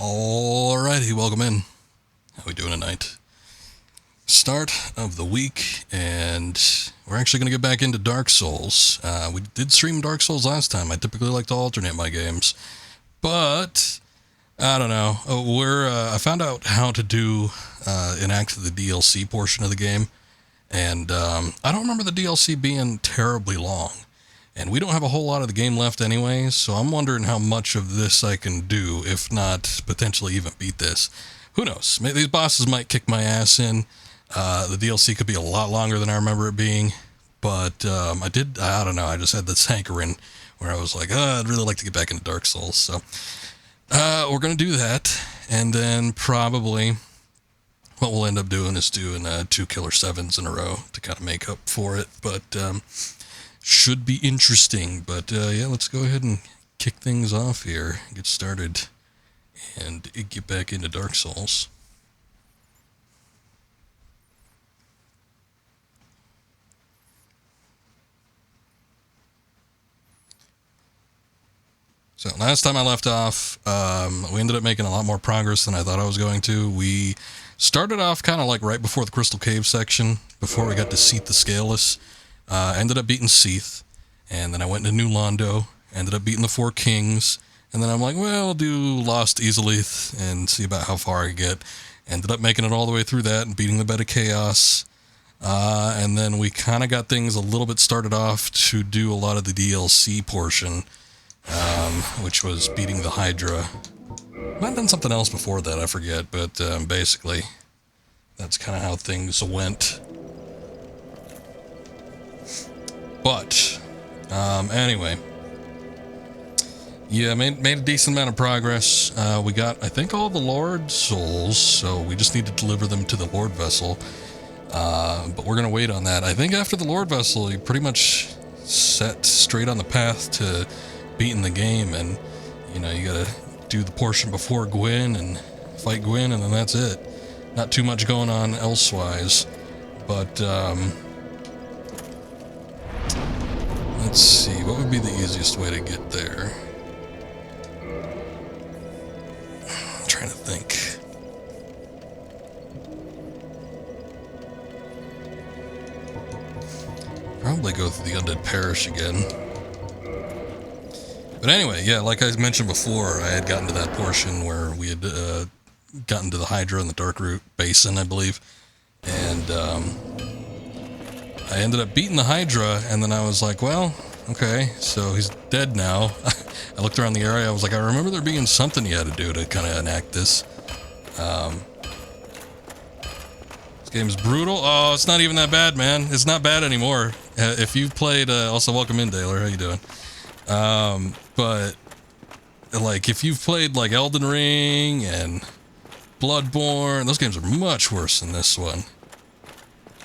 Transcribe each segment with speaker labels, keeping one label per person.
Speaker 1: Alrighty, welcome in. How we doing tonight? Start of the week, and we're actually going to get back into Dark Souls. We did stream Dark Souls last time. I typically like to alternate my games, but I don't know. I found out how to enact the DLC portion of the game, and I don't remember the DLC being terribly long. And we don't have a whole lot of the game left anyway, so I'm wondering how much of this I can do, if not potentially even beat this. Who knows? Maybe these bosses might kick my ass in. The DLC could be a lot longer than I remember it being, but I don't know, I just had this hankering where I was like, I'd really like to get back into Dark Souls, so we're going to do that, and then probably what we'll end up doing is doing 2 Killer 7s in a row to kind of make up for it, but should be interesting. But yeah, let's go ahead and kick things off here, get started, and get back into Dark Souls. So last time I left off, we ended up making a lot more progress than I thought I was going to. We started off kind of like right before the Crystal Cave section, before we got to Seath the Scaleless. Ended up beating Seath, and then I went into New Londo, ended up beating the 4 Kings, and then I'm like, well, I'll do Lost Easelith and see about how far I get. Ended up making it all the way through that and beating the Bed of Chaos. And then we kind of got things a little bit started off to do a lot of the DLC portion, which was beating the Hydra. Might have done something else before that, I forget, but basically, that's kind of how things went. But, anyway, yeah, made a decent amount of progress. We got, I think, all the Lord Souls, so we just need to deliver them to the Lord Vessel. But we're going to wait on that. I think after the Lord Vessel, you pretty much set straight on the path to beating the game, and, you know, you got to do the portion before Gwyn and fight Gwyn, and then that's it. Not too much going on elsewise, but, let's see, what would be the easiest way to get there? I'm trying to think. Probably go through the Undead Parish again. But anyway, yeah, like I mentioned before, I had gotten to that portion where we had gotten to the Hydra in the Darkroot Basin, I believe. And I ended up beating the Hydra, and then I was like, well, okay, so he's dead now. I looked around the area, I was like, I remember there being something you had to do to kind of enact this. This game's brutal. Oh, it's not even that bad, man. It's not bad anymore. If you've played, also welcome in, Daler, how you doing? But, like, if you've played, like, Elden Ring and Bloodborne, those games are much worse than this one.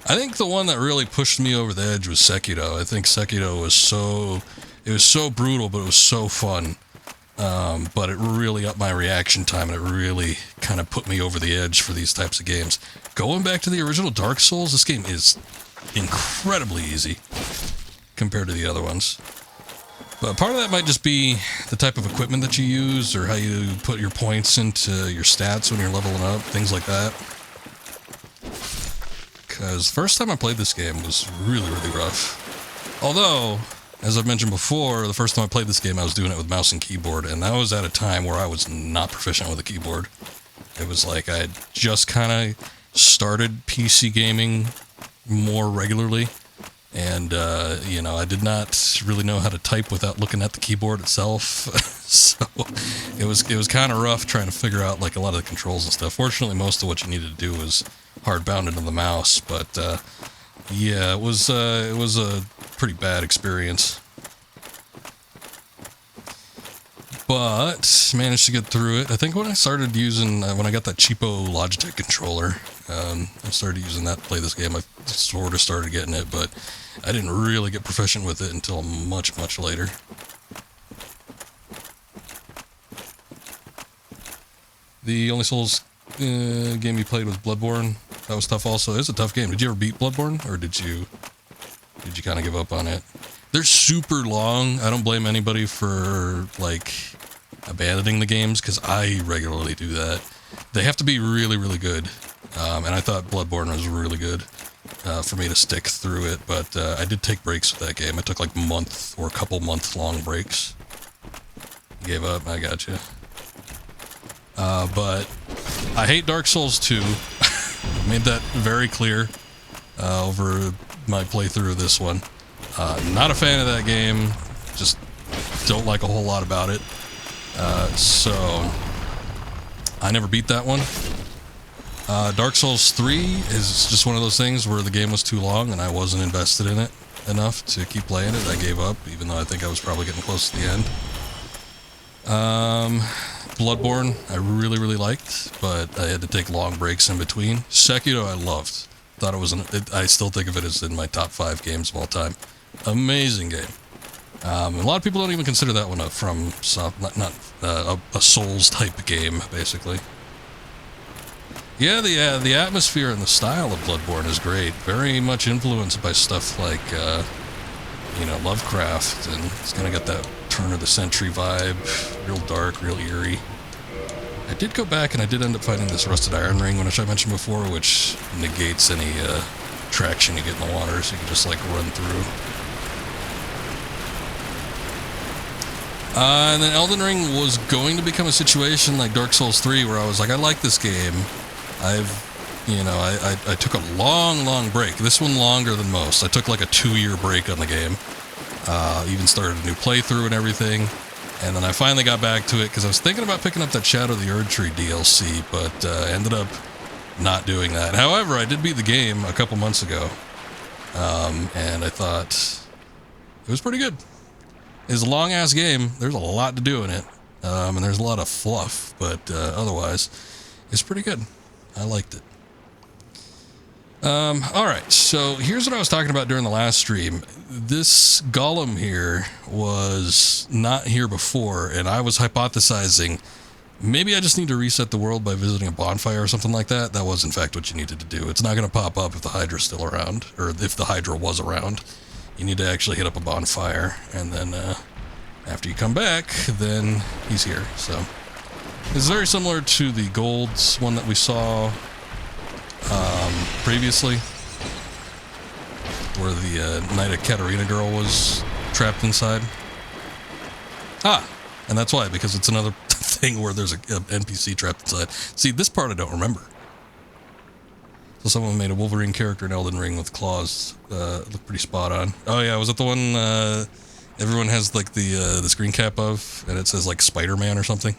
Speaker 1: I think the one that really pushed me over the edge was Sekiro. I think Sekiro was so brutal, but it was so fun. But it really upped my reaction time, and it really kind of put me over the edge for these types of games. Going back to the original Dark Souls, this game is incredibly easy compared to the other ones. But part of that might just be the type of equipment that you use, or how you put your points into your stats when you're leveling up, things like that. Because the first time I played this game was really, really rough. Although, as I've mentioned before, the first time I played this game, I was doing it with mouse and keyboard, and that was at a time where I was not proficient with a keyboard. It was like I had just kind of started PC gaming more regularly, and, you know, I did not really know how to type without looking at the keyboard itself, so it was kind of rough trying to figure out, like, a lot of the controls and stuff. Fortunately, most of what you needed to do was hard-bound into the mouse, but, yeah, it was a pretty bad experience. But managed to get through it. I think when I started using, when I got that cheapo Logitech controller, I started using that to play this game. I sort of started getting it, but I didn't really get proficient with it until much, much later. The only Souls game you played was Bloodborne. That was tough also. It's a tough game. Did you ever beat Bloodborne, or did you kind of give up on it? They're super long. I don't blame anybody for, like, abandoning the games, because I regularly do that. They have to be really, really good. And I thought Bloodborne was really good for me to stick through it, but I did take breaks with that game. I took like month or a couple month-long breaks. Gave up, I got you. But I hate Dark Souls 2. Made that very clear over my playthrough of this one. Not a fan of that game. Just don't like a whole lot about it. So I never beat that one. Dark Souls 3 is just one of those things where the game was too long and I wasn't invested in it enough to keep playing it. I gave up, even though I think I was probably getting close to the end. Bloodborne, I really, really liked, but I had to take long breaks in between. Sekiro, I loved. Thought it was I still think of it as in my top 5 games of all time. Amazing game. A lot of people don't even consider that one a Souls type game, basically. Yeah, the atmosphere and the style of Bloodborne is great. Very much influenced by stuff like, Lovecraft, and it's kind of got that turn of the century vibe, real dark, real eerie. I did go back and I did end up finding this rusted iron ring, which I mentioned before, which negates any traction you get in the water, so you can just like run through. And then Elden Ring was going to become a situation like Dark Souls 3, where I was like, I like this game. I took a long break. This one longer than most. I took like a 2-year break on the game. Even started a new playthrough and everything. And then I finally got back to it because I was thinking about picking up that Shadow of the Erdtree DLC, but ended up not doing that. However, I did beat the game a couple months ago. And I thought it was pretty good. It's a long-ass game. There's a lot to do in it. And there's a lot of fluff, but otherwise, it's pretty good. I liked it. Alright, so here's what I was talking about during the last stream. This golem here was not here before, and I was hypothesizing maybe I just need to reset the world by visiting a bonfire or something like that. That was, in fact, what you needed to do. It's not going to pop up if the Hydra's still around, or if the Hydra was around. You need to actually hit up a bonfire, and then after you come back, then he's here. So it's very similar to the Gold's one that we saw previously, where the Knight of Katarina girl was trapped inside. And that's why, because it's another thing where there's a NPC trapped inside. See, this part I don't remember. So someone made a Wolverine character in Elden Ring with claws. Looked pretty spot on. Oh yeah, was it the one everyone has like the screen cap of, and it says like Spider-Man or something?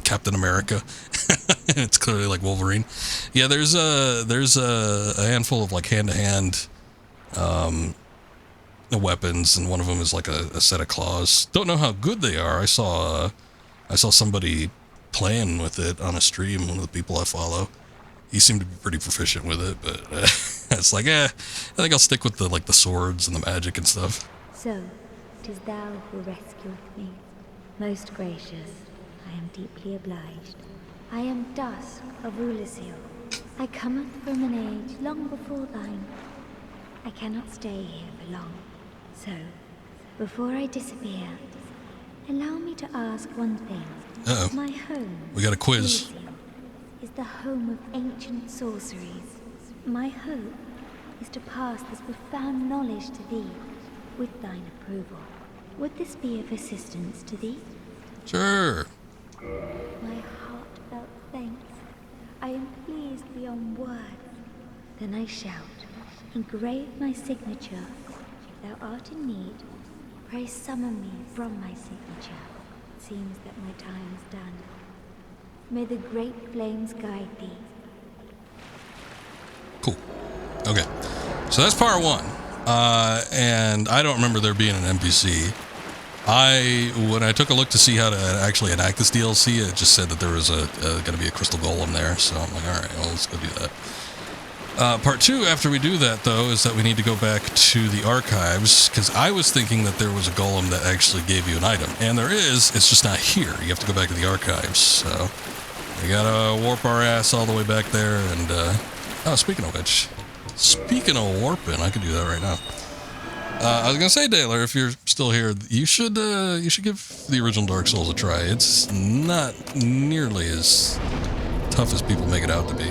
Speaker 1: Captain America. It's clearly like Wolverine. Yeah, there's a handful of like hand-to-hand weapons, and one of them is like a set of claws. Don't know how good they are. I saw somebody playing with it on a stream, one of the people I follow. He seemed to be pretty proficient with it, but it's like, I think I'll stick with the swords and the magic and stuff.
Speaker 2: So, 'tis thou who rescueth me. Most gracious, I am deeply obliged. I am Dusk of Ulisil. I cometh from an age long before thine. I cannot stay here for long. So, before I disappear, allow me to ask one thing.
Speaker 1: Uh-oh.
Speaker 2: My home,
Speaker 1: We got a quiz.
Speaker 2: Ulisil, is the home of ancient sorceries. My hope is to pass this profound knowledge to thee, with thine approval. Would this be of assistance to thee?
Speaker 1: Sure.
Speaker 2: My heartfelt thanks. I am pleased beyond words. Then I shout, engrave my signature. If thou art in need, pray summon me from my signature. It seems that my time is done. May the great flames guide thee.
Speaker 1: Cool. Okay. So that's part 1. And I don't remember there being an NPC. When I took a look to see how to actually enact this DLC, it just said that there was going to be a crystal golem there. So I'm like, all right, well, let's go do that. Part 2, after we do that, though, is that we need to go back to the archives, because I was thinking that there was a golem that actually gave you an item. And there is, it's just not here. You have to go back to the archives. So we gotta warp our ass all the way back there, and, oh, speaking of which, speaking of warping, I could do that right now. I was gonna say, Daler, if you're still here, you should give the original Dark Souls a try. It's not nearly as tough as people make it out to be.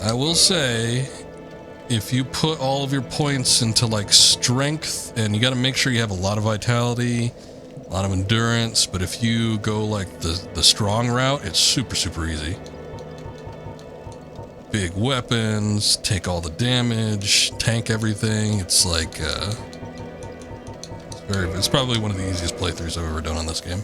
Speaker 1: I will say, if you put all of your points into like strength, and you got to make sure you have a lot of vitality, a lot of endurance, but if you go like the strong route, it's super easy. Big weapons, take all the damage, tank everything. It's like it's probably one of the easiest playthroughs I've ever done on this game.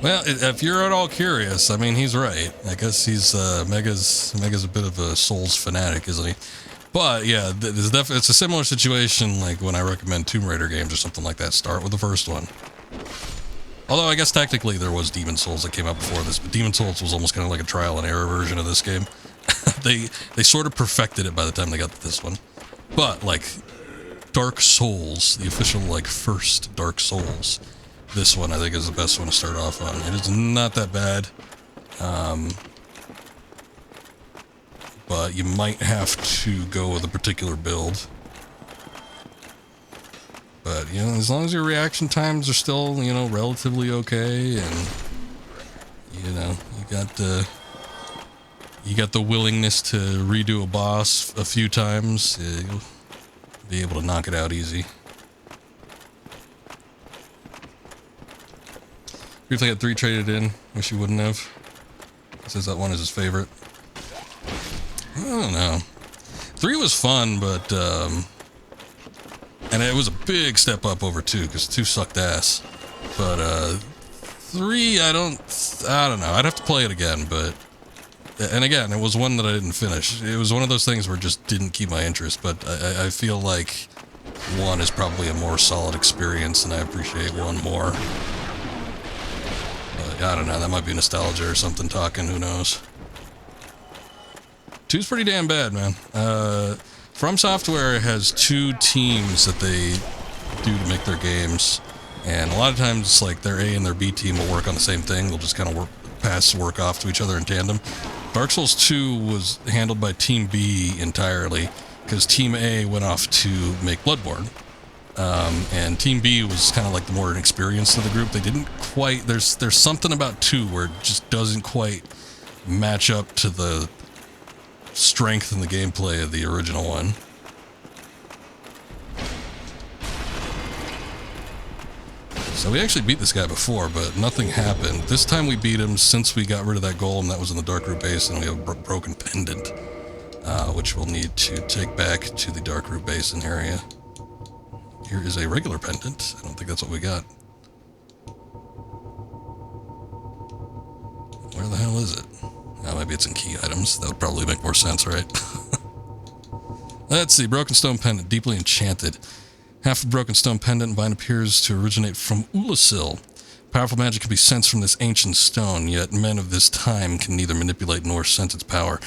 Speaker 1: Well, if you're at all curious, I mean, he's right. I guess he's Mega's a bit of a Souls fanatic, isn't he? But yeah, it's a similar situation like when I recommend Tomb Raider games or something like that. Start with the first one. Although I guess technically there was Demon Souls that came out before this, but Demon Souls was almost kind of like a trial and error version of this game. they sort of perfected it by the time they got to this one. But like Dark Souls, the official like first Dark Souls, this one I think is the best one to start off on. It is not that bad. But you might have to go with a particular build. But, you know, as long as your reaction times are still, you know, relatively okay, and, you know, you got the willingness to redo a boss a few times, you'll be able to knock it out easy. Briefly had 3 traded in. Wish you wouldn't have. He says that one is his favorite. I don't know. 3 was fun, but, and it was a big step up over 2, because 2 sucked ass. But, 3, I don't know. I'd have to play it again, but, and again, it was one that I didn't finish. It was one of those things where it just didn't keep my interest, but I feel like 1 is probably a more solid experience, and I appreciate 1 more. But, I don't know. That might be nostalgia or something talking, who knows. 2's pretty damn bad, man. From Software has 2 teams that they do to make their games, and a lot of times, like, their A and their B team will work on the same thing. They'll just kind of pass work off to each other in tandem. Dark Souls 2 was handled by Team B entirely, because Team A went off to make Bloodborne. And Team B was kind of like the more inexperienced of the group. They didn't quite... There's something about 2 where it just doesn't quite match up to the strength in the gameplay of the original one. So we actually beat this guy before, but nothing happened. This time we beat him since we got rid of that golem that was in the Dark Root Basin. We have a broken pendant, which we'll need to take back to the Dark Root Basin area. Here is a regular pendant. I don't think that's what we got. Where the hell is it? Oh, maybe it's in key items. That would probably make more sense, right? Let's see. Broken Stone Pendant. Deeply enchanted. Half of Broken Stone Pendant vine appears to originate from Ulasil. Powerful magic can be sensed from this ancient stone, yet men of this time can neither manipulate nor sense its power,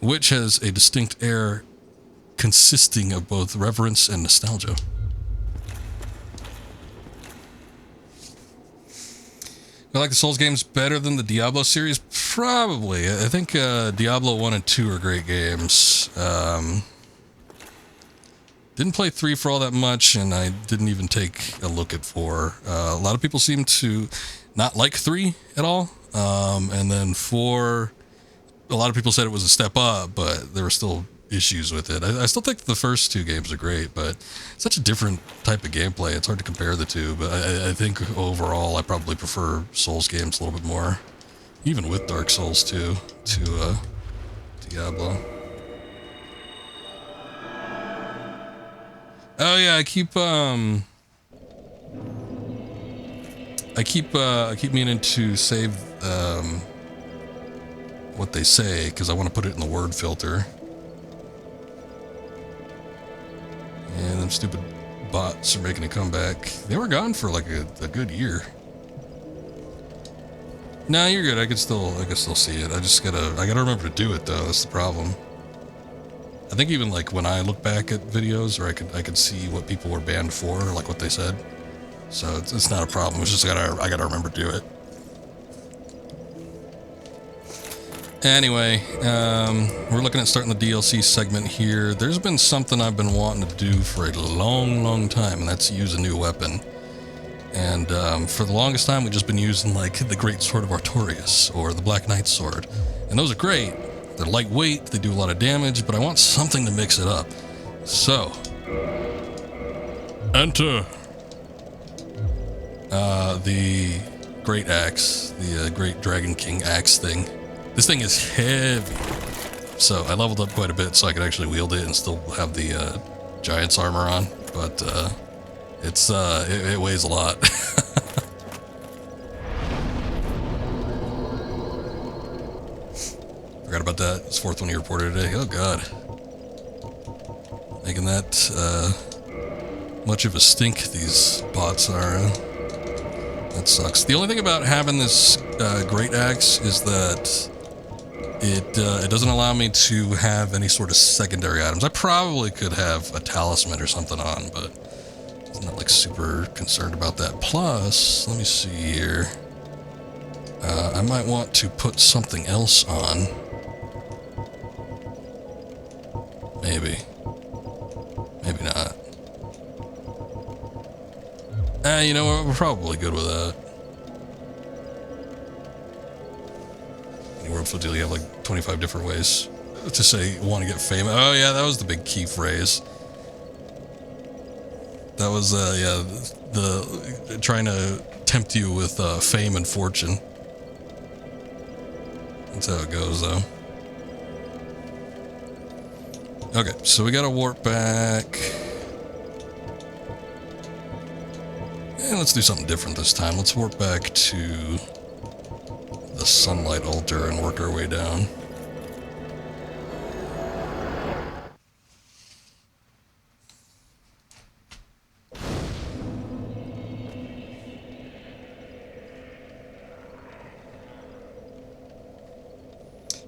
Speaker 1: which has a distinct air consisting of both reverence and nostalgia. I like the Souls games better than the Diablo series? Probably. I think Diablo 1 and 2 are great games. Didn't play 3 for all that much, and I didn't even take a look at 4. A lot of people seem to not like 3 at all. And then 4, a lot of people said it was a step up, but there were still issues with it. I still think the first 2 games are great, but it's such a different type of gameplay. It's hard to compare the 2, but I think overall I probably prefer Souls games a little bit more, even with Dark Souls 2, to Diablo. Oh yeah, I keep meaning to save what they say, because I want to put it in the word filter. And them stupid bots are making a comeback. They were gone for like a good year. Nah, you're good. I can still see it. I gotta remember to do it though. That's the problem. I think even like when I look back at videos, or I could see what people were banned for, like what they said. So it's not a problem. It's just I gotta remember to do it. Anyway, we're looking at starting the DLC segment here. There's been something I've been wanting to do for a long, long time, and that's use a new weapon. And for the longest time, we've just been using like the Great Sword of Artorias or the Black Knight's Sword. And those are great. They're lightweight, they do a lot of damage, but I want something to mix it up. So, enter the Great Axe, the Great Dragon King Axe thing. This thing is heavy. So I leveled up quite a bit so I could actually wield it and still have the Giant's armor on. But it weighs a lot. Forgot about that. It's the fourth one you reported today. Oh god. Making that much of a stink, these bots are. That sucks. The only thing about having this Great Axe is that it doesn't allow me to have any sort of secondary items. I probably could have a talisman or something on, but I'm not like super concerned about that. Plus, let me see here. I might want to put something else on. Maybe. Maybe not. You know what? We're probably good with that. Anywhere deal, you have like 25 different ways to say you want to get famous. Oh yeah, that was the big key phrase. That was yeah, the trying to tempt you with fame and fortune. That's how it goes, though. Okay, so we got to warp back. And let's do something different this time. Let's warp back to the sunlight altar and work our way down.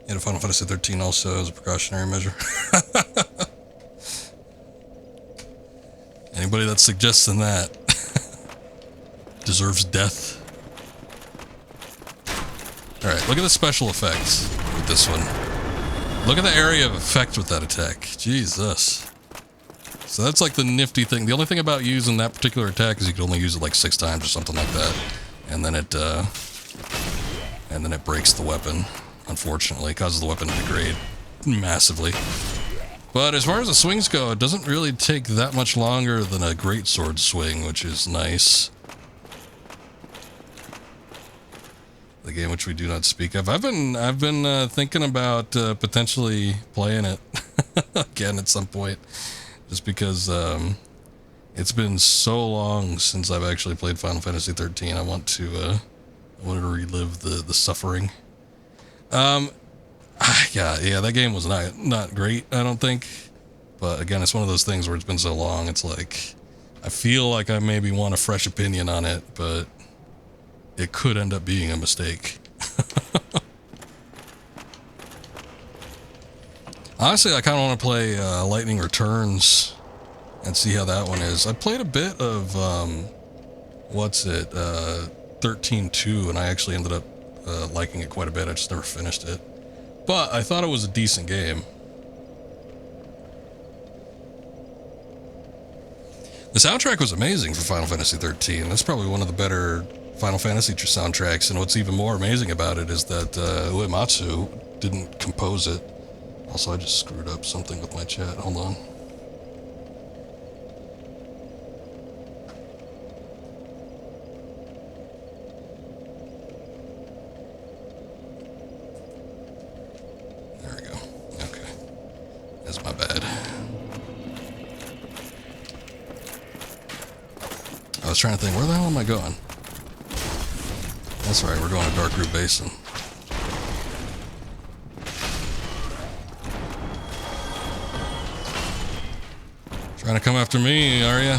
Speaker 1: Yeah, Final Fantasy 13 also as a precautionary measure. Anybody that's suggesting that deserves death. Alright, look at the special effects with this one. Look at the area of effect with that attack. Jesus. So that's like the nifty thing. The only thing about using that particular attack is you can only use it like 6 times or something like that. And then it breaks the weapon. Unfortunately, causes the weapon to degrade massively. But as far as the swings go, it doesn't really take that much longer than a greatsword swing, which is nice. The game which we do not speak of. I've been thinking about potentially playing it again at some point, just because it's been so long since I've actually played Final Fantasy 13. I wanted to relive the suffering. Yeah, that game was not great, I don't think. But again, it's one of those things where it's been so long, it's like, I feel like I maybe want a fresh opinion on it, but it could end up being a mistake. Honestly, I kind of want to play Lightning Returns and see how that one is. I played a bit of, 13.2, and I actually ended up liking it quite a bit. I just never finished it. But I thought it was a decent game. The soundtrack was amazing for Final Fantasy 13. That's probably one of the better Final Fantasy soundtracks, and what's even more amazing about it is that Uematsu didn't compose it. Also, I just screwed up something with my chat. Hold on. There we go. Okay. That's my bad. I was trying to think, where the hell am I going? That's right, we're going to Dark Root Basin. Trying to come after me, are ya?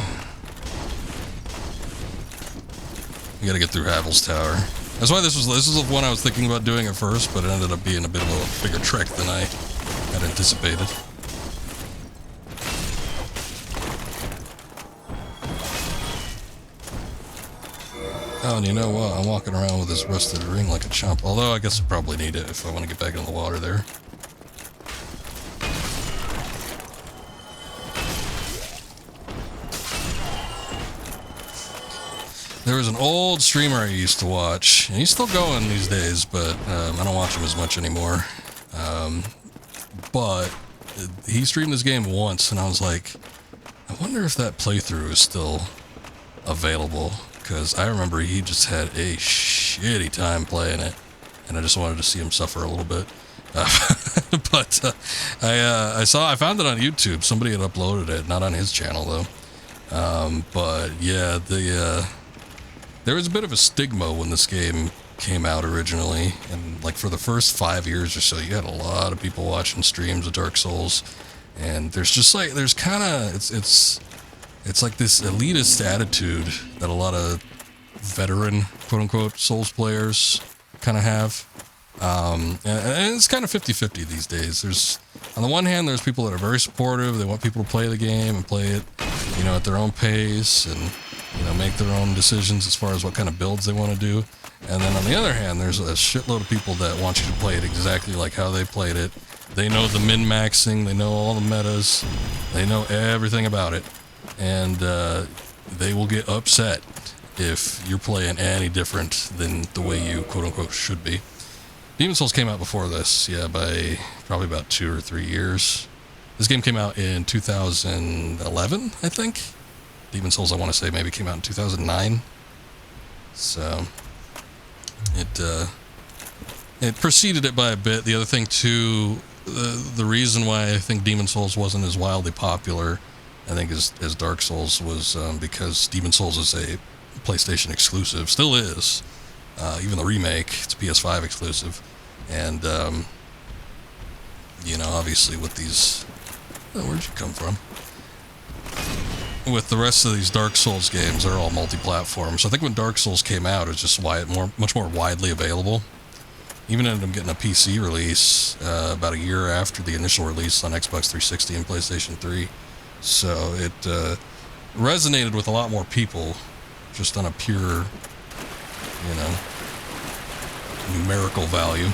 Speaker 1: We gotta get through Havel's Tower. That's why this is the one I was thinking about doing at first, but it ended up being a bit of a bigger trek than I had anticipated. Oh, and you know what? I'm walking around with this rusted ring like a chump. Although I guess I probably need it if I want to get back in the water there. There was an old streamer I used to watch, and he's still going these days, but I don't watch him as much anymore. But he streamed this game once, and I was like, I wonder if that playthrough is still available, because I remember he just had a shitty time playing it, and I just wanted to see him suffer a little bit. But I found it on YouTube. Somebody had uploaded it, not on his channel though. But yeah, there was a bit of a stigma when this game came out originally, and like for the first 5 years or so, you had a lot of people watching streams of Dark Souls, and there's just like, there's kind of, it's like this elitist attitude that a lot of veteran, quote-unquote, Souls players kind of have. And it's kind of 50-50 these days. There's, on the one hand, there's people that are very supportive. They want people to play the game and play it, you know, at their own pace and, you know, make their own decisions as far as what kind of builds they want to do. And then on the other hand, there's a shitload of people that want you to play it exactly like how they played it. They know the min-maxing, they know all the metas, they know everything about it. And they will get upset if you're playing any different than the way you, quote-unquote, should be. Demon's Souls came out before this, yeah, by probably about 2 or 3 years. This game came out in 2011, I think. Demon's Souls, I want to say, maybe came out in 2009. So it preceded it by a bit. The other thing too, the reason why I think Demon's Souls wasn't as wildly popular, I think, as Dark Souls was because Demon's Souls is a PlayStation exclusive, still is. Even the remake, it's PS5 exclusive, and you know, obviously with these, where'd you come from? With the rest of these Dark Souls games, they're all multi-platform. So I think when Dark Souls came out, it was just much more widely available. Even ended up getting a PC release about a year after the initial release on Xbox 360 and PlayStation 3. So it resonated with a lot more people, just on a pure, you know, numerical value.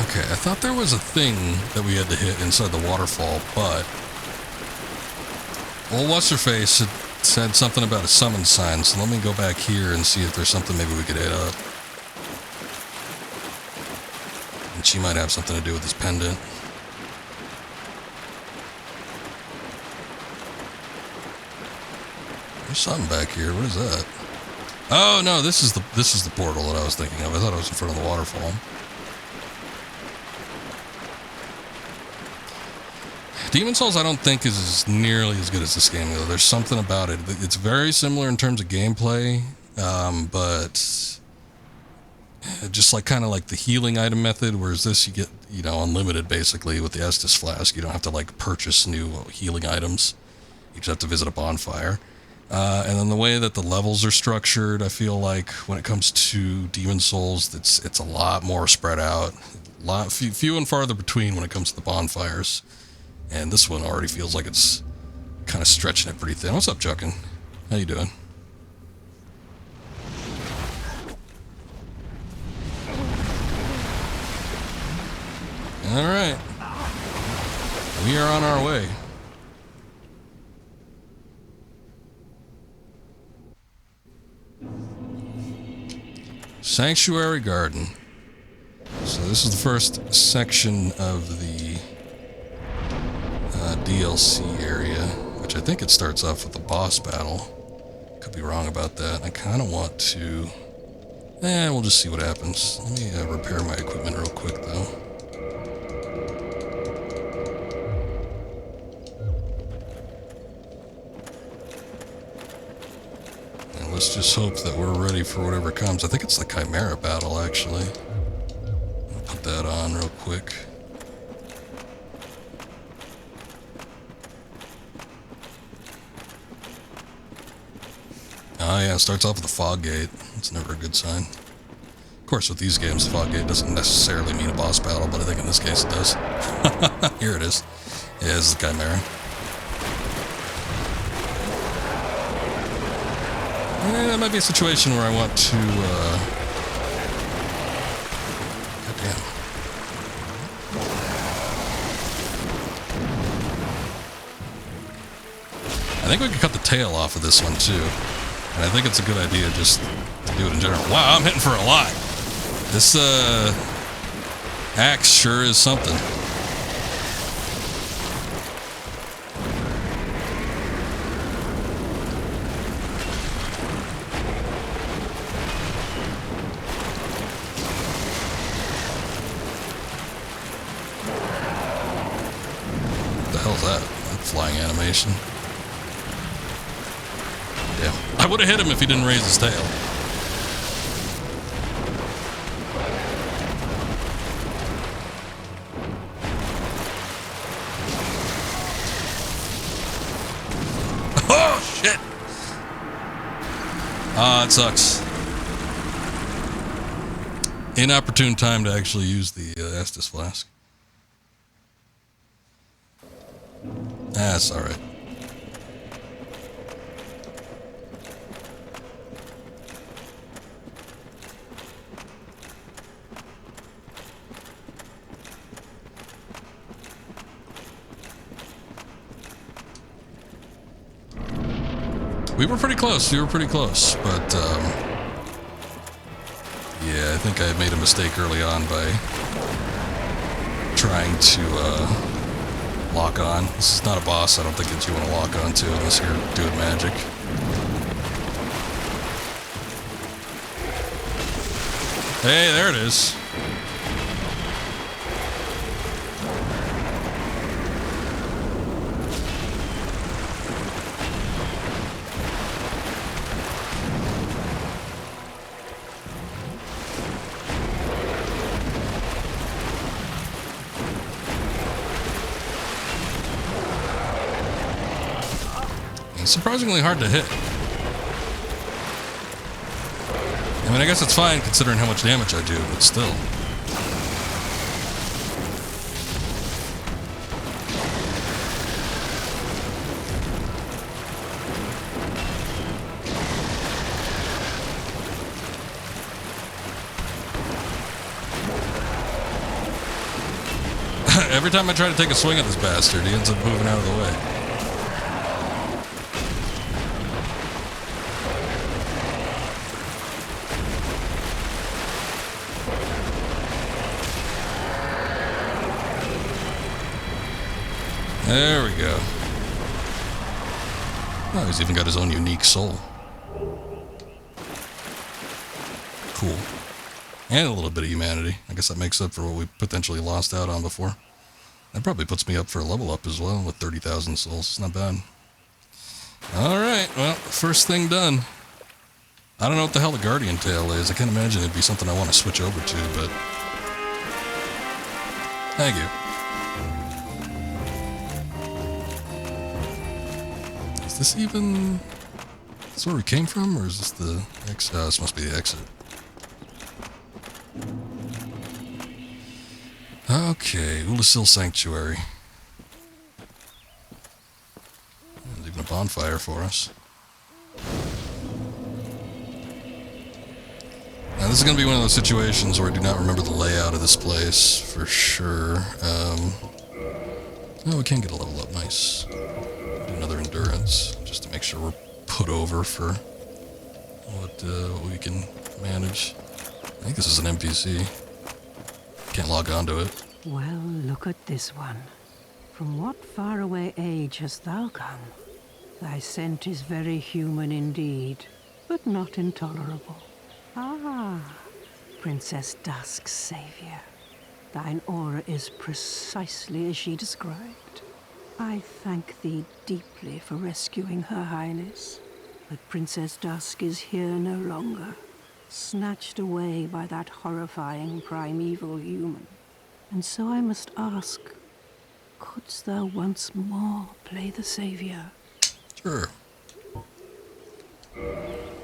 Speaker 1: Okay, I thought there was a thing that we had to hit inside the waterfall, but old What's-Her-Face had said something about a summon sign, so let me go back here and see if there's something maybe we could hit up. And she might have something to do with this pendant. There's something back here. What is that? Oh no, this is the portal that I was thinking of. I thought it was in front of the waterfall. Demon's Souls I don't think is nearly as good as this game though. There's something about it. It's very similar in terms of gameplay, but just like kind of like the healing item method, whereas this you get, you know, unlimited basically with the Estus Flask. You don't have to like purchase new healing items. You just have to visit a bonfire. And then the way that the levels are structured, I feel like when it comes to Demon's Souls, it's a lot more spread out, few and farther between when it comes to the bonfires. And this one already feels like it's kind of stretching it pretty thin. What's up, Chuckin? How you doing? All right, we are on our way. Sanctuary Garden. So this is the first section of the DLC area, which I think it starts off with the boss battle. Could be wrong about that. I kind of want to... we'll just see what happens. Let me repair my equipment real quick, though. And let's just hope that we're ready for whatever comes. I think it's the Chimera battle, actually. I'll put that on real quick. Oh yeah, it starts off with the fog gate. It's never a good sign. Of course, with these games, fog gate doesn't necessarily mean a boss battle, but I think in this case it does. Here it is. Yeah, this is the Chimera. That might be a situation where I want to, God damn. I think we could cut the tail off of this one, too. And I think it's a good idea just to do it in general. Wow, I'm hitting for a lot. This, axe sure is something. What the hell's that? That flying animation. Yeah, I would have hit him if he didn't raise his tail. Oh, shit! Ah, it sucks. Inopportune time to actually use the Estus Flask. That's alright. We were pretty close, but, yeah, I think I made a mistake early on by trying to, lock on. This is not a boss I don't think that you want to lock on to unless you're doing magic. Hey, there it is. Surprisingly hard to hit. I mean, I guess it's fine considering how much damage I do, but still. Every time I try to take a swing at this bastard, he ends up moving out of the way. There we go. Oh, he's even got his own unique soul. Cool. And a little bit of humanity. I guess that makes up for what we potentially lost out on before. That probably puts me up for a level up as well with 30,000 souls. It's not bad. Alright, well, first thing done. I don't know what the hell the Guardian Tail is. I can't imagine it'd be something I want to switch over to, but... Thank you. Is this even... Is this where we came from, or is this the exit? This must be the exit. Okay, Ulasil Sanctuary. There's even a bonfire for us. Now this is going to be one of those situations where I do not remember the layout of this place, for sure. Oh, we can get a level up, nice. Do another endurance, just to make sure we're put over for what we can manage. I think this is an NPC. Can't log on to it.
Speaker 3: Well, look at this one. From what faraway age hast thou come? Thy scent is very human indeed, but not intolerable. Ah, Princess Dusk's savior. Thine aura is precisely as she described. I thank thee deeply for rescuing Her Highness. But Princess Dusk is here no longer, snatched away by that horrifying primeval human. And so I must ask, couldst thou once more play the savior?
Speaker 1: Sure.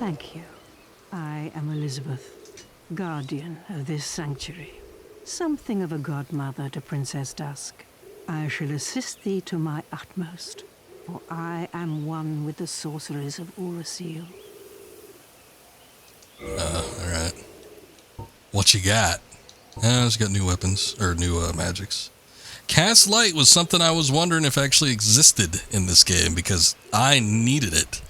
Speaker 3: Thank you. I am Elizabeth, guardian of this sanctuary, something of a godmother to Princess Dusk. I shall assist thee to my utmost, for I am one with the sorceries of Urasil.
Speaker 1: Alright. What you got? It's got new weapons, or new magics. Cast Light was something I was wondering if actually existed in this game, because I needed it.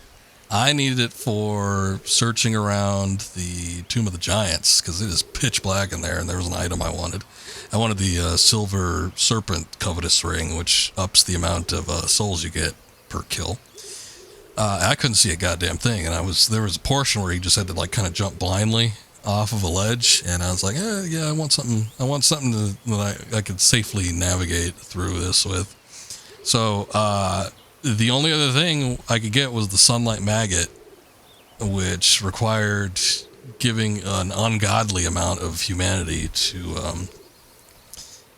Speaker 1: I needed it for searching around the Tomb of the Giants, because it is pitch black in there, and there was an item I wanted. I wanted the Silver Serpent Covetous Ring, which ups the amount of souls you get per kill. I couldn't see a goddamn thing, and there was a portion where you just had to like kind of jump blindly off of a ledge, and I was like, yeah, I want something that I could safely navigate through this with. So the only other thing I could get was the Sunlight Maggot, which required giving an ungodly amount of humanity to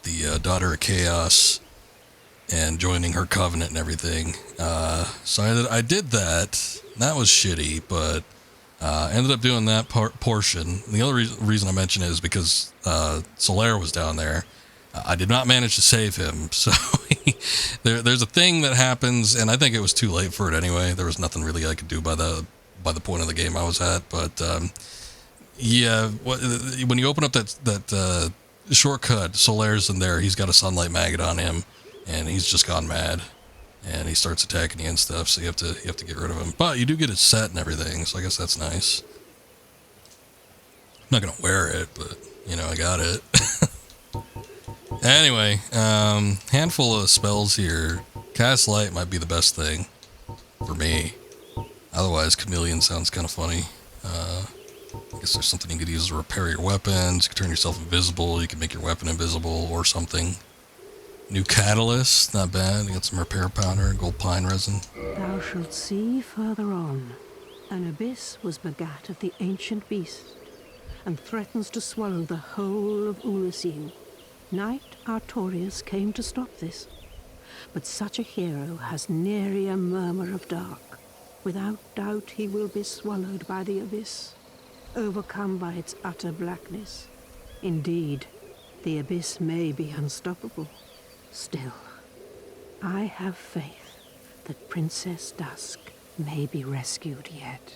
Speaker 1: the Daughter of Chaos and joining her covenant and everything. So I did that. That was shitty, but ended up doing that portion. The only reason I mention it is because Solaire was down there. I did not manage to save him, so there's a thing that happens, and I think it was too late for it anyway. There was nothing really I could do by the point of the game I was at. But yeah, when you open up that shortcut, Solaire's in there. He's got a Sunlight Maggot on him, and he's just gone mad. And he starts attacking you and stuff, so you have to get rid of him. But you do get his set and everything, so I guess that's nice. I'm not gonna wear it, but I got it. Anyway, handful of spells here. Cast Light might be the best thing for me. Otherwise, Chameleon sounds kind of funny. I guess there's something you could use to repair your weapons. You can turn yourself invisible. You can make your weapon invisible or something. New Catalyst, not bad. You got some repair powder, gold pine resin.
Speaker 3: Thou shalt see further on. An abyss was begat of the ancient beast, and threatens to swallow the whole of Urasil. Knight Artorius came to stop this, but such a hero has nary a murmur of dark. Without doubt he will be swallowed by the abyss, overcome by its utter blackness. Indeed, the abyss may be unstoppable. Still, I have faith that Princess Dusk may be rescued yet.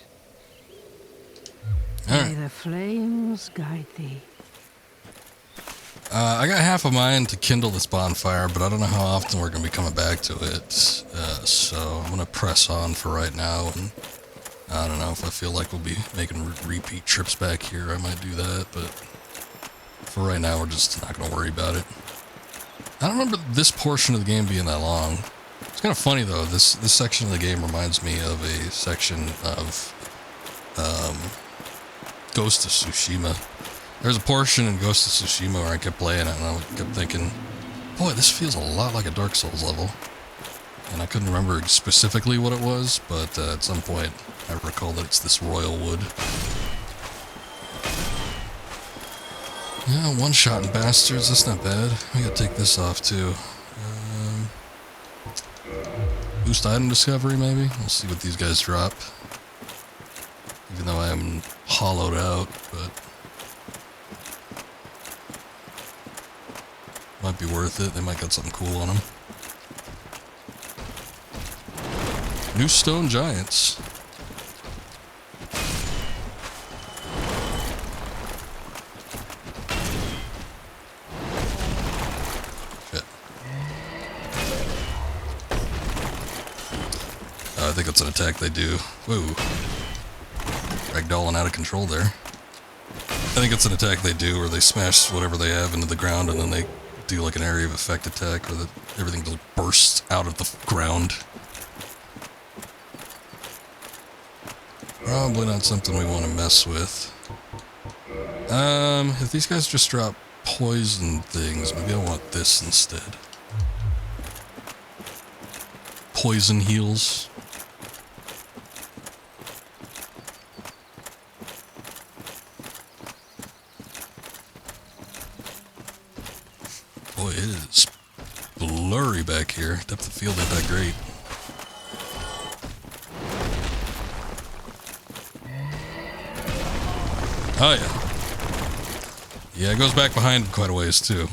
Speaker 3: May the flames guide thee.
Speaker 1: I got half a mind to kindle this bonfire, but I don't know how often we're going to be coming back to it. So I'm going to press on for right now, and I don't know if I feel like we'll be making repeat trips back here. I might do that, but for right now, we're just not going to worry about it. I don't remember this portion of the game being that long. It's kind of funny though. This section of the game reminds me of a section of Ghost of Tsushima. There's a portion in Ghost of Tsushima where I kept playing it and I kept thinking, boy, this feels a lot like a Dark Souls level. And I couldn't remember specifically what it was, but at some point I recall that it's this royal wood. Yeah, one-shotting bastards, that's not bad. We gotta take this off too. Boost item discovery, maybe? We'll see what these guys drop. Even though I am hollowed out, but might be worth it. They might got something cool on them. New stone giants. I think that's an attack they do. Whoa. Ragdolling out of control there. I think it's an attack they do where they smash whatever they have into the ground and then they do like an area of effect attack where everything just bursts out of the ground. Probably not something we want to mess with. If these guys just drop poison things, maybe I want this instead. Poison heals. Boy, it is blurry back here. Depth of field ain't that great. Oh yeah. Yeah, it goes back behind quite a ways, too.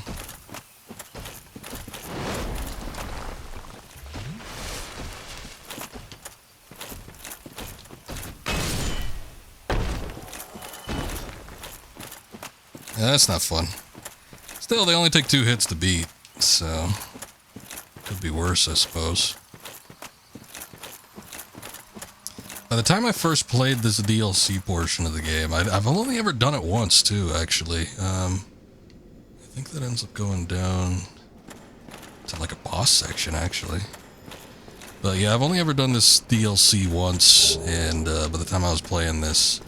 Speaker 1: Yeah, that's not fun. Still, they only take 2 hits to beat, so could be worse, I suppose. By the time I first played this DLC portion of the game, I've only ever done it once, too, actually. I think that ends up going down to like a boss section, actually. But yeah, I've only ever done this DLC once, and by the time I was playing this,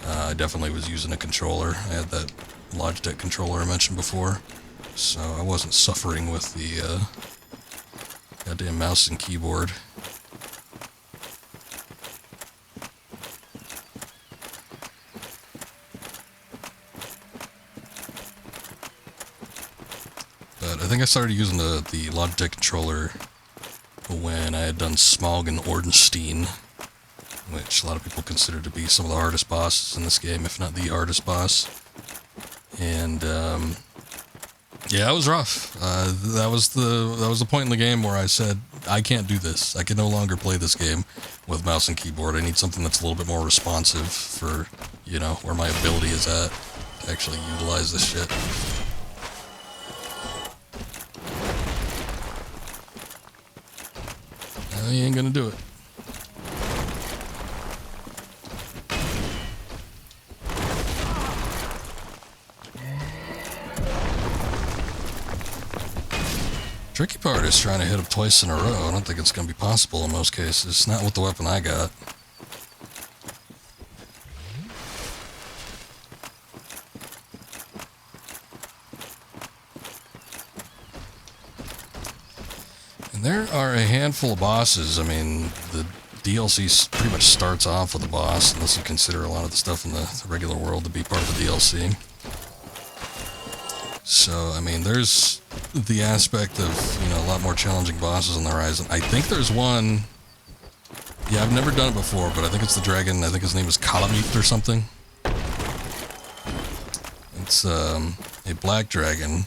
Speaker 1: I definitely was using a controller. I had that Logitech controller I mentioned before, so I wasn't suffering with the goddamn mouse and keyboard. But I think I started using the Logitech controller when I had done Smaug and Ordenstein, which a lot of people consider to be some of the hardest bosses in this game, if not the hardest boss. And yeah, it was rough. That was the point in the game where I said, I can't do this. I can no longer play this game with mouse and keyboard. I need something that's a little bit more responsive for, you know, where my ability is at to actually utilize this shit. You ain't gonna do it. Tricky part is trying to hit him twice in a row. I don't think it's gonna be possible in most cases. Not with the weapon I got. And there are a handful of bosses. I mean, the DLC pretty much starts off with a boss, unless you consider a lot of the stuff in the regular world to be part of the DLC. So, I mean, there's the aspect of, you know, a lot more challenging bosses on the horizon. I think there's one... Yeah, I've never done it before, but I think it's the dragon. I think his name is Kalamit or something. It's a black dragon,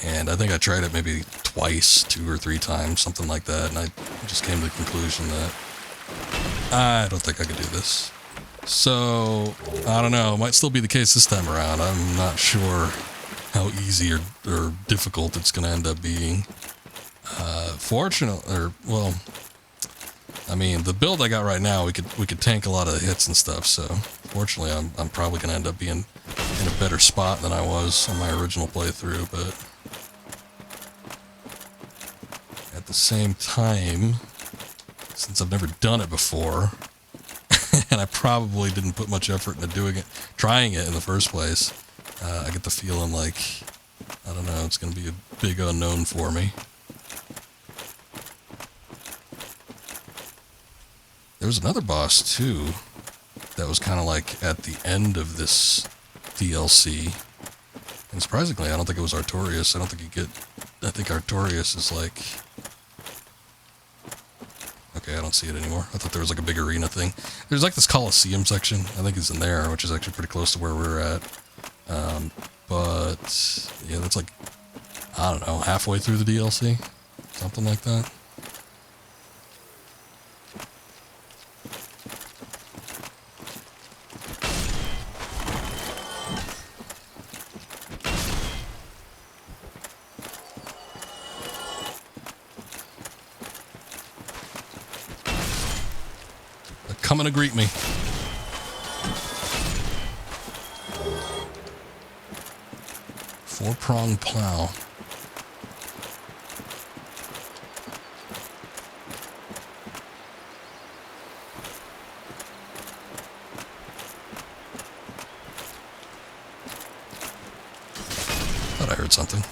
Speaker 1: and I think I tried it maybe twice, 2 or 3 times, something like that, and I just came to the conclusion that I don't think I could do this. So, I don't know. It might still be the case this time around. I'm not sure how easy or difficult it's going to end up being. Well, I mean, the build I got right now, we could tank a lot of hits and stuff, so fortunately I'm probably going to end up being in a better spot than I was on my original playthrough, but at the same time, since I've never done it before, and I probably didn't put much effort into trying it in the first place, I get the feeling like, I don't know, it's going to be a big unknown for me. There was another boss, too, that was kind of like at the end of this DLC. And surprisingly, I don't think it was Artorias. I don't think I think Artorias is like... Okay, I don't see it anymore. I thought there was like a big arena thing. There's like this Coliseum section. I think it's in there, which is actually pretty close to where we're at. But yeah, that's like, I don't know, halfway through the DLC, something like that. They're coming to greet me. Four-pronged plow. Thought I heard something.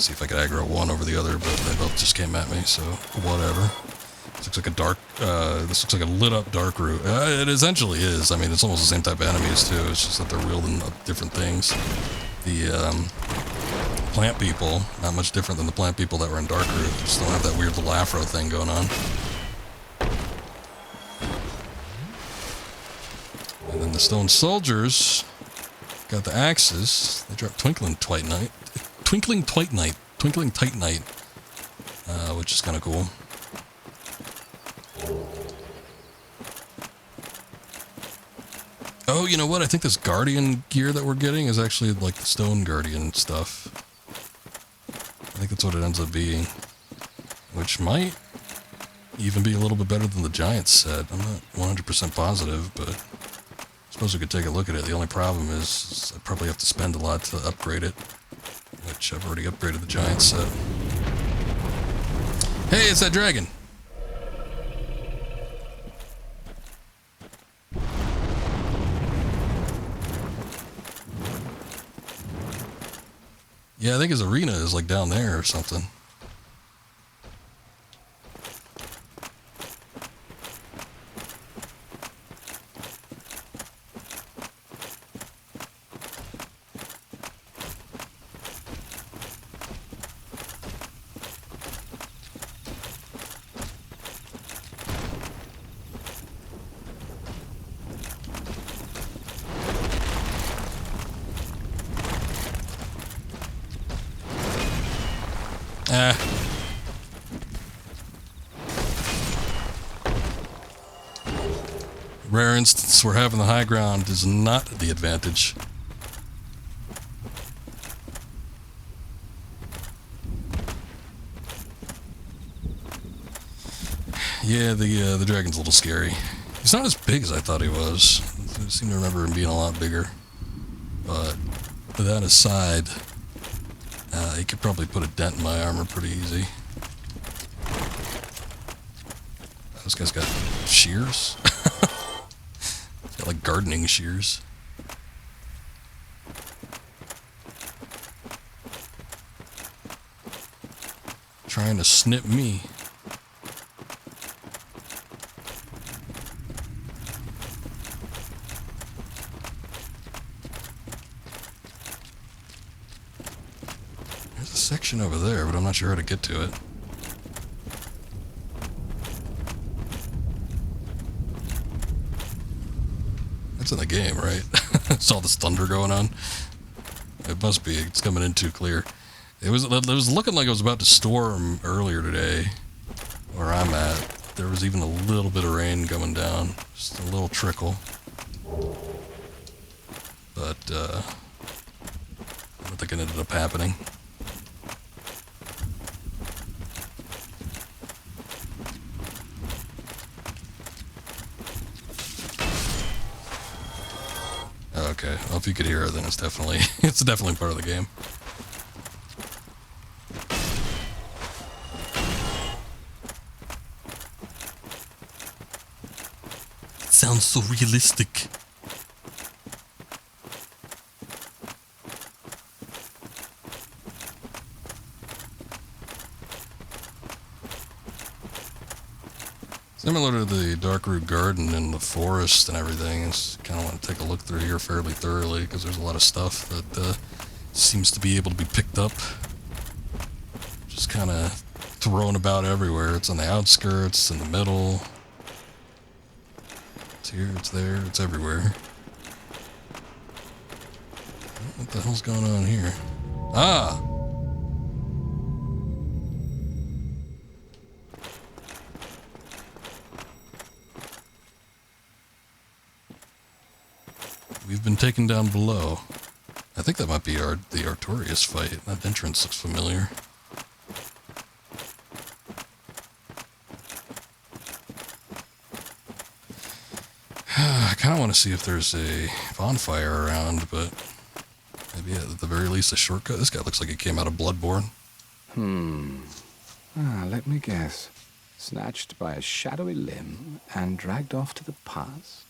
Speaker 1: See if I could aggro one over the other, but they both just came at me, so whatever. This looks like a dark, this looks like a lit up dark root. It essentially is. I mean, it's almost the same type of enemies too. It's just that they're wielding different things. The plant people, not much different than the plant people that were in dark root. Just don't have that weird little afro thing going on. And then the stone soldiers got the axes. They dropped Twinkling Titanite, which is kind of cool. Oh, you know what? I think this Guardian gear that we're getting is actually like the Stone Guardian stuff. I think that's what it ends up being. Which might even be a little bit better than the Giant set. I'm not 100% positive, but I suppose we could take a look at it. The only problem is I'd probably have to spend a lot to upgrade it. Which I've already upgraded the Giant set. Hey, it's that dragon! Yeah, I think his arena is like down there or something. Rare instance where having the high ground is not the advantage. Yeah, the dragon's a little scary. He's not as big as I thought he was. I seem to remember him being a lot bigger. But with that aside, he could probably put a dent in my armor pretty easy. This guy's got shears. He's got like gardening shears. Trying to snip me. There's a section over there, but I'm not sure how to get to it. That's in the game, right? Saw this thunder going on. It must be. It's coming in too clear. It was looking like it was about to storm earlier today, where I'm at. There was even a little bit of rain coming down, just a little trickle. But I don't think it ended up happening. Okay, well, if you could hear it, then it's definitely part of the game. It sounds so realistic. Similar to the Darkroot Garden and the forest and everything, I just kind of want to take a look through here fairly thoroughly because there's a lot of stuff that seems to be able to be picked up. Just kind of thrown about everywhere. It's on the outskirts, in the middle. It's here, it's there, it's everywhere. What the hell's going on here? Ah! We've been taken down below. I think that might be the Artorias fight. That entrance looks familiar. I kind of want to see if there's a bonfire around, but maybe at the very least a shortcut. This guy looks like he came out of Bloodborne.
Speaker 4: Let me guess. Snatched by a shadowy limb and dragged off to the past?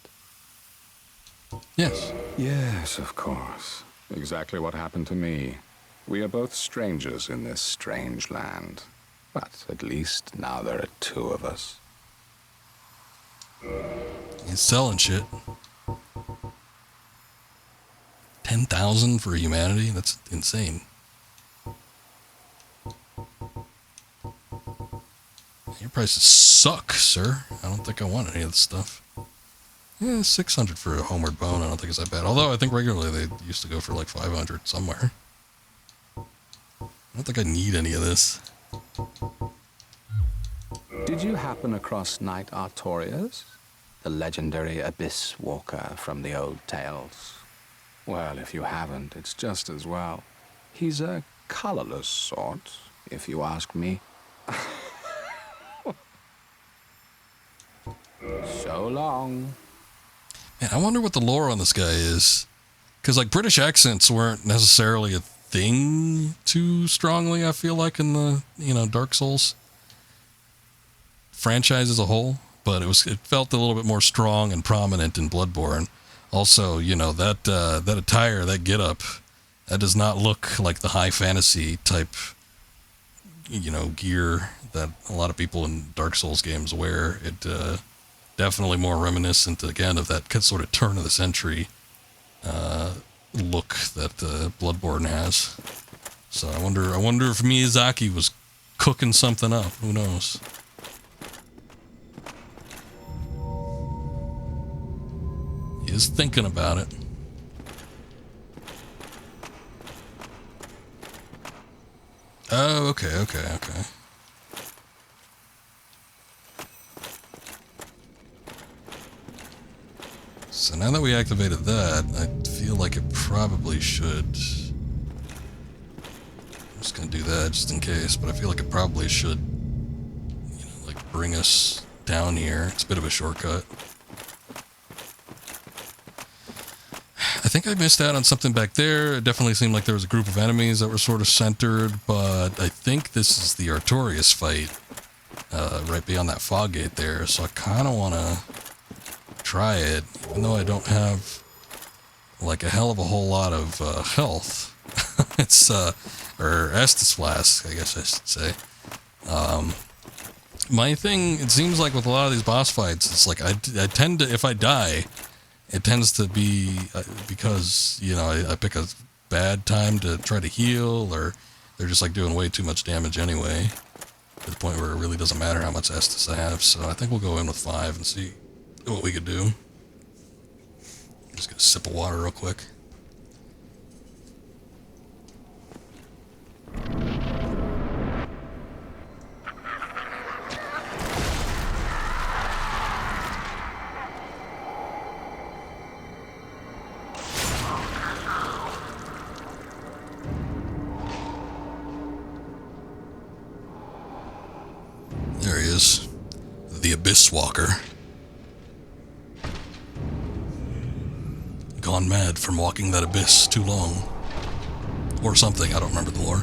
Speaker 1: Yes.
Speaker 4: Yes, of course. Exactly what happened to me. We are both strangers in this strange land. But at least now there are two of us.
Speaker 1: He's selling shit. 10,000 for humanity? That's insane. Your prices suck, sir. I don't think I want any of this stuff. Yeah, 600 for a homeward bone. I don't think it's that bad. Although I think regularly they used to go for like 500 somewhere. I don't think I need any of this.
Speaker 4: Did you happen across Knight Artorias? The legendary abyss walker from the old tales? Well, if you haven't, it's just as well. He's a colorless sort, if you ask me. So long.
Speaker 1: Man, I wonder what the lore on this guy is. Because, like, British accents weren't necessarily a thing too strongly, I feel like, in the, Dark Souls franchise as a whole. But it felt a little bit more strong and prominent in Bloodborne. Also, that attire, that getup, that does not look like the high fantasy type, gear that a lot of people in Dark Souls games wear. It definitely more reminiscent, again, of that sort of turn of the century look that Bloodborne has. So I wonder if Miyazaki was cooking something up. Who knows? He is thinking about it. Oh, okay. So now that we activated that, I feel like it probably should... I'm just gonna do that just in case, but I feel like it probably should, bring us down here. It's a bit of a shortcut. I think I missed out on something back there. It definitely seemed like there was a group of enemies that were sort of centered, but I think this is the Artorias fight, right beyond that fog gate there, so I kind of want to try it, even though I don't have, like, a hell of a whole lot of health. It's, or Estus Flask, I guess I should say. My thing, it seems like with a lot of these boss fights, it's like I tend to, if I die, it tends to be because, I pick a bad time to try to heal, or they're just like doing way too much damage anyway, to the point where it really doesn't matter how much Estus I have. So I think we'll go in with 5 and see what we could do. Just get a sip of water real quick. There he is. The Abyss Walker. Gone mad from walking that abyss too long. Or something, I don't remember the lore.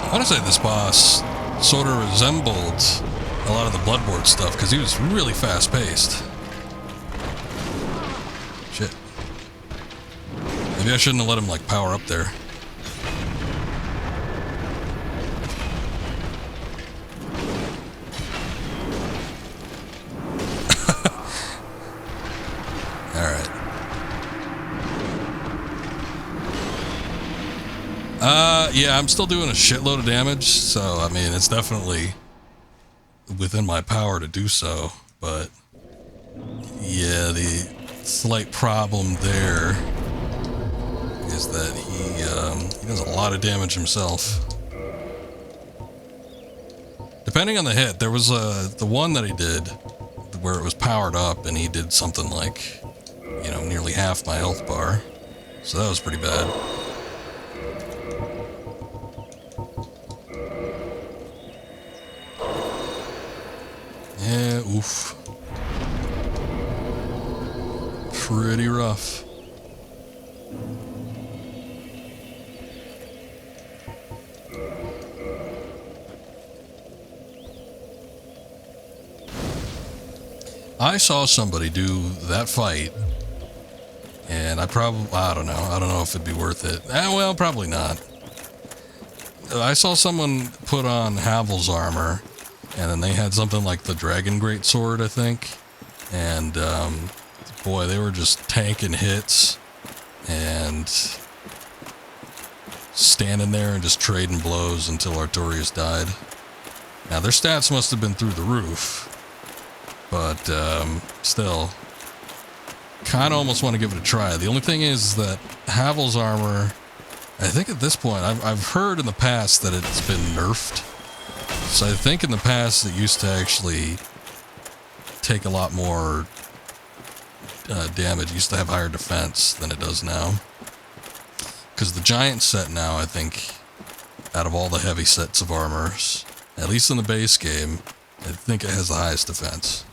Speaker 1: I want to say this boss sort of resembled a lot of the Bloodborne stuff, because he was really fast-paced. Shit. Maybe I shouldn't have let him, like, power up there. Alright. Yeah, I'm still doing a shitload of damage, so, I mean, it's definitely within my power to do so, but, yeah, the slight problem there is that he does a lot of damage himself. Depending on the hit, there was the one that he did where it was powered up, and he did something like, nearly half my health bar, so that was pretty bad. Oof. Pretty rough. I saw somebody do that fight, and I don't know if it'd be worth it. Well, probably not. I saw someone put on Havel's armor, and then they had something like the Dragon Greatsword, I think, and, boy, they were just tanking hits, and standing there and just trading blows until Artorias died. Now, their stats must have been through the roof, but still, kind of almost want to give it a try. The only thing is that Havel's armor, I think at this point, I've heard in the past that it's been nerfed. So I think in the past it used to actually take a lot more damage. It used to have higher defense than it does now. Because the giant set now, I think, out of all the heavy sets of armors, at least in the base game, I think it has the highest defense.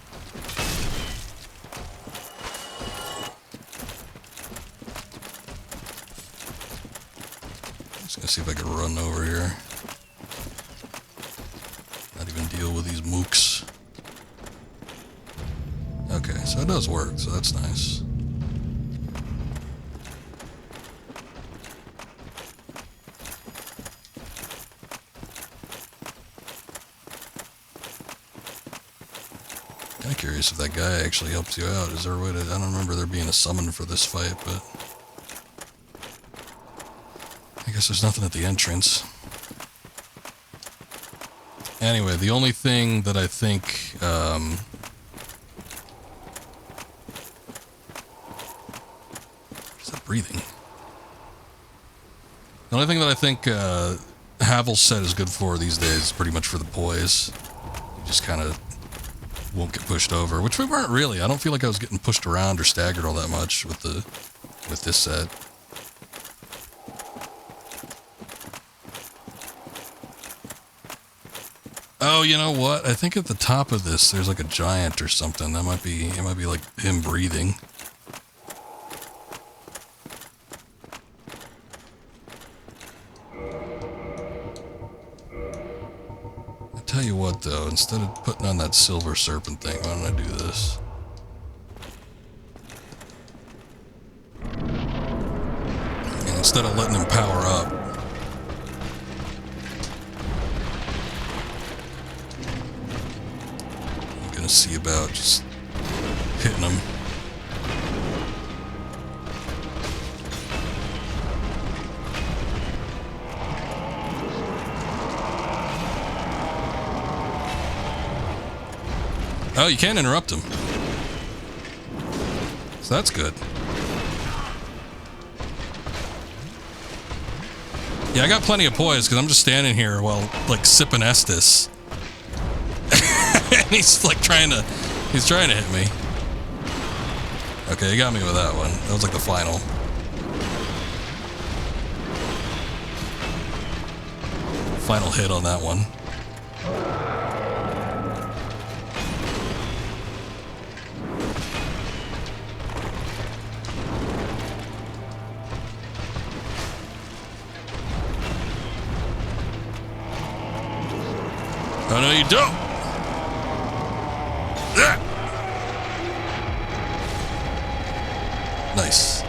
Speaker 1: Just gonna see if I can run over here. Not even deal with these mooks. Okay, so it does work, so that's nice. Kinda curious if that guy actually helps you out. Is there a way to... I don't remember there being a summon for this fight, but... I guess there's nothing at the entrance. Anyway, the only thing that I think... Is that breathing? The only thing that I think Havel's set is good for these days is pretty much for the poise. You just kind of won't get pushed over, which we weren't really. I don't feel like I was getting pushed around or staggered all that much with this set. Oh, you know what? I think at the top of this there's like a giant or something. That might be, it might be like him breathing. I tell you what though, instead of putting on that silver serpent thing, why don't I do this? And instead of letting him power up, see about just hitting them. Oh, you can't interrupt him. So that's good. Yeah, I got plenty of poise because I'm just standing here while like sipping Estus. And he's like he's trying to hit me. Okay, he got me with that one. That was like the final. Final hit on that one. Oh no, you don't! Nice.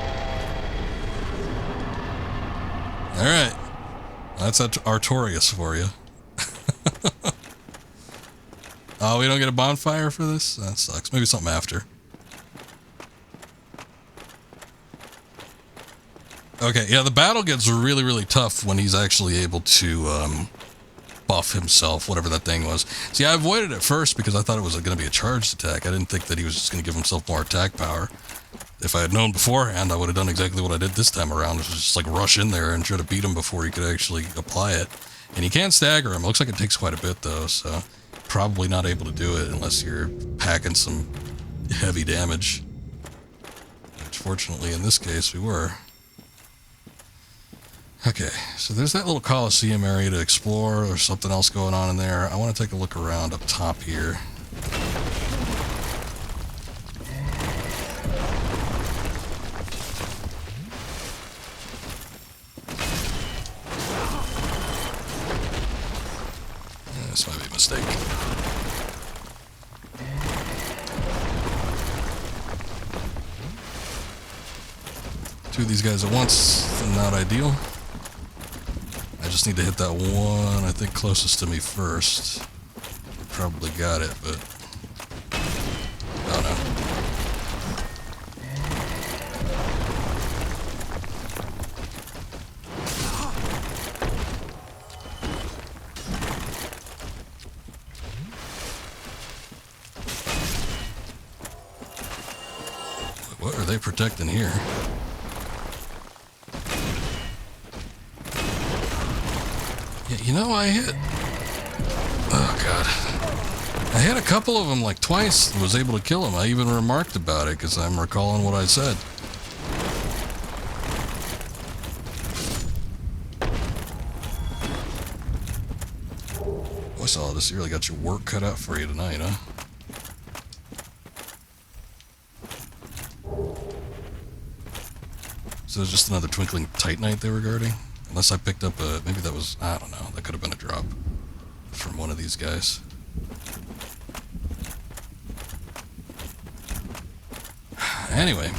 Speaker 1: Alright. That's Artorias for you. Oh, we don't get a bonfire for this? That sucks. Maybe something after. Okay, yeah, the battle gets really, really tough when he's actually able to buff himself, whatever that thing was. See, I avoided it first because I thought it was going to be a charged attack. I didn't think that he was just going to give himself more attack power. If I had known beforehand, I would have done exactly what I did this time around, which was just like rush in there and try to beat him before he could actually apply it. And you can stagger him. It looks like it takes quite a bit though, so probably not able to do it unless you're packing some heavy damage. Which fortunately in this case we were. Okay, so there's that little Coliseum area to explore. There's something else going on in there. I want to take a look around up top here. This might be a mistake. Two of these guys at once, not ideal. I just need to hit that one, I think, closest to me first. Probably got it, but... oh no. What are they protecting here? Yeah, you know, I hit... oh god. I hit a couple of them like twice and was able to kill them. I even remarked about it because I'm recalling what I said. Voice all this, you really got your work cut out for you tonight, huh? So it's just another twinkling titanite they were guarding? Unless I picked up a... maybe that was... I don't know. That could have been a drop from one of these guys. Anyway.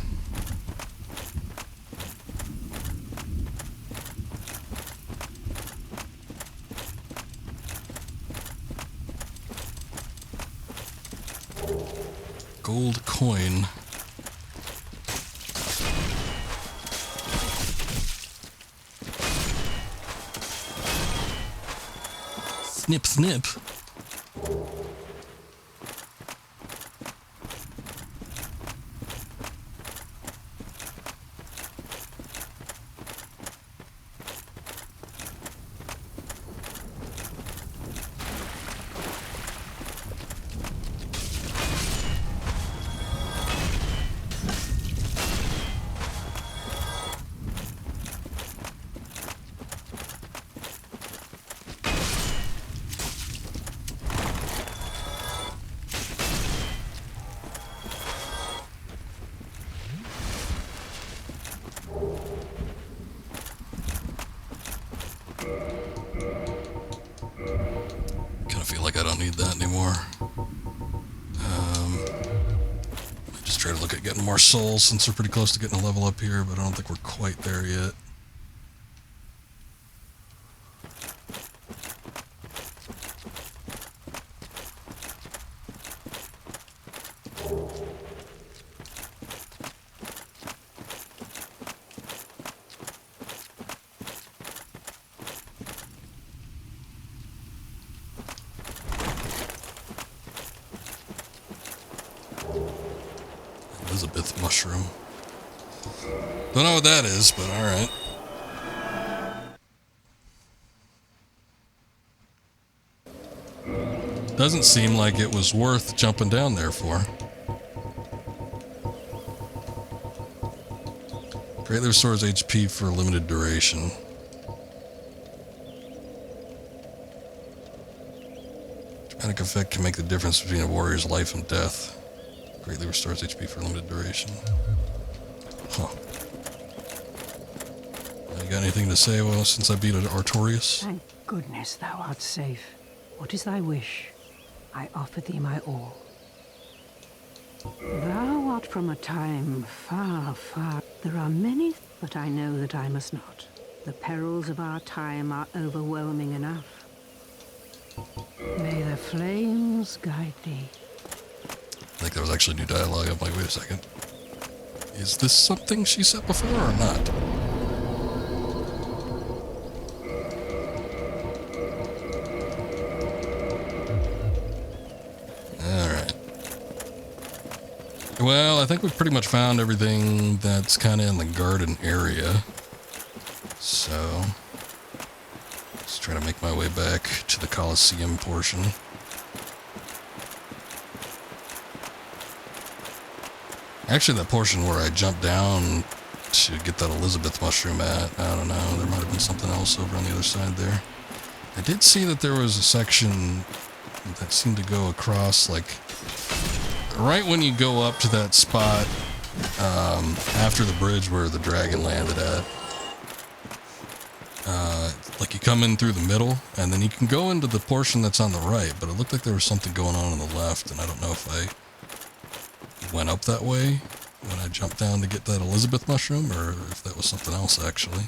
Speaker 1: Gold coin. Snip, snip. Feel like I don't need that anymore. I just try to look at getting more souls since we're pretty close to getting a level up here, but I don't think we're quite there yet. Elizabeth mushroom. Don't know what that is, but alright. Doesn't seem like it was worth jumping down there for. Greatly restores HP for a limited duration. Dramatic effect can make the difference between a warrior's life and death. Greatly restores HP for a limited duration. Huh. You got anything to say, well, since I beat Artorias?
Speaker 3: Thank goodness thou art safe. What is thy wish? I offer thee my all. Thou art from a time far, far. There are many, but I know that I must not. The perils of our time are overwhelming enough. May the flames guide thee.
Speaker 1: I think there was actually new dialogue. I'm like, wait a second. Is this something she said before or not? Alright. Well, I think we've pretty much found everything that's kind of in the garden area. So, let's try to make my way back to the Colosseum portion. Actually, that portion where I jumped down to get that Elizabeth mushroom at, I don't know, there might have been something else over on the other side there. I did see that there was a section that seemed to go across, like, right when you go up to that spot, after the bridge where the dragon landed at. Like you come in through the middle, and then you can go into the portion that's on the right, but it looked like there was something going on the left, and I don't know if I went up that way when I jumped down to get that Elizabeth mushroom, or if that was something else, actually.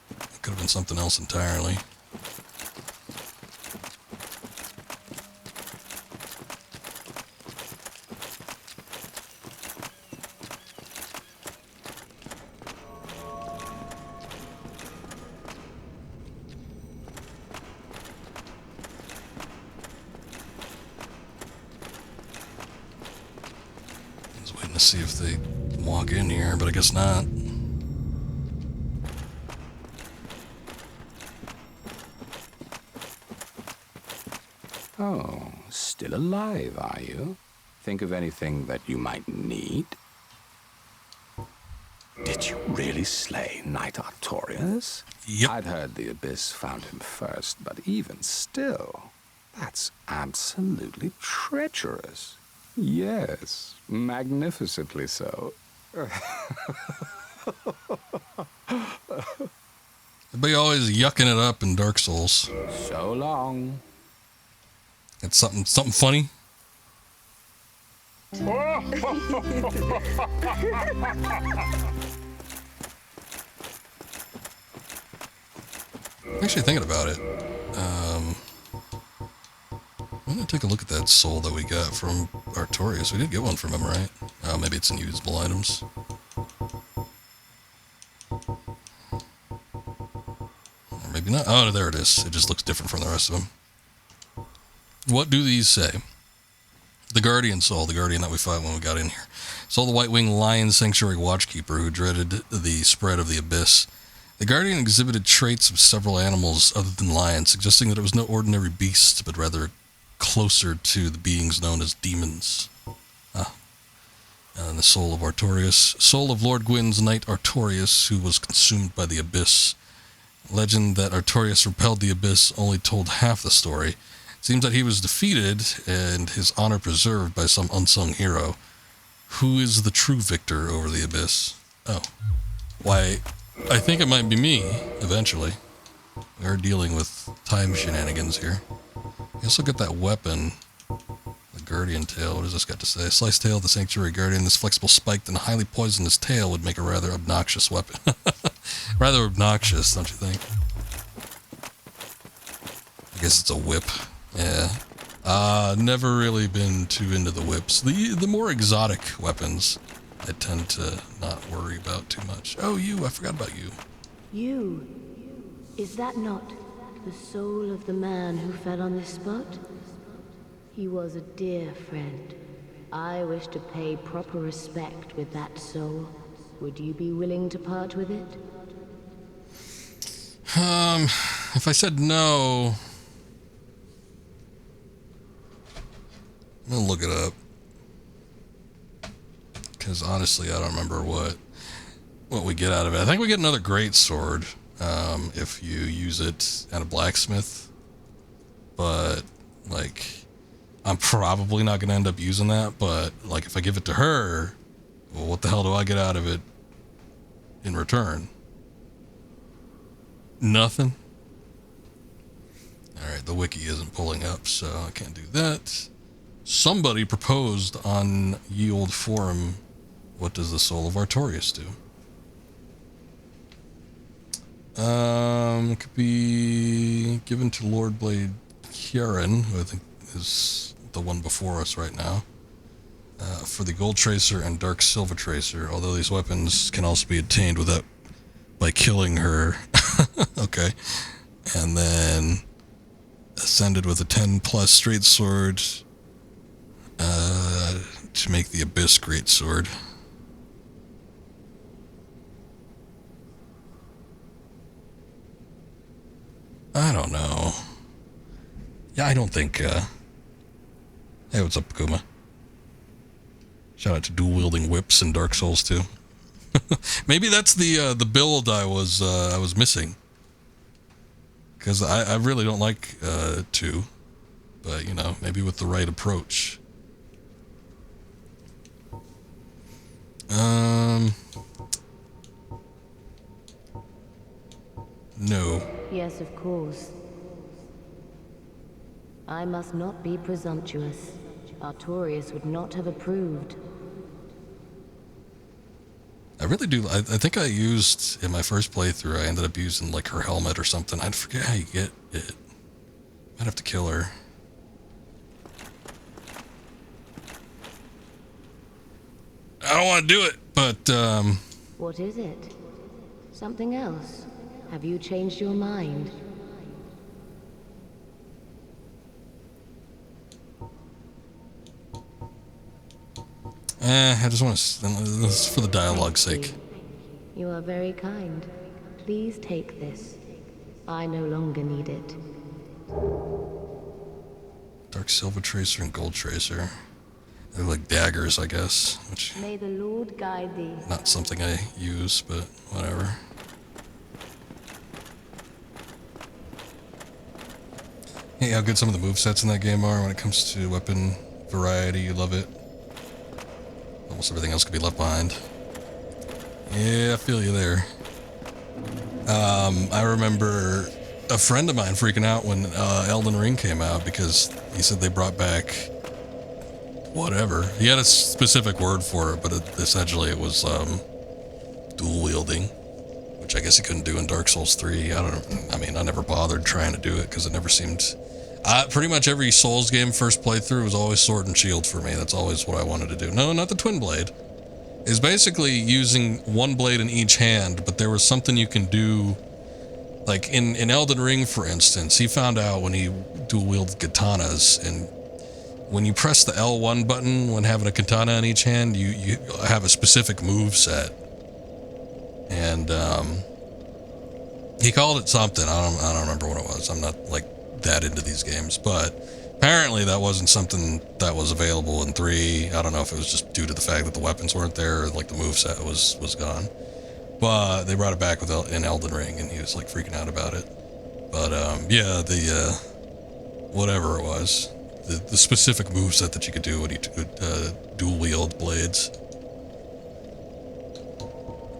Speaker 1: It could have been something else entirely. I was waiting to see if they walk in here, but I guess not.
Speaker 4: Oh, still alive, are you? Think of anything that you might need? Did you really slay Knight Artorias?
Speaker 1: Yep.
Speaker 4: I'd heard the Abyss found him first, but even still, that's absolutely treacherous. Yes, magnificently so.
Speaker 1: Everybody always yucking it up in Dark Souls.
Speaker 4: So long.
Speaker 1: It's something funny. Actually, thinking about it, I'm gonna take a look at that soul that we got from Artorias. We did get one from him, right? Maybe it's in usable items. Or maybe not. Oh, there it is. It just looks different from the rest of them. What do these say? The Guardian Soul, the Guardian that we fought when we got in here. Soul the White-Winged Lion Sanctuary Watchkeeper who dreaded the spread of the Abyss. The Guardian exhibited traits of several animals other than lions, suggesting that it was no ordinary beast, but rather closer to the beings known as demons. And the Soul of Artorias. Soul of Lord Gwyn's Knight Artorias, who was consumed by the Abyss. Legend that Artorias repelled the Abyss only told half the story. It seems that he was defeated and his honor preserved by some unsung hero. Who is the true victor over the Abyss? Oh. Why, I think it might be me, eventually. We are dealing with time shenanigans here. I guess I'll get that weapon. The Guardian Tail. What does this got to say? Sliced tail of the Sanctuary Guardian. This flexible, spiked, and highly poisonous tail would make a rather obnoxious weapon. Rather obnoxious, don't you think? I guess it's a whip. Yeah. Never really been too into the whips. The more exotic weapons, I tend to not worry about too much. Oh, you! I forgot about you.
Speaker 5: You? Is that not the soul of the man who fell on this spot? He was a dear friend. I wish to pay proper respect with that soul. Would you be willing to part with it?
Speaker 1: If I said no... I'm gonna look it up. Because honestly, I don't remember what we get out of it. I think we get another great sword if you use it at a blacksmith. But, like, I'm probably not gonna end up using that. But, like, if I give it to her, well, what the hell do I get out of it in return? Nothing. Alright, the wiki isn't pulling up, so I can't do that. Somebody proposed on Ye Old Forum, what does the Soul of Artorias do? It could be given to Lord Blade Kieran, who I think is the one before us right now, for the Gold Tracer and Dark Silver Tracer, although these weapons can also be obtained by killing her. Okay. And then ascended with a 10 plus straight sword to make the Abyss great sword. I don't know. Yeah, I don't think, Hey, what's up, Kuma? Shout out to dual-wielding whips in Dark Souls 2. Maybe that's the build I was missing. Because I really don't like 2. But, you know, maybe with the right approach. No.
Speaker 5: Yes, of course. I must not be presumptuous. Artorius would not have approved.
Speaker 1: I really do. I think I used, in my first playthrough, I ended up using like her helmet or something. I forget how you get it. Might have to kill her. I don't want to do it, but,
Speaker 5: What is it? Something else? Have you changed your mind?
Speaker 1: I just want to, this is for the dialogue's sake.
Speaker 5: You are very kind. Please take this. I no longer need it.
Speaker 1: Dark Silver Tracer and Gold Tracer. They're like daggers, I guess, which
Speaker 5: May the Lord guide thee.
Speaker 1: not something I use, but whatever. Hey, how good some of the movesets in that game are when it comes to weapon variety. You love it. Almost everything else could be left behind. Yeah, I feel you there. I remember a friend of mine freaking out when Elden Ring came out because he said they brought back whatever. He had a specific word for it, but essentially it was dual wielding, which I guess he couldn't do in Dark Souls 3. I don't know. I mean, I never bothered trying to do it because it never seemed... pretty much every Souls game first playthrough was always sword and shield for me. That's always what I wanted to do. No, not the twin blade. It's basically using one blade in each hand, but there was something you can do. Like in Elden Ring, for instance, he found out when he dual wielded katanas, and when you press the L1 button when having a katana in each hand, you have a specific move set. And he called it something. I don't remember what it was. I'm not like that into these games, but apparently that wasn't something that was available in 3. I don't know if it was just due to the fact that the weapons weren't there, or like the moveset was gone. But they brought it back in Elden Ring, and he was like freaking out about it. But yeah, the whatever it was, the specific moveset that you could do when you dual wield blades.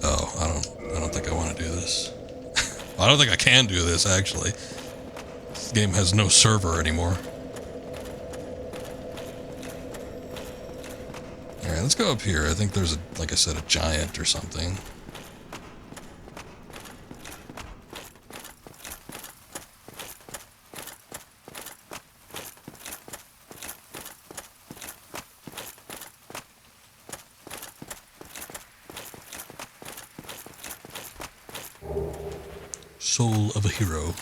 Speaker 1: Oh, I don't think I want to do this. I don't think I can do this, actually. This game has no server anymore. Alright, let's go up here. I think there's, like I said, a giant or something. Soul of a hero.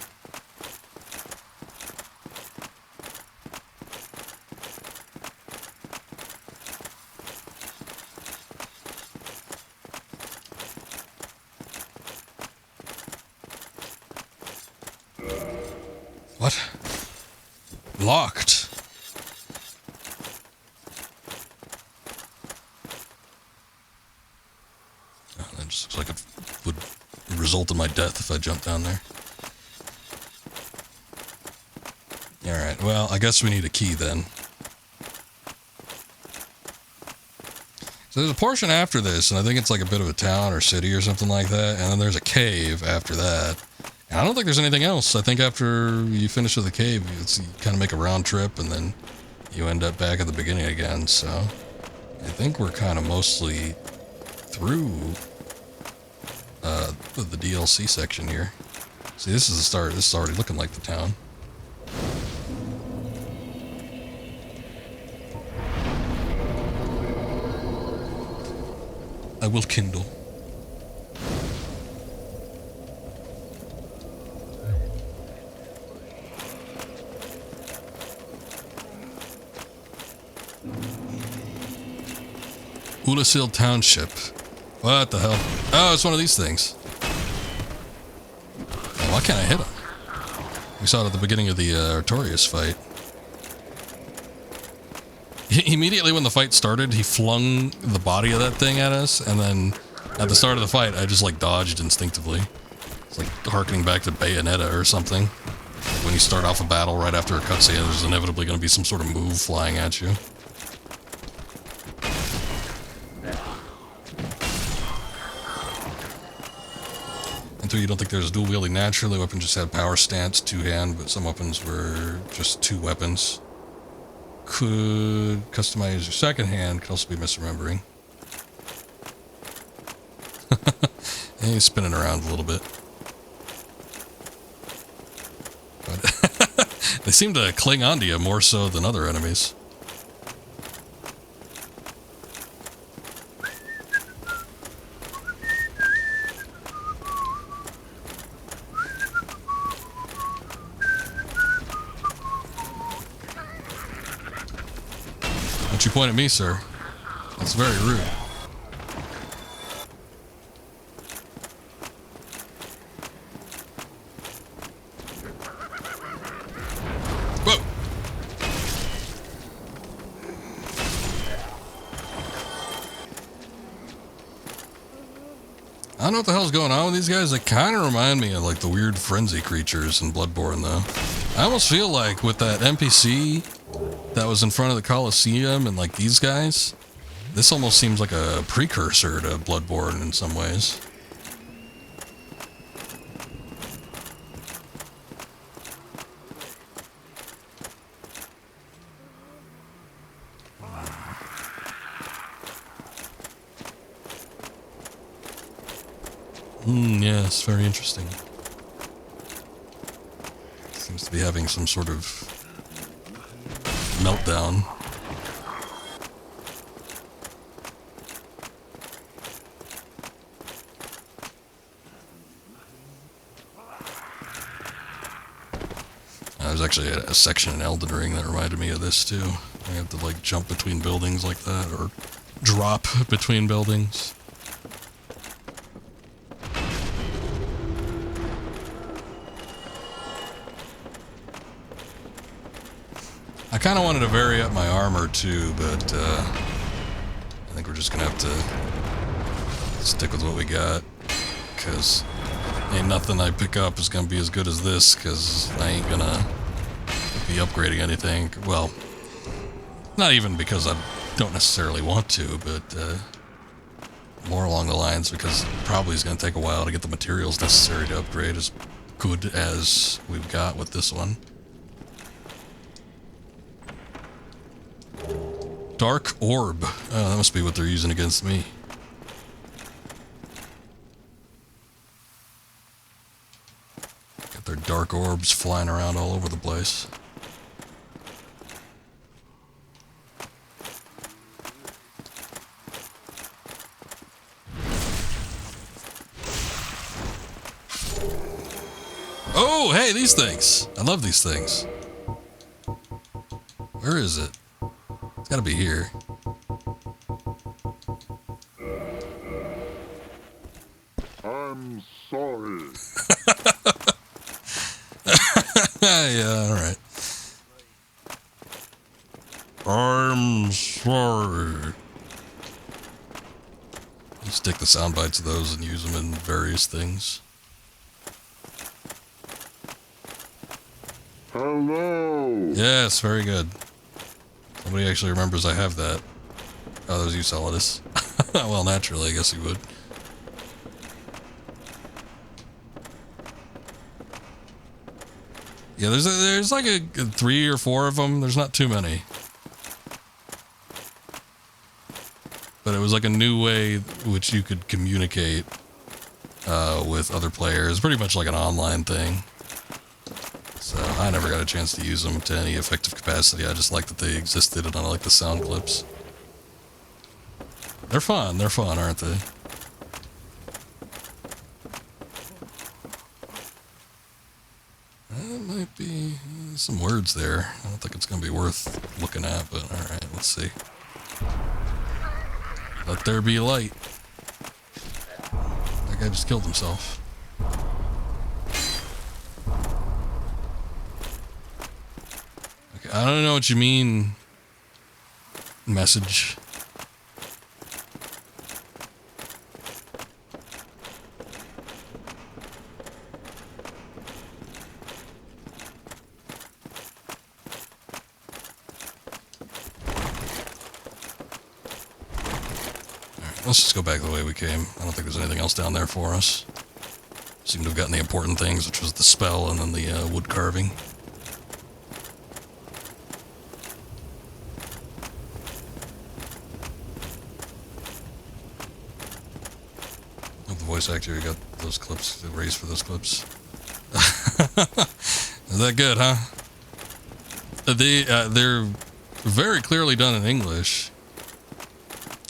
Speaker 1: What? Locked. Oh, that just looks like it would result in my death if I jumped down there. Alright, well, I guess we need a key then. So there's a portion after this, and I think it's like a bit of a town or city or something like that, and then there's a cave after that. And I don't think there's anything else. I think after you finish with the cave, you kind of make a round trip, and then you end up back at the beginning again, so... I think we're kind of mostly through the DLC section here. See, this is the start. This is already looking like the town. I will kindle. Ulasil Township. What the hell? Oh, it's one of these things. Oh, why can't I hit him? We saw it at the beginning of the Artorias fight. Immediately when the fight started, he flung the body of that thing at us, and then at the start of the fight, I just like dodged instinctively. It's like harkening back to Bayonetta or something. When you start off a battle right after a cutscene, there's inevitably going to be some sort of move flying at you. Until you don't think there's dual wielding naturally. The weapon just had power stance, two-hand, but some weapons were just two weapons. Could customize your second hand, could also be misremembering. And he's spinning around a little bit. But they seem to cling onto you more so than other enemies. Don't you point at me, sir. That's very rude. Whoa! I don't know what the hell's going on with these guys. They kind of remind me of like the weird frenzy creatures in Bloodborne, though. I almost feel like with that NPC that was in front of the Colosseum and like these guys, this almost seems like a precursor to Bloodborne in some ways. Yes, very interesting. Seems to be having some sort of meltdown. There's actually a section in Elden Ring that reminded me of this too. I have to like jump between buildings like that, or drop between buildings. I kind of wanted to vary up my armor too, but I think we're just gonna have to stick with what we got, because ain't nothing I pick up is gonna be as good as this, because I ain't gonna be upgrading anything. Well, not even because I don't necessarily want to, but more along the lines because it probably is gonna take a while to get the materials necessary to upgrade as good as we've got with this one. Dark Orb. Oh, that must be what they're using against me. Got their dark orbs flying around all over the place. Oh, hey, these things. I love these things. Where is it? It's gotta be here.
Speaker 6: I'm sorry.
Speaker 1: Yeah, alright. I'm sorry. Just take the sound bites of those and use them in various things.
Speaker 6: Hello.
Speaker 1: Yes, very good. Somebody actually remembers I have that. Oh, that was you, Solidus. Well, naturally, I guess you would. Yeah, there's like a 3 or 4 of them. There's not too many. But it was like a new way which you could communicate with other players. Pretty much like an online thing. So I never got a chance to use them to any effective capacity. I just like that they existed and I like the sound clips. They're fun, aren't they? That might be some words there. I don't think it's going to be worth looking at, but alright, let's see. Let there be light. That guy just killed himself. Okay, I don't know what you mean, message. Let's just go back the way we came. I don't think there's anything else down there for us. Seem to have gotten the important things, which was the spell and then the wood carving. Oh, the voice actor got those clips, the raise for those clips. Is that good, huh? They're very clearly done in English,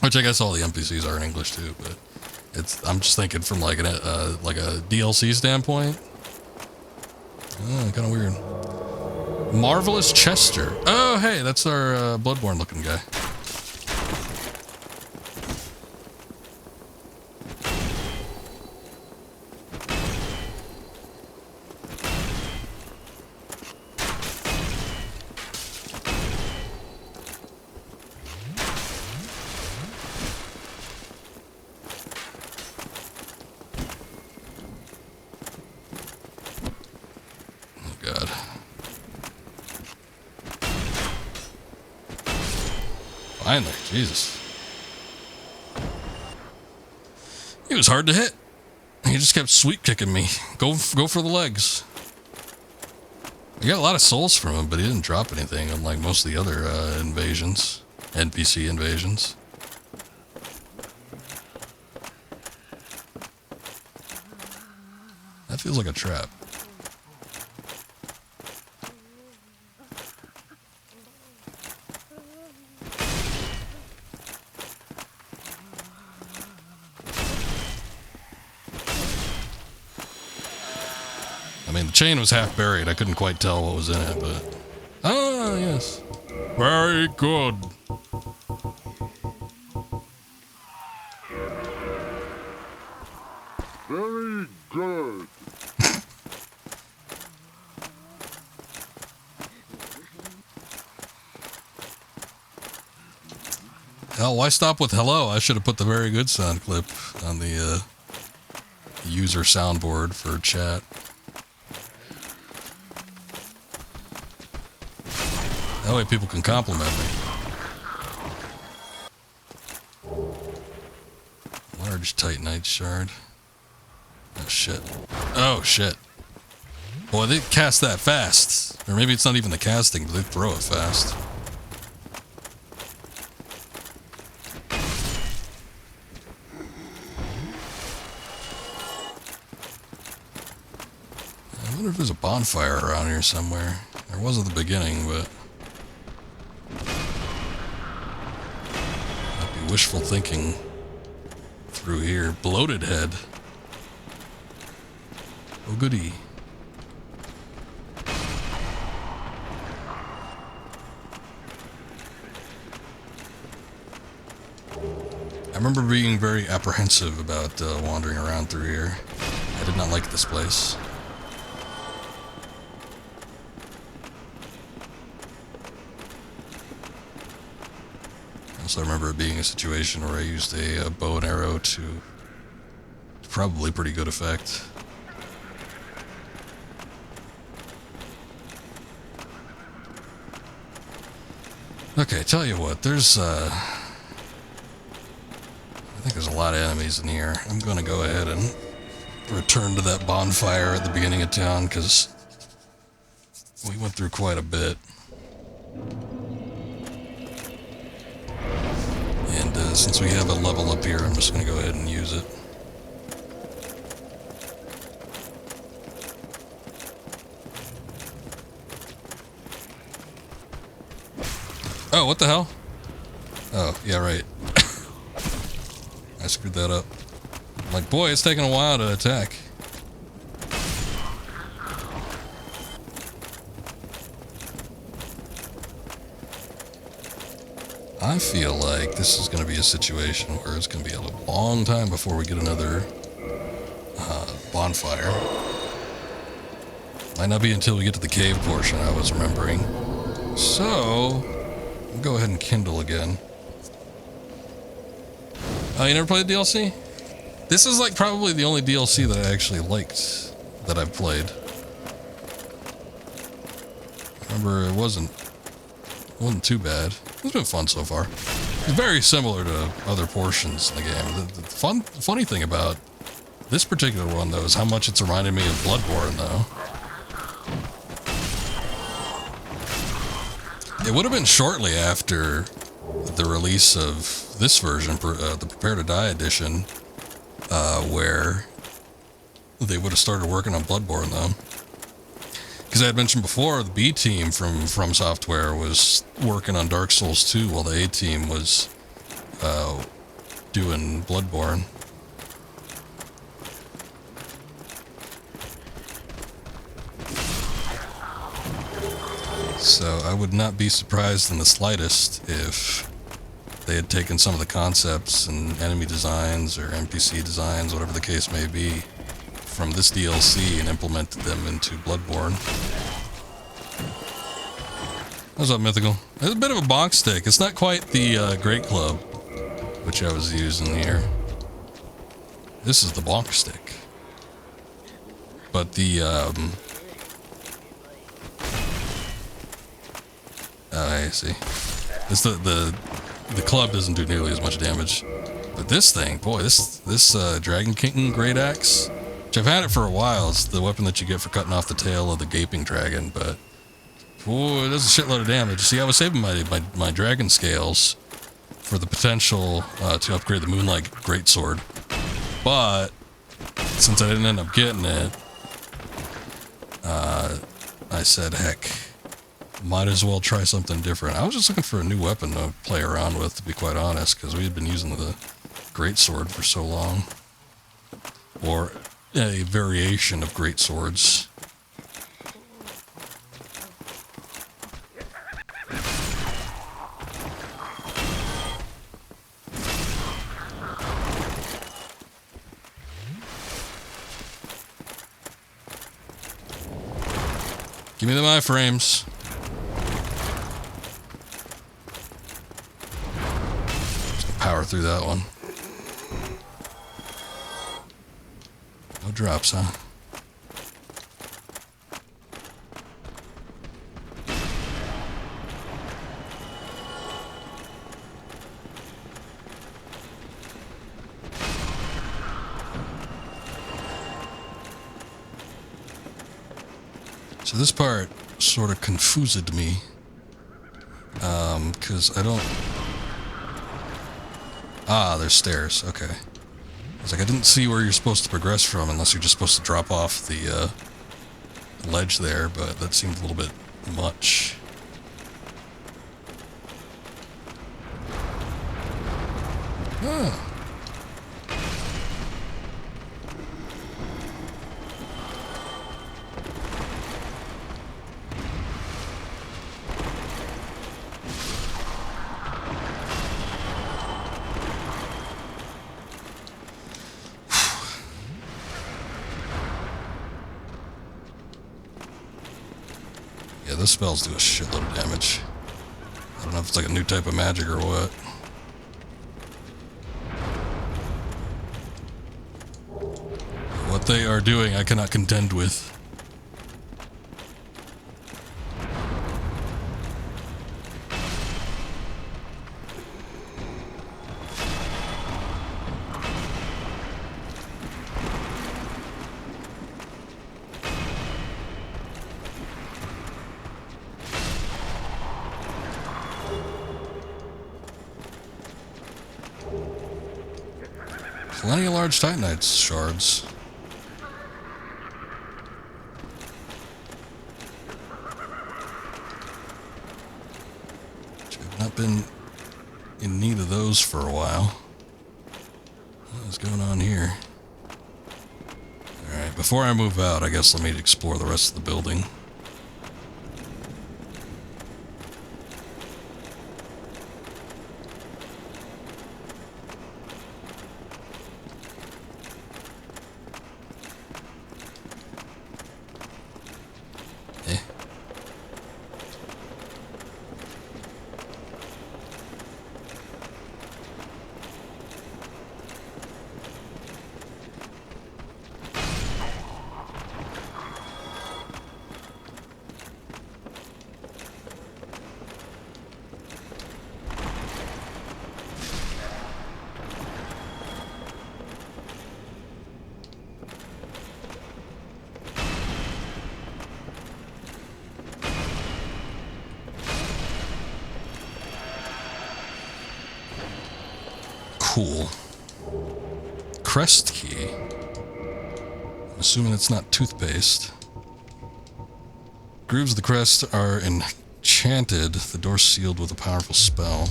Speaker 1: which I guess all the NPCs are in English too. But I'm just thinking from like a DLC standpoint. Oh, kind of weird. Marvelous Chester. Oh, hey, that's our Bloodborne looking guy. Finally, Jesus. He was hard to hit. He just kept sweep kicking me. Go for the legs. I got a lot of souls from him, but he didn't drop anything, unlike most of the other invasions, NPC invasions. That feels like a trap. The chain was half buried. I couldn't quite tell what was in it, but... Oh, yes. Very good.
Speaker 6: Very good.
Speaker 1: Hell, why stop with hello? I should have put the very good sound clip on the user soundboard for chat. That way people can compliment me. Large titanite shard. Oh shit. Oh shit. Boy, they cast that fast. Or maybe it's not even the casting, but they throw it fast. I wonder if there's a bonfire around here somewhere. There was at the beginning, but... wishful thinking through here. Bloated head. Oh goody. I remember being very apprehensive about wandering around through here. I did not like this place. Also, I remember it being a situation where I used a bow and arrow to probably pretty good effect. Okay, tell you what, there's I think there's a lot of enemies in here. I'm gonna go ahead and return to that bonfire at the beginning of town, because we went through quite a bit. Since we have a level up here, I'm just going to go ahead and use it. Oh, what the hell? Oh, yeah, right. I screwed that up. I'm like, boy, it's taking a while to attack. I feel like this is going to be a situation where it's going to be a long time before we get another bonfire. Might not be until we get to the cave portion, I was remembering. So, we'll go ahead and kindle again. Oh, you never played DLC? This is like probably the only DLC that I actually liked that I've played. Remember, it wasn't too bad. It's been fun so far. It's very similar to other portions in the game. The funny thing about this particular one, though, is how much it's reminded me of Bloodborne, though. It would have been shortly after the release of this version, the Prepare to Die edition, where they would have started working on Bloodborne, though. Because I had mentioned before, the B team from Software was working on Dark Souls 2 while the A team was doing Bloodborne. So I would not be surprised in the slightest if they had taken some of the concepts and enemy designs or NPC designs, whatever the case may be, from this DLC and implemented them into Bloodborne. What's up, Mythical? It's a bit of a box stick. It's not quite the Great Club, which I was using here. This is the box stick. But the, I see. It's the club doesn't do nearly as much damage. But this thing, boy, this Dragon King Great Axe, which I've had it for a while, it's the weapon that you get for cutting off the tail of the gaping dragon, but boy, it does a shitload of damage. See, I was saving my dragon scales for the potential to upgrade the Moonlight Greatsword, but since I didn't end up getting it, I said, heck, might as well try something different. I was just looking for a new weapon to play around with, to be quite honest, because we had been using the Greatsword for so long. Or a variation of Greatswords. Give me the iframes. Just power through that one. No drops, huh? So this part sort of confused me, because I don't... Ah, there's stairs, okay. It's like I didn't see where you're supposed to progress from unless you're just supposed to drop off the ledge there, but that seemed a little bit much. Ah. Yeah, those spells do a shitload of damage. I don't know if it's like a new type of magic or what. What they are doing, I cannot contend with. Plenty of large Titanite shards. I've not been in need of those for a while. What's going on here? Alright, before I move out, I guess let me explore the rest of the building. Cool. Crest key. I'm assuming it's not toothpaste. Grooves of the crest are enchanted. The door sealed with a powerful spell.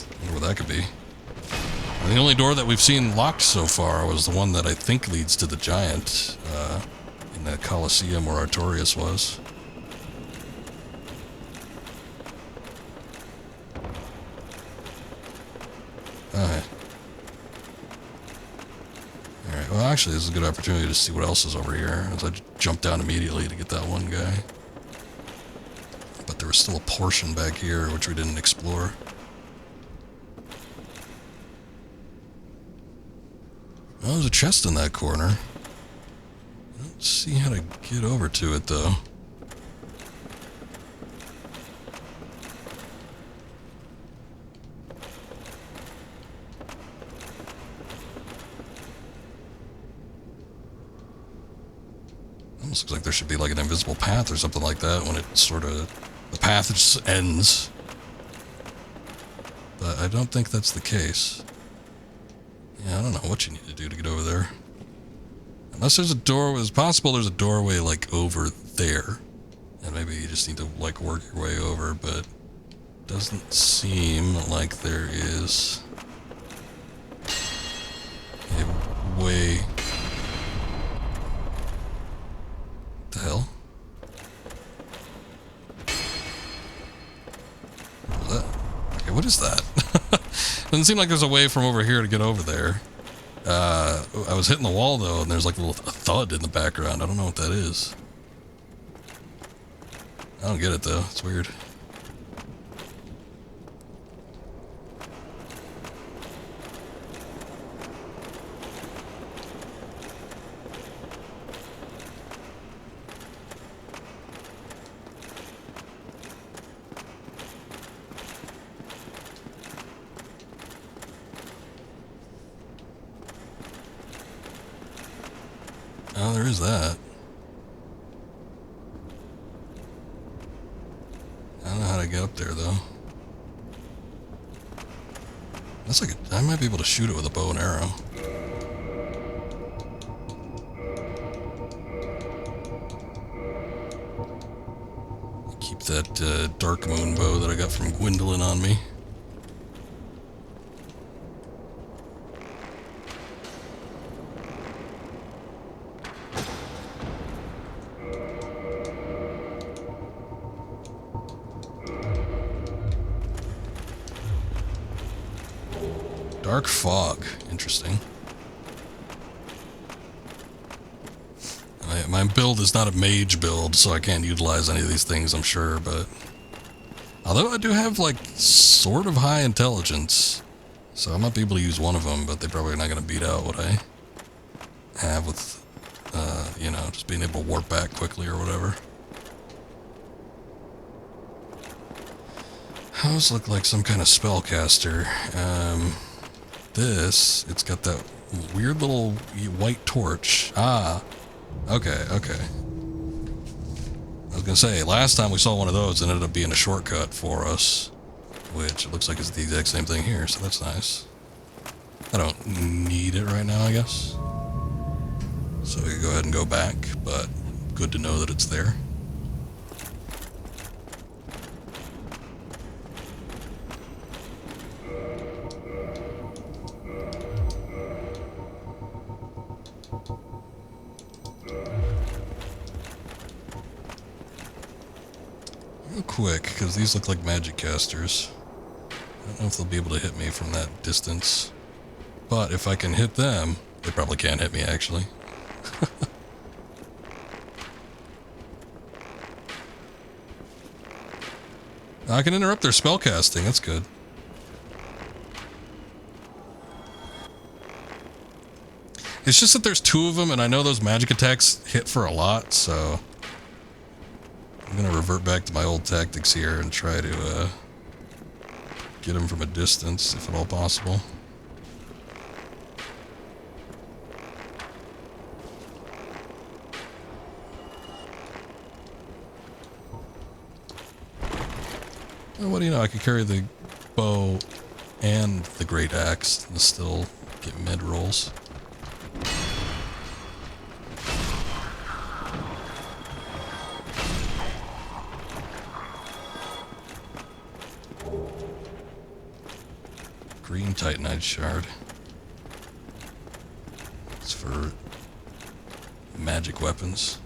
Speaker 1: I wonder what that could be. And the only door that we've seen locked so far was the one that I think leads to the giant in the Colosseum where Artorias was. Alright. Alright, well actually this is a good opportunity to see what else is over here, as I jumped down immediately to get that one guy. But there was still a portion back here which we didn't explore. Well, there's a chest in that corner. I don't see how to get over to it, though. Almost looks like there should be like an invisible path or something like that when it sort of... the path just ends. But I don't think that's the case. Yeah, I don't know what you need to do to get over there. Unless there's a door, it's possible there's a doorway like over there. And maybe you just need to like work your way over, but doesn't seem like there is a way. What the hell? What was that? Okay, what is that? Doesn't seem like there's a way from over here to get over there. I was hitting the wall though, and there's like a little thud in the background. I don't know what that is. I don't get it though. It's weird. Oh, there is that. I don't know how to get up there, though. That's like I might be able to shoot it with a bow and arrow. Keep that dark moon bow that I got from Gwendolyn on me. Dark fog. Interesting. My build is not a mage build, so I can't utilize any of these things, I'm sure, but... although I do have, like, sort of high intelligence, so I might be able to use one of them, but they're probably not going to beat out what I have with, you know, just being able to warp back quickly or whatever. Those look like some kind of spellcaster. This, it's got that weird little white torch. Ah, okay. I was gonna say, last time we saw one of those, it ended up being a shortcut for us, which it looks like it's the exact same thing here, so that's nice. I don't need it right now, I guess. So we can go ahead and go back, but good to know that it's there. Real quick, because these look like magic casters. I don't know if they'll be able to hit me from that distance. But if I can hit them, they probably can't hit me, actually. I can interrupt their spell casting, that's good. It's just that there's two of them, and I know those magic attacks hit for a lot, so... I'm gonna revert back to my old tactics here and try to, get them from a distance, if at all possible. Well, what do you know, I could carry the bow and the Great Axe and still get mid rolls. Green Titanite shard. It's for magic weapons.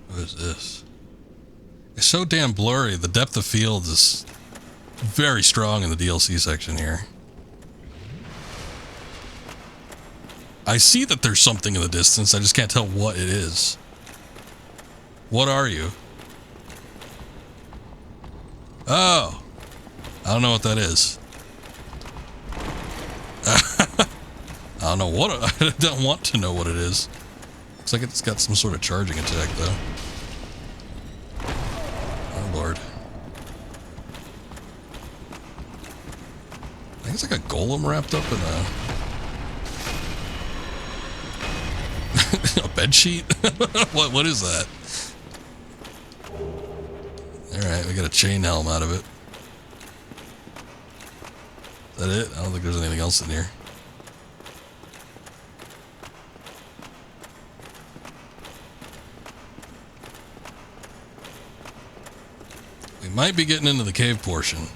Speaker 1: What is this? It's so damn blurry. The depth of field is very strong in the DLC section here. I see that there's something in the distance. I just can't tell what it is. What are you? Oh. I don't know what that is. I don't know what I don't want to know what it is. Looks like it's got some sort of charging attack though. Oh lord. I think it's like a golem wrapped up in a bed sheet. What is that? Alright, we got a chain helm out of it. Is that it? I don't think there's anything else in here. We might be getting into the cave portion,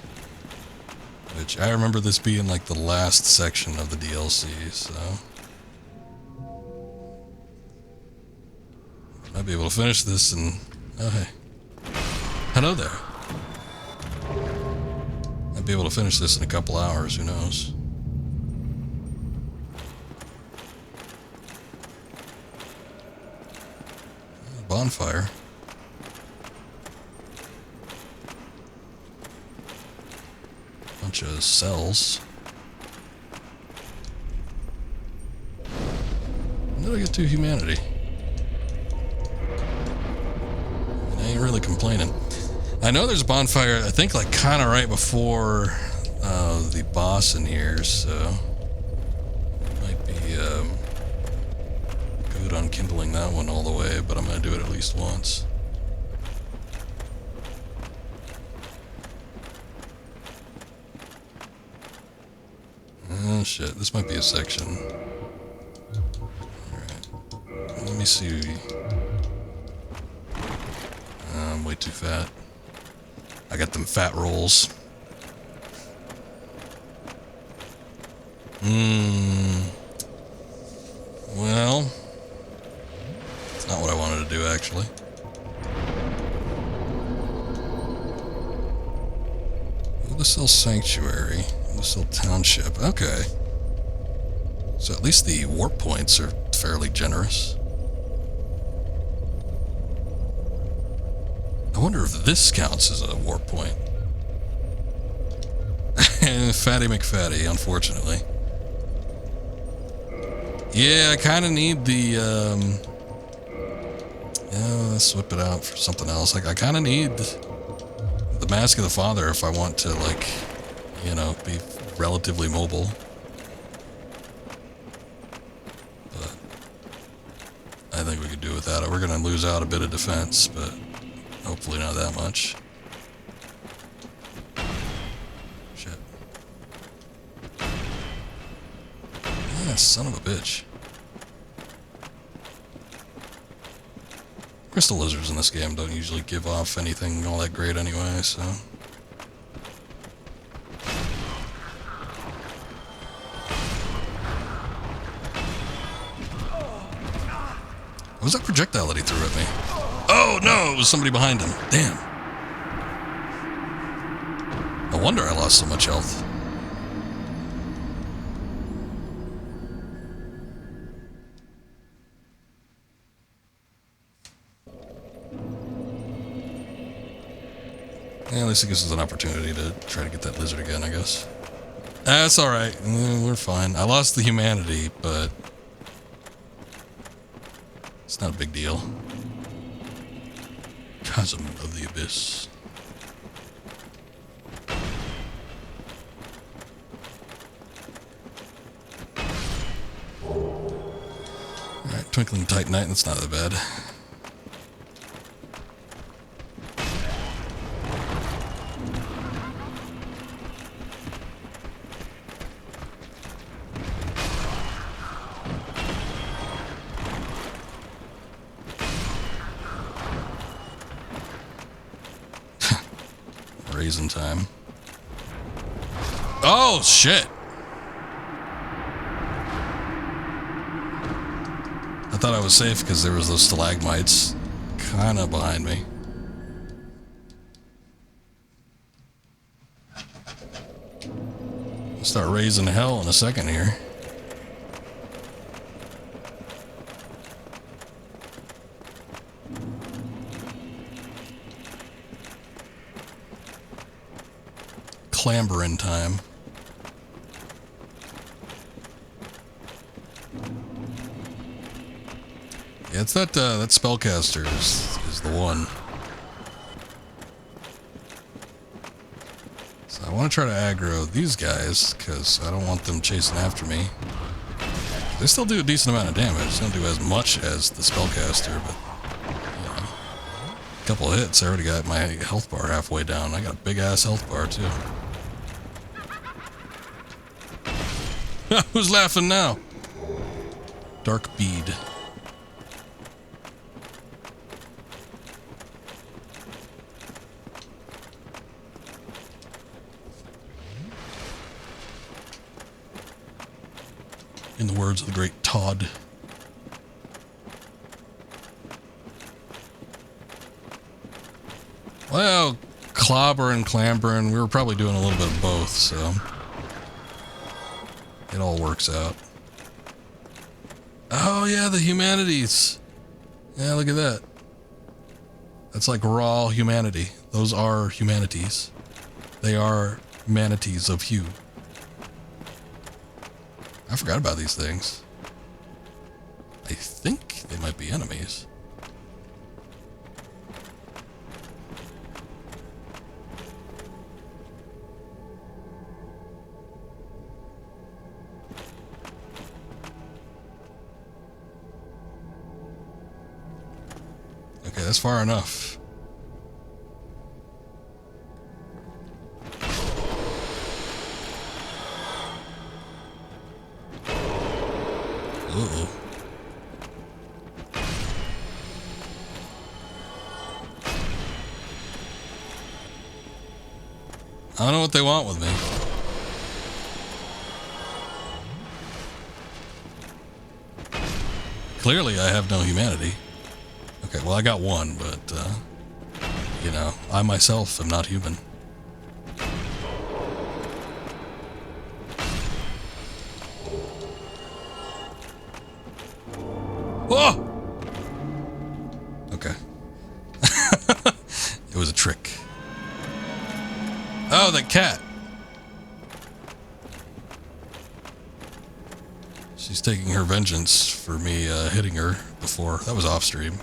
Speaker 1: which I remember this being like the last section of the DLC, so might be able to finish this and oh hey. Hello there. Might be able to finish this in a couple hours, who knows. Bonfire. Bunch of cells. When did I get to humanity? I ain't really complaining. I know there's a bonfire, I think like kind of right before the boss in here, so might be good on kindling that one all the way, but I'm going to do it at least once. Oh shit, this might be a section. Alright, let me see. I'm way too fat. I got them fat rolls. Well, it's not what I wanted to do, actually. Lucille Sanctuary. Lucille Township. Okay. So at least the warp points are fairly generous. I wonder if this counts as a warp point. Fatty McFatty, unfortunately. Yeah, I kind of need the, yeah, let's whip it out for something else. Like, I kind of need the Mask of the Father if I want to, like, you know, be relatively mobile. But I think we could do without it. We're going to lose out a bit of defense, but hopefully not that much. Shit. Ah, son of a bitch. Crystal lizards in this game don't usually give off anything all that great anyway, so... What was that projectile that he threw at me? Oh no, it was somebody behind him. Damn. No wonder I lost so much health. Yeah, at least it gives us an opportunity to try to get that lizard again, I guess. That's alright. We're fine. I lost the humanity, but it's not a big deal. Chasm of the Abyss. Twinkling Titanite, that's not that bad. Raisin time. Oh, shit! I thought I was safe because there was those stalagmites kind of behind me. I'll start raising hell in a second here. Clambering time. Yeah, it's that spellcaster is the one. So I want to try to aggro these guys because I don't want them chasing after me. They still do a decent amount of damage. They don't do as much as the spellcaster, but you know, a couple of hits, I already got my health bar halfway down. I got a big ass health bar too. Who's laughing now? Dark bead. In the words of the great Todd. Well, clobbering, clambering, we were probably doing a little bit of both, so it all works out. Oh yeah, the humanities. Yeah, look at that. That's like raw humanity. Those are humanities. They are manatees of hue. I forgot about these things. I think they might be enemies. Okay, that's far enough. Uh-oh. I don't know what they want with me. Clearly, I have no humanity. Okay, well, I got one, but, you know, I myself am not human. Whoa! Okay. It was a trick. Oh, that cat. She's taking her vengeance for me hitting her before. That was off stream.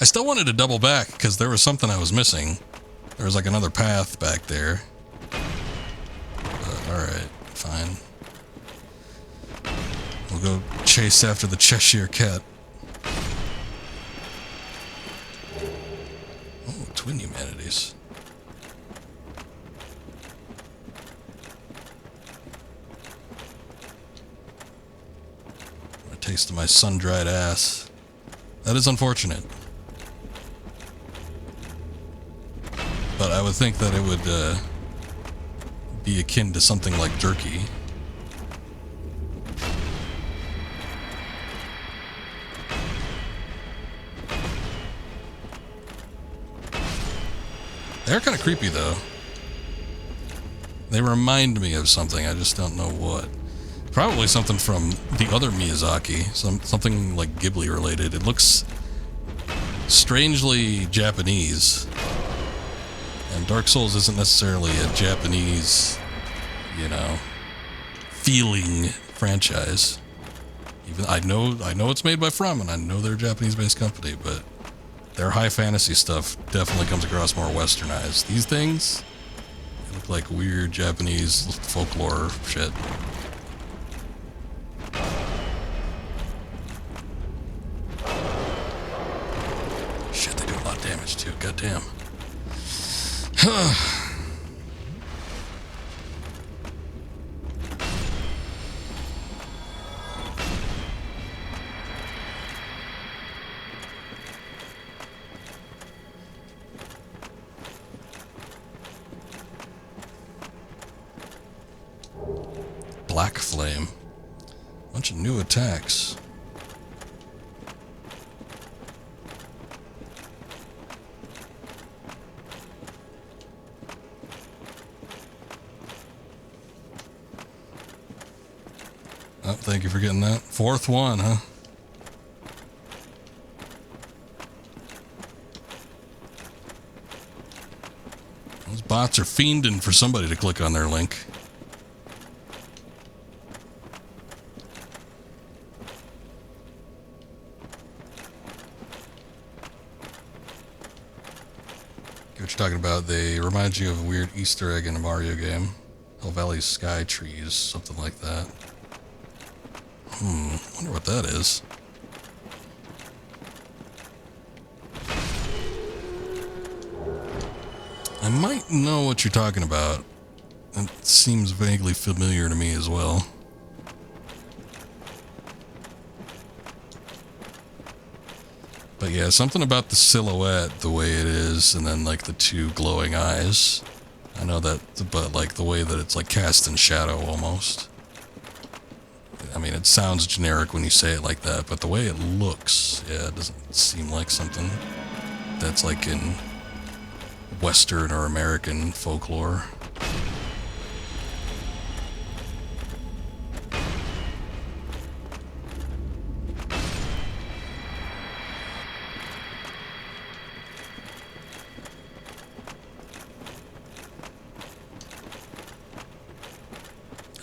Speaker 1: I still wanted to double back because there was something I was missing. There was like another path back there. But, alright, fine. We'll go chase after the Cheshire Cat. Oh, twin humanities. A taste of my sun-dried ass. That is unfortunate. But I would think that it would be akin to something like jerky. They're kind of creepy, though. They remind me of something, I just don't know what. Probably something from the other Miyazaki, something like Ghibli related. It looks strangely Japanese. And Dark Souls isn't necessarily a Japanese, you know, feeling franchise. Even I know it's made by From, and I know they're a Japanese-based company, but their high fantasy stuff definitely comes across more westernized. These things, they look like weird Japanese folklore shit. Shit, they do a lot of damage too. Goddamn. Black Flame. Bunch of new attacks. Oh, thank you for getting that. Fourth one, huh? Those bots are fiending for somebody to click on their link. Get what you're talking about. They remind you of a weird Easter egg in a Mario game. Hell Valley Sky Trees, something like that. Wonder what that is. I might know what you're talking about. It seems vaguely familiar to me as well. But yeah, something about the silhouette, the way it is, and then like the two glowing eyes. I know that, but like the way that it's like cast in shadow almost. I mean, it sounds generic when you say it like that, but the way it looks, yeah, it doesn't seem like something that's like in Western or American folklore.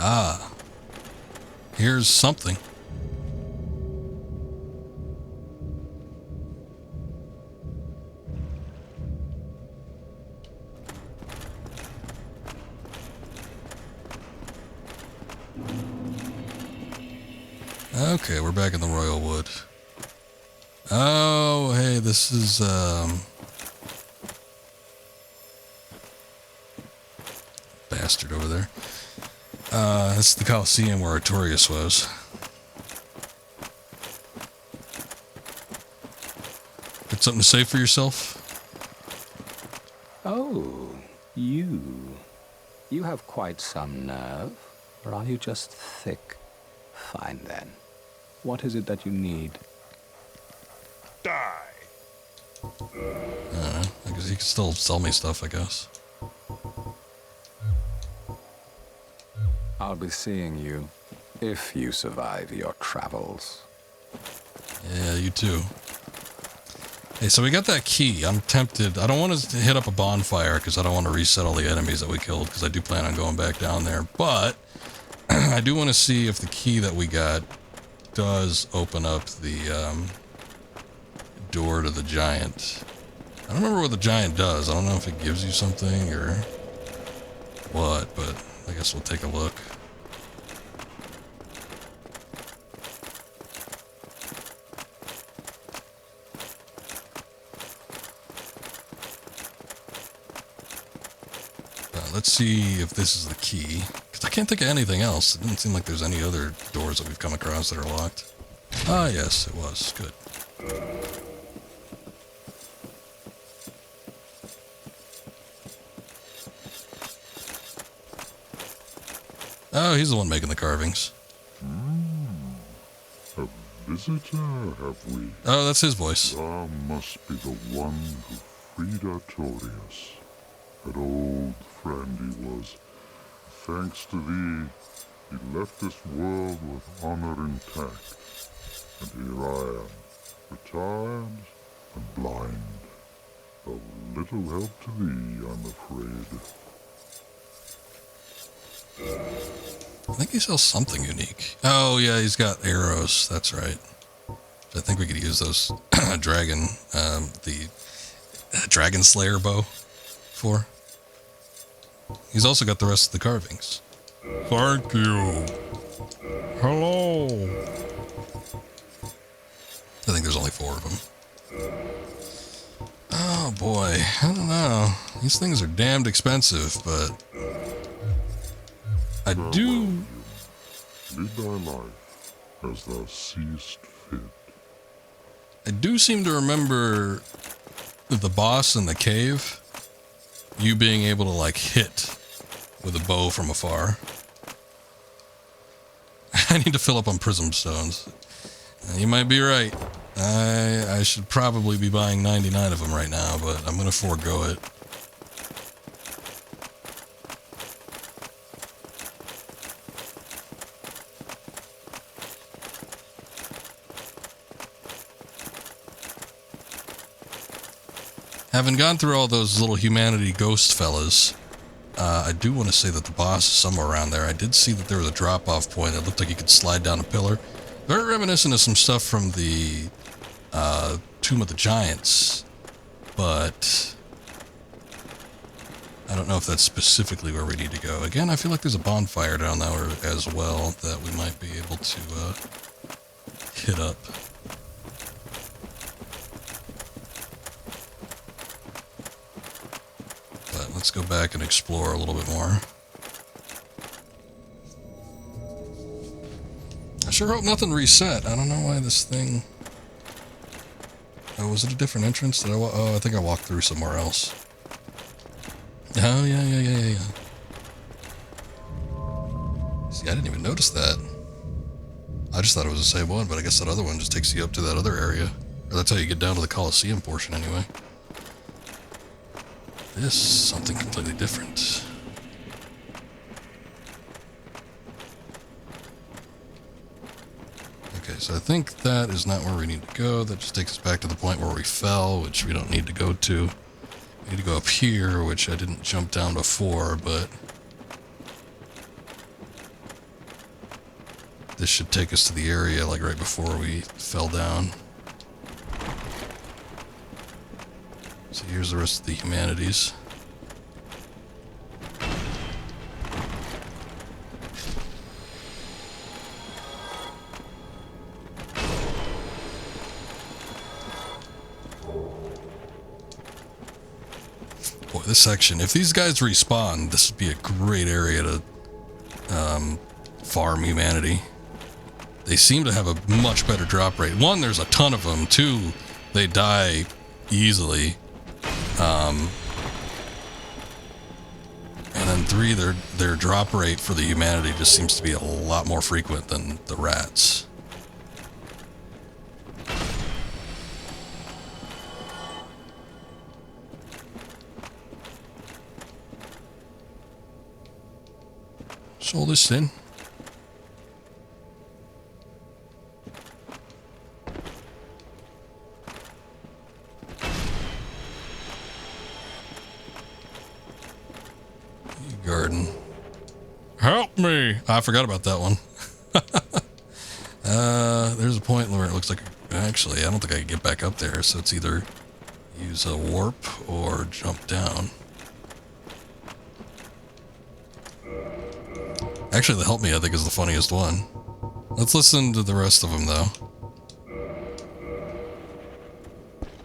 Speaker 1: Ah, here's something. Okay, we're back in the Royal Wood. Oh, hey, this is, bastard over there. That's the Colosseum where Artorias was. Got something to say for yourself?
Speaker 4: Oh, you. You have quite some nerve. Or are you just thick? Fine then. What is it that you need?
Speaker 6: Die!
Speaker 1: I don't know. I guess you can still sell me stuff, I guess.
Speaker 4: I'll be seeing you, if you survive your travels.
Speaker 1: Yeah, you too. Hey, so we got that key. I'm tempted. I don't want to hit up a bonfire because I don't want to reset all the enemies that we killed because I do plan on going back down there. But I do want to see if the key that we got does open up the door to the giant. I don't remember what the giant does. I don't know if it gives you something or what, but I guess we'll take a look. Let's see if this is the key. Because I can't think of anything else. It doesn't seem like there's any other doors that we've come across that are locked. Ah, yes, it was. Good. Oh, he's the one making the carvings.
Speaker 6: A visitor, have we?
Speaker 1: Oh, that's his voice.
Speaker 6: Thou must be the one who freed Artorias. An old friend he was. Thanks to thee, he left this world with honor intact. And here I am, retired and blind. Of little help to thee, I'm afraid.
Speaker 1: I think he sells something unique. Oh, yeah, he's got arrows. That's right. I think we could use those the Dragon Slayer bow for. He's also got the rest of the carvings. Thank you. Hello. I think there's only 4 of them. Oh boy, I don't know. These things are damned expensive, but I do.
Speaker 6: Live thy life as thou seest fit.
Speaker 1: I do seem to remember the boss in the cave, you being able to like hit with a bow from afar. I need to fill up on prism stones. You might be right. I should probably be buying 99 of them right now, but I'm going to forego it. Having gone through all those little humanity ghost fellas, I do want to say that the boss is somewhere around there. I did see that there was a drop-off point. It looked like you could slide down a pillar. Very reminiscent of some stuff from the Tomb of the Giants, but I don't know if that's specifically where we need to go. Again, I feel like there's a bonfire down there as well that we might be able to hit up. But let's go back and explore a little bit more. I sure hope nothing reset. I don't know why this thing... Oh, was it a different entrance? Did I think I walked through somewhere else. Oh, yeah. See, I didn't even notice that. I just thought it was the same one, but I guess that other one just takes you up to that other area. Or that's how you get down to the Colosseum portion anyway. This is something completely different. Okay, so I think that is not where we need to go. That just takes us back to the point where we fell, which we don't need to go to. We need to go up here, which I didn't jump down before, but this should take us to the area like right before we fell down. So here's the rest of the humanities. Boy, this section, if these guys respawn, this would be a great area to farm humanity. They seem to have a much better drop rate. 1, there's a ton of them. 2, they die easily. And then 3, their drop rate for the humanity just seems to be a lot more frequent than the rats. Sold this thing. Garden. Help me! I forgot about that one. There's a point where it looks like... Actually, I don't think I can get back up there, so it's either use a warp or jump down. Actually, the help me, I think, is the funniest one. Let's listen to the rest of them, though.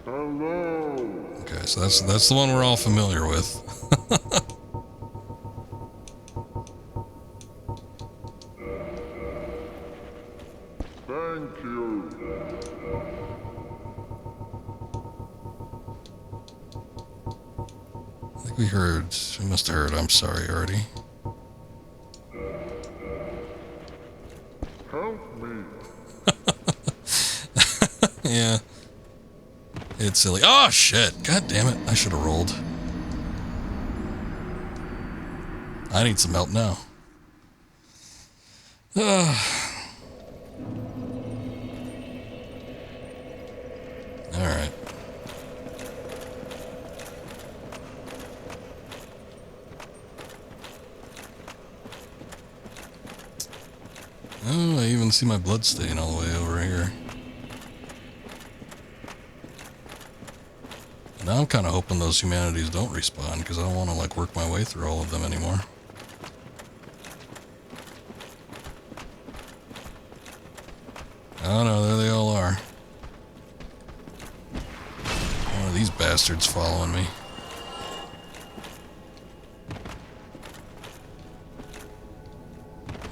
Speaker 6: Hello.
Speaker 1: Okay, so that's the one we're all familiar with.
Speaker 6: Thank you.
Speaker 1: I think we must have heard I'm sorry already.
Speaker 6: Help me.
Speaker 1: Yeah. It's silly. Oh, shit. God damn it. I should have rolled. I need some help now. Alright. Oh, I even see my blood stain all the way over here. Now I'm kind of hoping those humanities don't respawn, because I don't want to, like, work my way through all of them anymore. Oh no, there they all are. One of these bastards following me.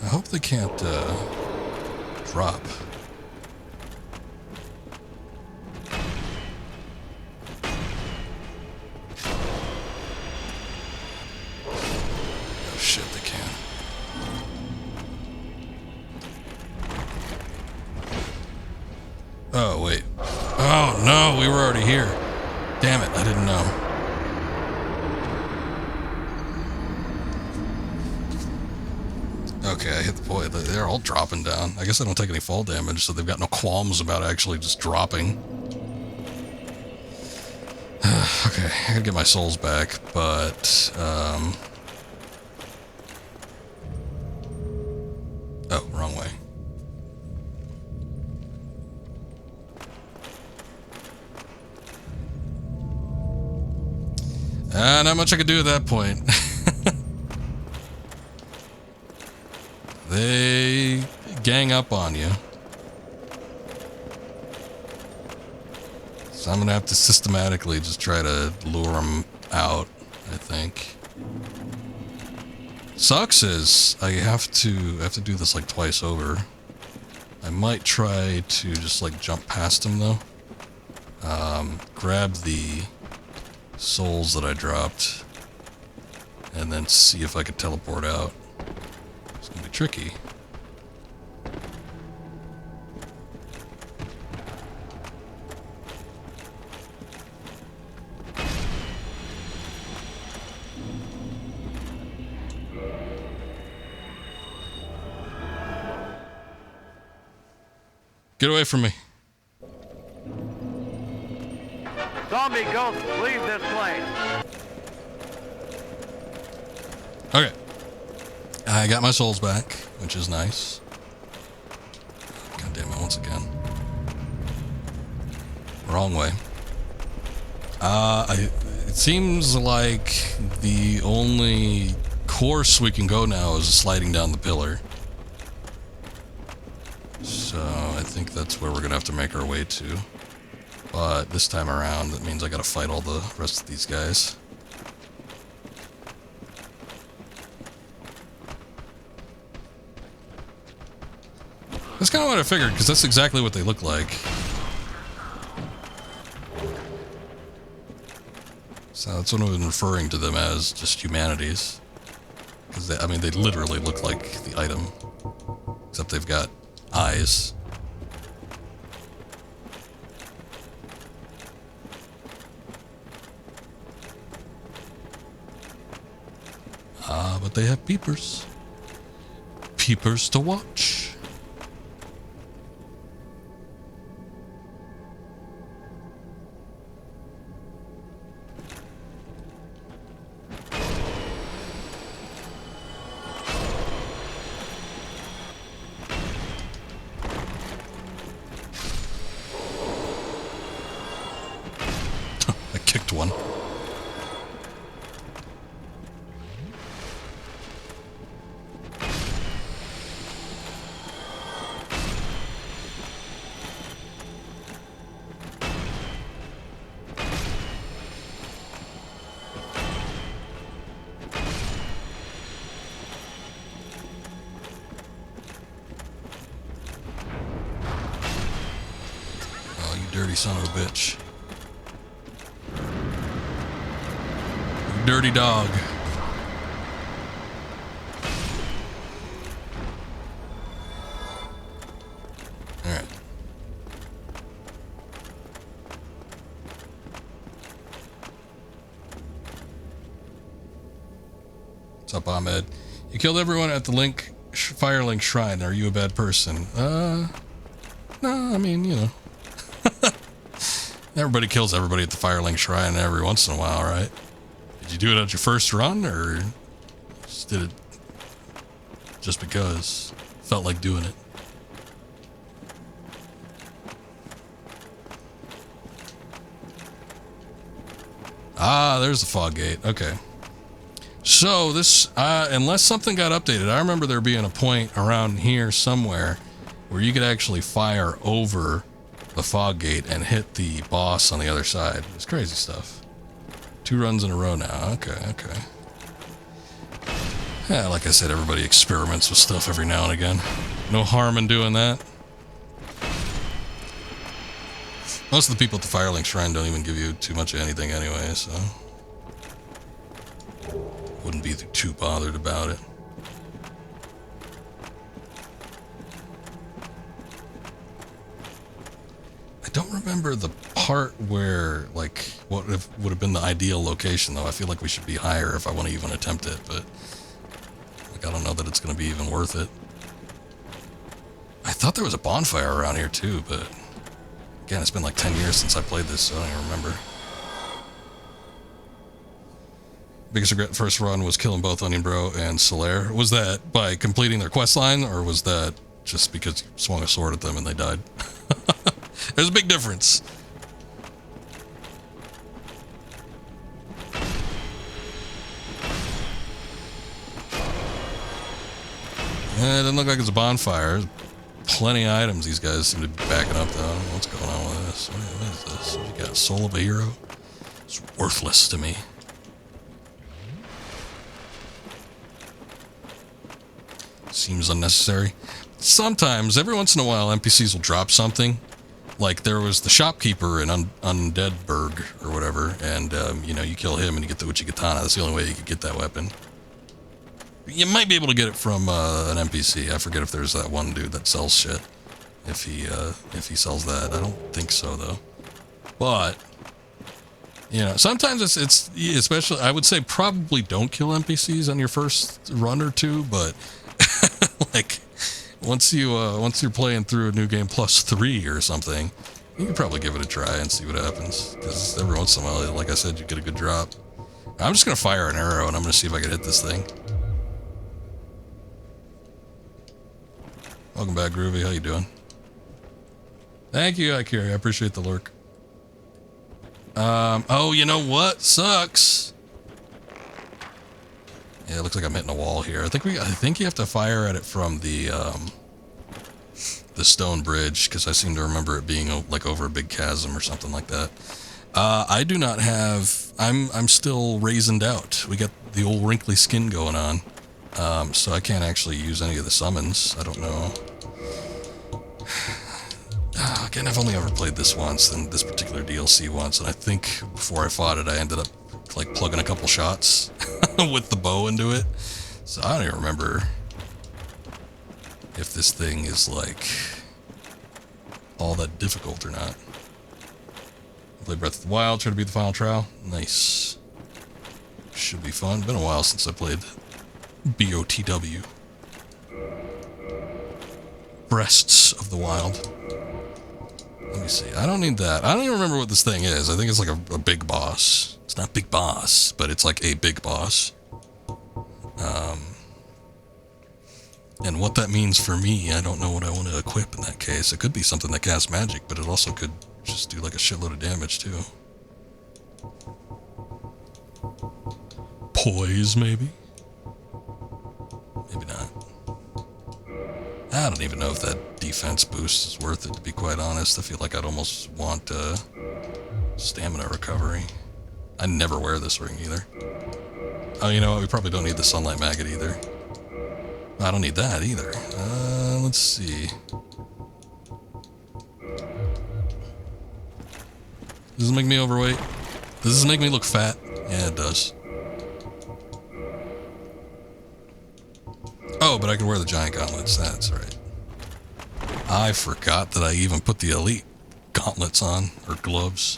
Speaker 1: I hope they can't, drop. Oh shit, they can. Oh, wait. Oh, no, we were already here. Damn it, I didn't know. Okay, I hit the point. They're all dropping down. I guess I don't take any fall damage, so they've got no qualms about actually just dropping. Okay, I gotta get my souls back, but, oh, wrong way. Not much I could do at that point. They gang up on you. So I'm gonna have to systematically just try to lure them out, I think. Sucks is I have to do this like twice over. I might try to just like jump past him though. Grab the souls that I dropped and then see if I could teleport out. It's gonna be tricky. Get away from me.
Speaker 7: Zombie ghosts, leave this place.
Speaker 1: Okay. I got my souls back, which is nice. God damn it, once again. Wrong way. It seems like the only course we can go now is sliding down the pillar. So I think that's where we're gonna have to make our way to. But this time around, that means I gotta fight all the rest of these guys. That's kind of what I figured, because that's exactly what they look like. So that's what I've been referring to them as, just humanities. Because I mean, they literally look like the item, except they've got eyes. But they have peepers. Peepers to watch. I kicked one. Dirty son of a bitch. You dirty dog. Alright. What's up, Ahmed? You killed everyone at the Firelink Shrine. Are you a bad person? No, I mean, you know. Everybody kills everybody at the Firelink Shrine every once in a while, right? Did you do it at your first run, or just did it just because felt like doing it? Ah, there's the fog gate. Okay. So this, unless something got updated, I remember there being a point around here somewhere where you could actually fire over the fog gate and hit the boss on the other side. It's crazy stuff. 2 runs in a row now. Okay, okay. Yeah, like I said, everybody experiments with stuff every now and again. No harm in doing that. Most of the people at the Firelink Shrine don't even give you too much of anything anyway, so wouldn't be too bothered about it. I don't remember the part where, like, what would have been the ideal location, though. I feel like we should be higher if I want to even attempt it, but like, I don't know that it's going to be even worth it. I thought there was a bonfire around here, too, but again, it's been like 10 years since I played this, so I don't even remember. Biggest regret first run was killing both Onion Bro and Solaire. Was that by completing their quest line, or was that just because you swung a sword at them and they died? There's a big difference. It doesn't look like it's a bonfire. There's plenty of items these guys seem to be backing up, though. What's going on with this? What is this? What you got? Soul of a Hero? It's worthless to me. Seems unnecessary. Sometimes, every once in a while, NPCs will drop something. Like, there was the shopkeeper in Undeadburg, or whatever, and, you know, you kill him and you get the Uchigatana. That's the only way you could get that weapon. You might be able to get it from an NPC. I forget if there's that one dude that sells shit. If he sells that. I don't think so, though. But, you know, sometimes it's especially, I would say probably don't kill NPCs on your first run or two, but like, once you're playing through a new game +3 or something, you can probably give it a try and see what happens. Because every once in a while, like I said, you get a good drop. I'm just gonna fire an arrow and I'm gonna see if I can hit this thing. Welcome back, Groovy. How you doing? Thank you, Akira. I appreciate the lurk. Oh, you know what? Sucks. Yeah, it looks like I'm hitting a wall here. I think you have to fire at it from the stone bridge, because I seem to remember it being like over a big chasm or something like that. I do not have. I'm still raisined out. We got the old wrinkly skin going on, so I can't actually use any of the summons. I don't know. Again, I've only ever played this once, and this particular DLC once, and I think before I fought it, I ended up like plugging a couple shots with the bow into it. So I don't even remember if this thing is like all that difficult or not. Play Breath of the Wild, try to beat the final trial. Nice. Should be fun. Been a while since I played BOTW. Breasts of the Wild. Let me see. I don't need that. I don't even remember what this thing is. I think it's like a big boss. It's not Big Boss, but it's like a big boss. And what that means for me, I don't know what I want to equip in that case. It could be something that casts magic, but it also could just do like a shitload of damage too. Poise, maybe? Maybe not. I don't even know if that defense boost is worth it, to be quite honest. I feel like I'd almost want stamina recovery. I never wear this ring either. Oh, you know what? We probably don't need the Sunlight Maggot either. I don't need that either. Let's see. Does this make me overweight? Does this make me look fat? Yeah, it does. Oh, but I can wear the giant gauntlets. That's right. I forgot that I even put the elite gauntlets on, or gloves.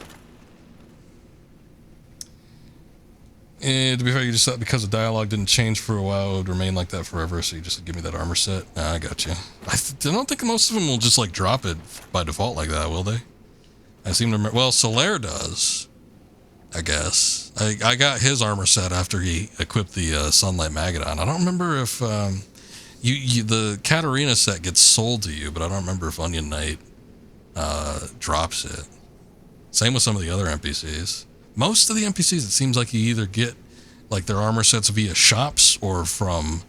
Speaker 1: And to be fair, you just thought because the dialogue didn't change for a while, it would remain like that forever, so you just give me that armor set. Nah, I got you. I don't think most of them will just like drop it by default like that, will they? I seem to remember. Well, Solaire does, I guess. I got his armor set after he equipped the Sunlight Maggot on. I don't remember if the Katarina set gets sold to you, but I don't remember if Onion Knight drops it. Same with some of the other NPCs. Most of the NPCs, it seems like you either get like their armor sets via shops or from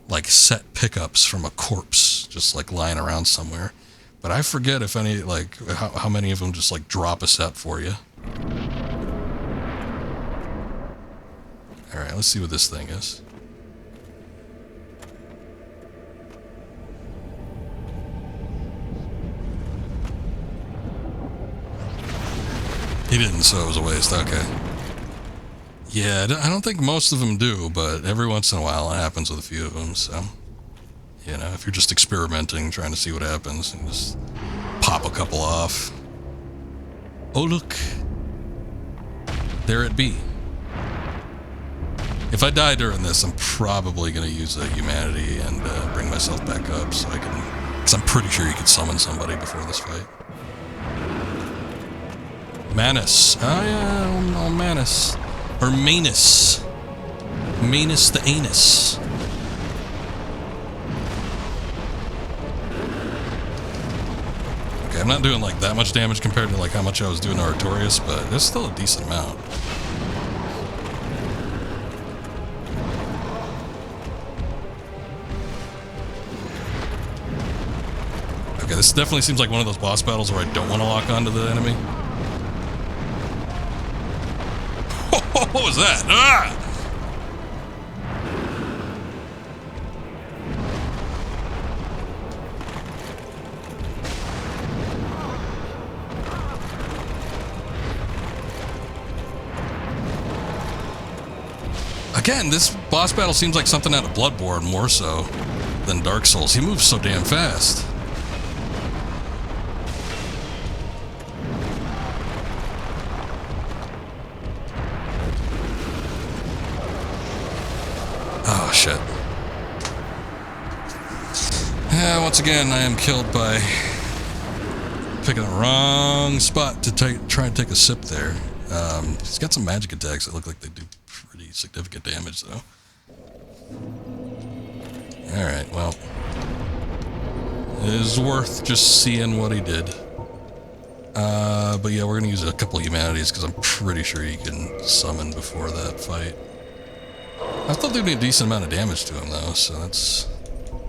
Speaker 1: like set pickups from a corpse just like lying around somewhere. But I forget if any, like how many of them just like drop a set for you. All right, let's see what this thing is. He didn't, so it was a waste. Okay. Yeah, I don't think most of them do, but every once in a while it happens with a few of them, so... You know, if you're just experimenting, trying to see what happens, and just pop a couple off. Oh, look. There it be. If I die during this, I'm probably going to use a humanity and bring myself back up so I can... Because I'm pretty sure you could summon somebody before this fight. Manus. Oh, yeah, oh, Manus. Or Manus. Manus the Anus. Okay, I'm not doing like that much damage compared to like how much I was doing to Artorias, but it's still a decent amount. Okay, this definitely seems like one of those boss battles where I don't want to lock onto the enemy. What was that? Ah! Again, this boss battle seems like something out of Bloodborne more so than Dark Souls. He moves so damn fast. Oh, shit. Yeah, once again, I am killed by picking the wrong spot to try and take a sip there. He's got some magic attacks that look like they do pretty significant damage, though. Alright, well. It is worth just seeing what he did. But yeah, we're going to use a couple of humanities because I'm pretty sure you can summon before that fight. I thought there'd be a decent amount of damage to him, though, so that's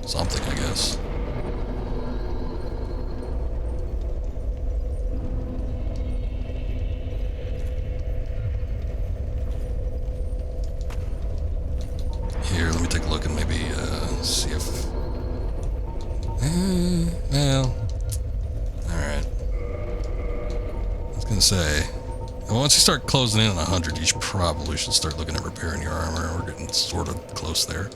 Speaker 1: something, I guess. Here, let me take a look and maybe see if... well... Alright. I was gonna say... Once you start closing in on 100, you probably should start looking at repairing your armor. We're getting sort of close there.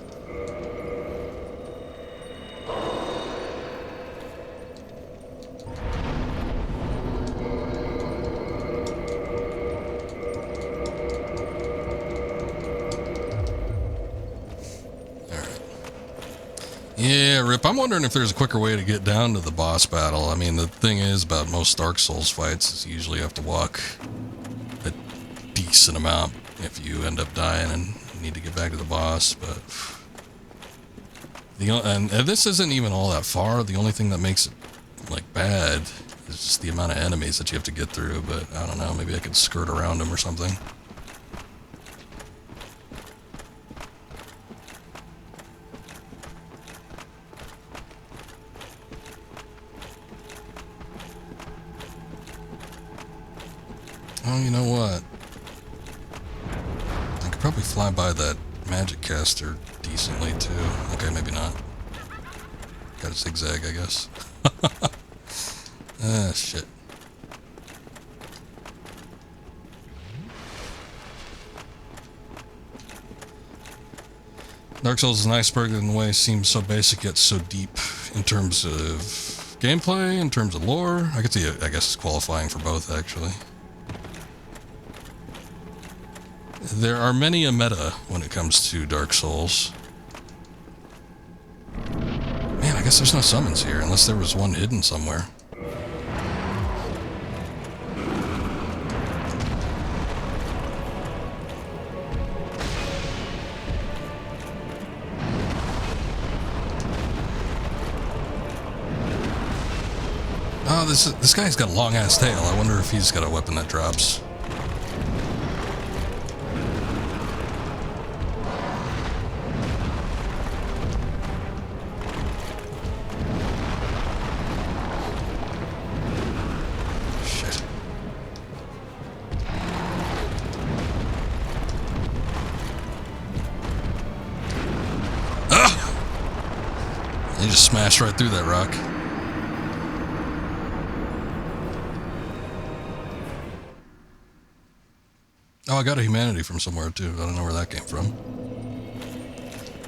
Speaker 1: Yeah, Rip, I'm wondering if there's a quicker way to get down to the boss battle. I mean, the thing is about most Dark Souls fights is you usually have to walk a decent amount if you end up dying and need to get back to the boss, but... and this isn't even all that far. The only thing that makes it, like, bad is just the amount of enemies that you have to get through, but I don't know, maybe I could skirt around them or something. Oh, you know what? I could probably fly by that magic caster decently, too. Okay, maybe not. Gotta zigzag, I guess. Ah, shit. Dark Souls is an iceberg in a way seems so basic yet so deep in terms of gameplay, in terms of lore. I could see it, I guess it's qualifying for both, actually. There are many a meta when it comes to Dark Souls. Man, I guess there's no summons here, unless there was one hidden somewhere. Oh, this guy's got a long-ass tail. I wonder if he's got a weapon that drops. You just smashed right through that rock. Oh, I got a humanity from somewhere too. I don't know where that came from.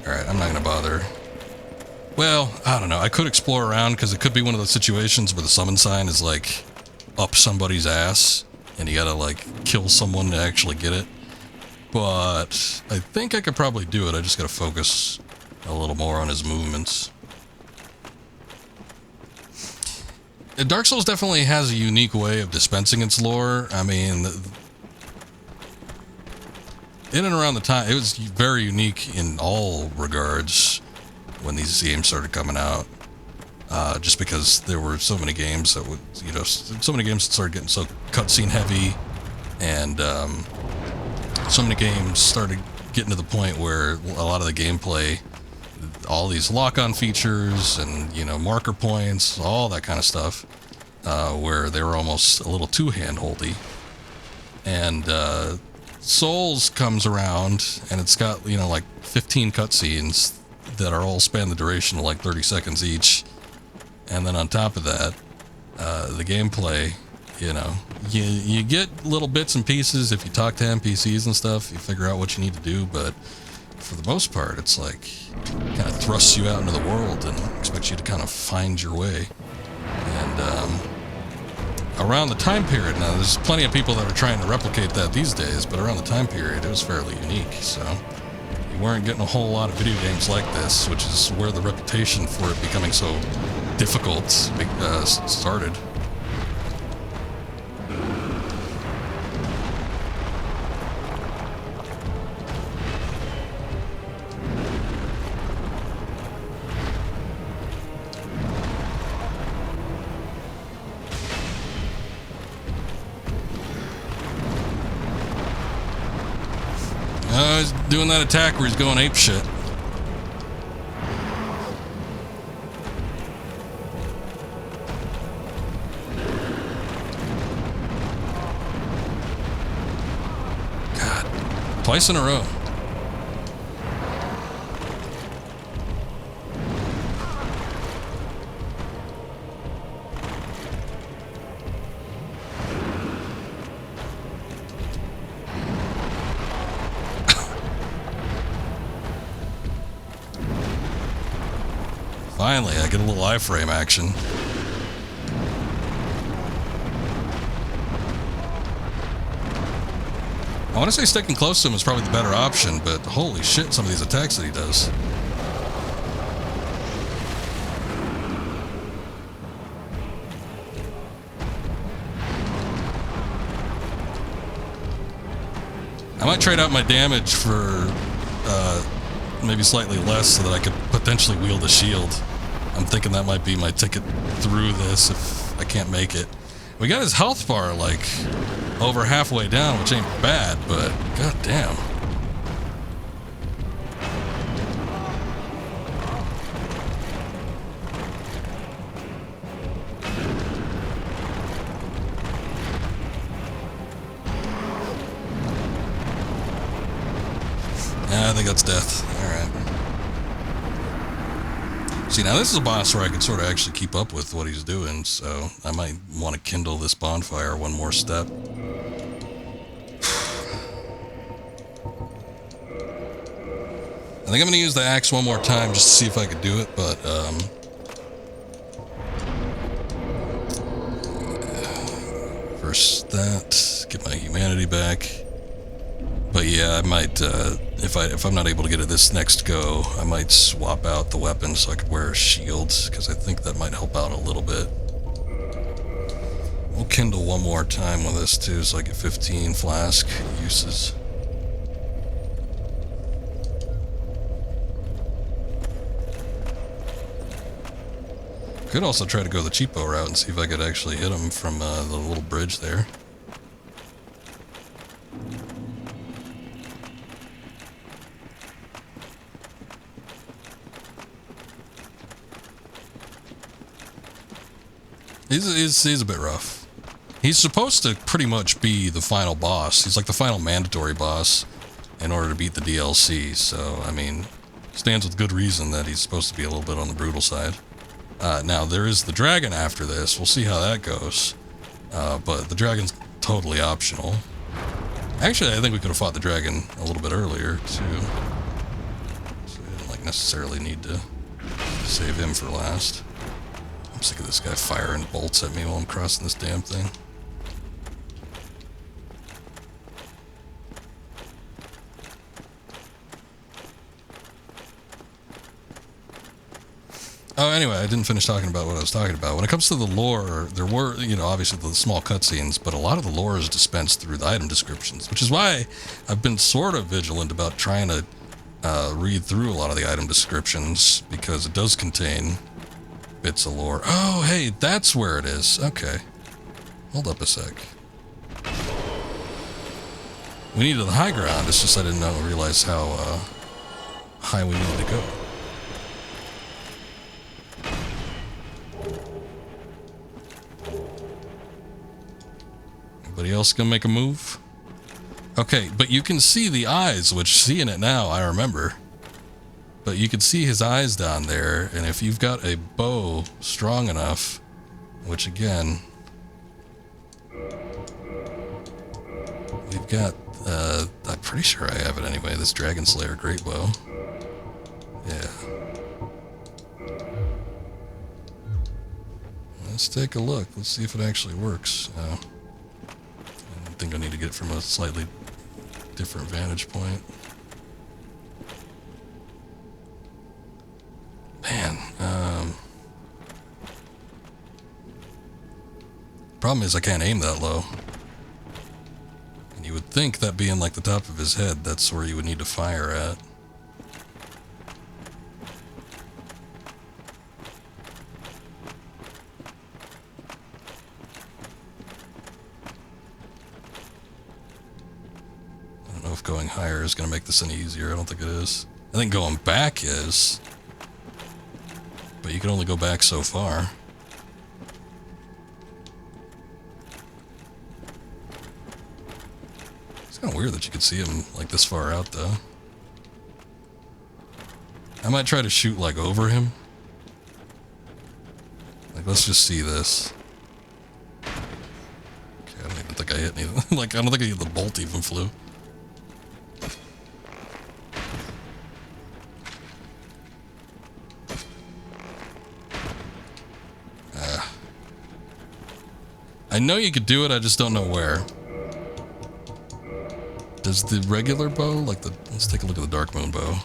Speaker 1: Alright, I'm not gonna bother. Well, I don't know. I could explore around because it could be one of those situations where the summon sign is like up somebody's ass and you gotta like kill someone to actually get it. But I think I could probably do it. I just gotta focus a little more on his movements. Dark Souls definitely has a unique way of dispensing its lore. I mean, in and around the time, it was very unique in all regards when these games started coming out. Just because there were so many games that would, you know, so many games that started getting so cutscene heavy, and so many games started getting to the point where a lot of the gameplay, all these lock-on features and, you know, marker points, all that kind of stuff, where they were almost a little too hand-holdy. And Souls comes around, and it's got, you know, like 15 cutscenes that are all span the duration of like 30 seconds each. And then on top of that, the gameplay, you know, you get little bits and pieces if you talk to NPCs and stuff, you figure out what you need to do, but for the most part, it's like, kind of thrusts you out into the world and expects you to kind of find your way. And around the time period, now there's plenty of people that are trying to replicate that these days, but around the time period, it was fairly unique, so you weren't getting a whole lot of video games like this, which is where the reputation for it becoming so difficult started. He's doing that attack where he's going ape shit. God, twice in a row. Finally, I get a little iframe action. I want to say sticking close to him is probably the better option, but holy shit, some of these attacks that he does. I might trade out my damage for maybe slightly less so that I could potentially wield a shield. I'm thinking that might be my ticket through this if I can't make it. We got his health bar like over halfway down, which ain't bad, but god damn. I think that's death. Alright. See, now this is a boss where I can sort of actually keep up with what he's doing, so I might want to kindle this bonfire one more step. I think I'm going to use the axe one more time just to see if I could do it, but, first that, get my humanity back. But yeah, I might, if I'm not able to get it this next go, I might swap out the weapon so I could wear a shield, because I think that might help out a little bit. We'll kindle one more time with this too, so I get 15 flask uses. Could also try to go the cheapo route and see if I could actually hit him from the little bridge there. He's a bit rough. He's supposed to pretty much be the final boss. He's like the final mandatory boss in order to beat the DLC, so, I mean, stands with good reason that he's supposed to be a little bit on the brutal side. Now, there is the dragon after this. We'll see how that goes. But the dragon's totally optional. Actually, I think we could have fought the dragon a little bit earlier, too. So we didn't, like, necessarily need to save him for last. I'm sick of this guy firing bolts at me while I'm crossing this damn thing. Oh, anyway, I didn't finish talking about what I was talking about. When it comes to the lore, there were, you know, obviously the small cutscenes, but a lot of the lore is dispensed through the item descriptions, which is why I've been sort of vigilant about trying to read through a lot of the item descriptions, because it does contain bits of lore. Oh, hey, that's where it is. Okay. Hold up a sec. We needed the high ground. It's just I didn't realize how high we needed to go. Anybody else gonna make a move? Okay, but you can see the eyes, which seeing it now, I remember. But you can see his eyes down there, and if you've got a bow strong enough, which again, we've got, I'm pretty sure I have it anyway, this Dragon Slayer Great Bow. Yeah. Let's take a look. Let's see if it actually works. I think I need to get it from a slightly different vantage point. Man, problem is I can't aim that low. And you would think that being like the top of his head, that's where you would need to fire at. I don't know if going higher is going to make this any easier. I don't think it is. I think going back is. But you can only go back so far. It's kind of weird that you could see him like this far out, though. I might try to shoot like over him. Like, let's just see this. Okay, I don't even think I hit anything. Like, I don't think the bolt even flew. I know you could do it, I just don't know where. Does the regular bow, like the... Let's take a look at the Dark Moon bow.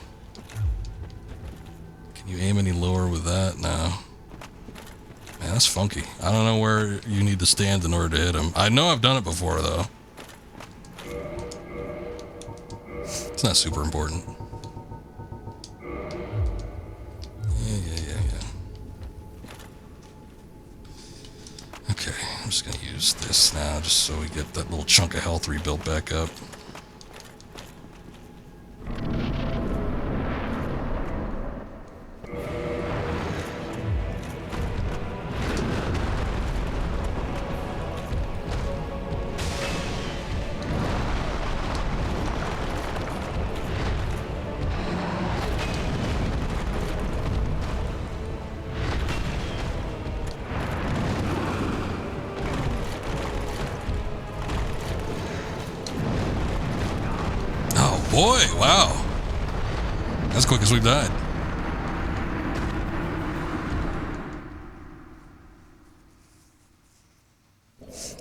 Speaker 1: Can you aim any lower with that? No. Man, that's funky. I don't know where you need to stand in order to hit him. I know I've done it before, though. It's not super important. Yeah. Okay, I'm just gonna use this now, just so we get that little chunk of health rebuilt back up. Boy, wow. As quick as we've died.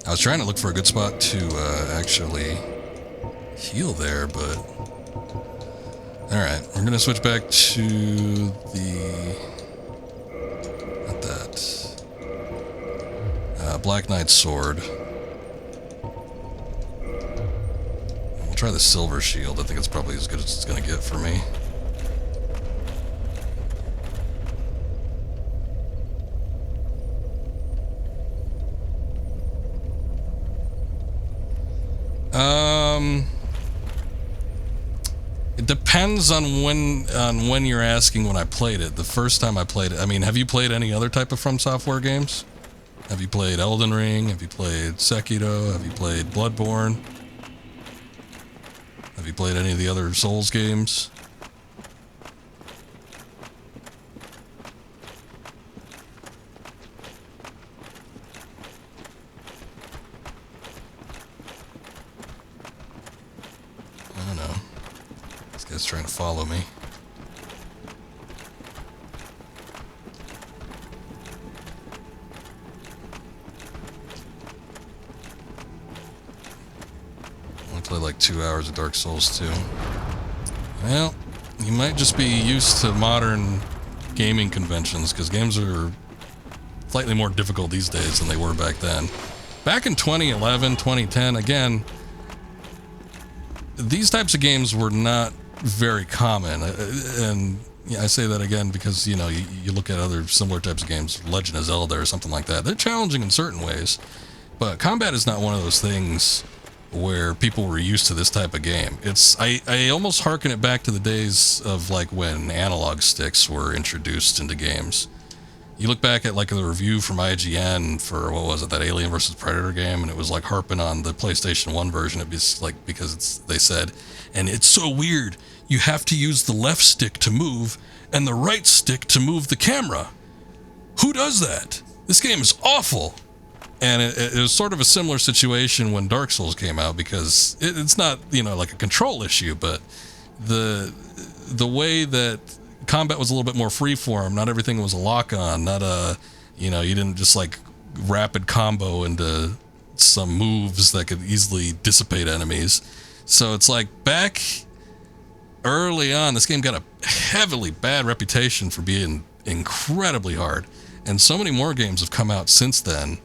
Speaker 1: I was trying to look for a good spot to actually heal there, but... Alright, we're going to switch back to the... Not that. Black Knight's sword. Try the silver shield. I think it's probably as good as it's gonna get for me. It depends on when you're asking when I played it. The first time I played it, I mean, have you played any other type of From Software games? Have you played Elden Ring? Have you played Sekiro? Have you played Bloodborne? Have you played any of the other Souls games? Guy's trying to follow me. I play like 2 hours of Dark Souls 2. Well, you might just be used to modern gaming conventions, because games are slightly more difficult these days than they were back then. Back in 2011, 2010, again, these types of games were not very common. And I say that again because, you know, you look at other similar types of games, Legend of Zelda or something like that. They're challenging in certain ways, but combat is not one of those things where people were used to this type of game. I almost harken it back to the days of like when analog sticks were introduced into games. You look back at like the review from IGN for, what was it, that Alien vs. Predator game, and it was like harping on the PlayStation 1 version. It was like, because they said, and it's so weird, you have to use the left stick to move and the right stick to move the camera. Who does that? This game is awful. And it was sort of a similar situation when Dark Souls came out, because it's not, you know, like a control issue, but the way that combat was a little bit more freeform. Not everything was a lock-on. Not a, you know, you didn't just like rapid combo into some moves that could easily dissipate enemies. So it's like back early on, this game got a heavily bad reputation for being incredibly hard. And so many more games have come out since then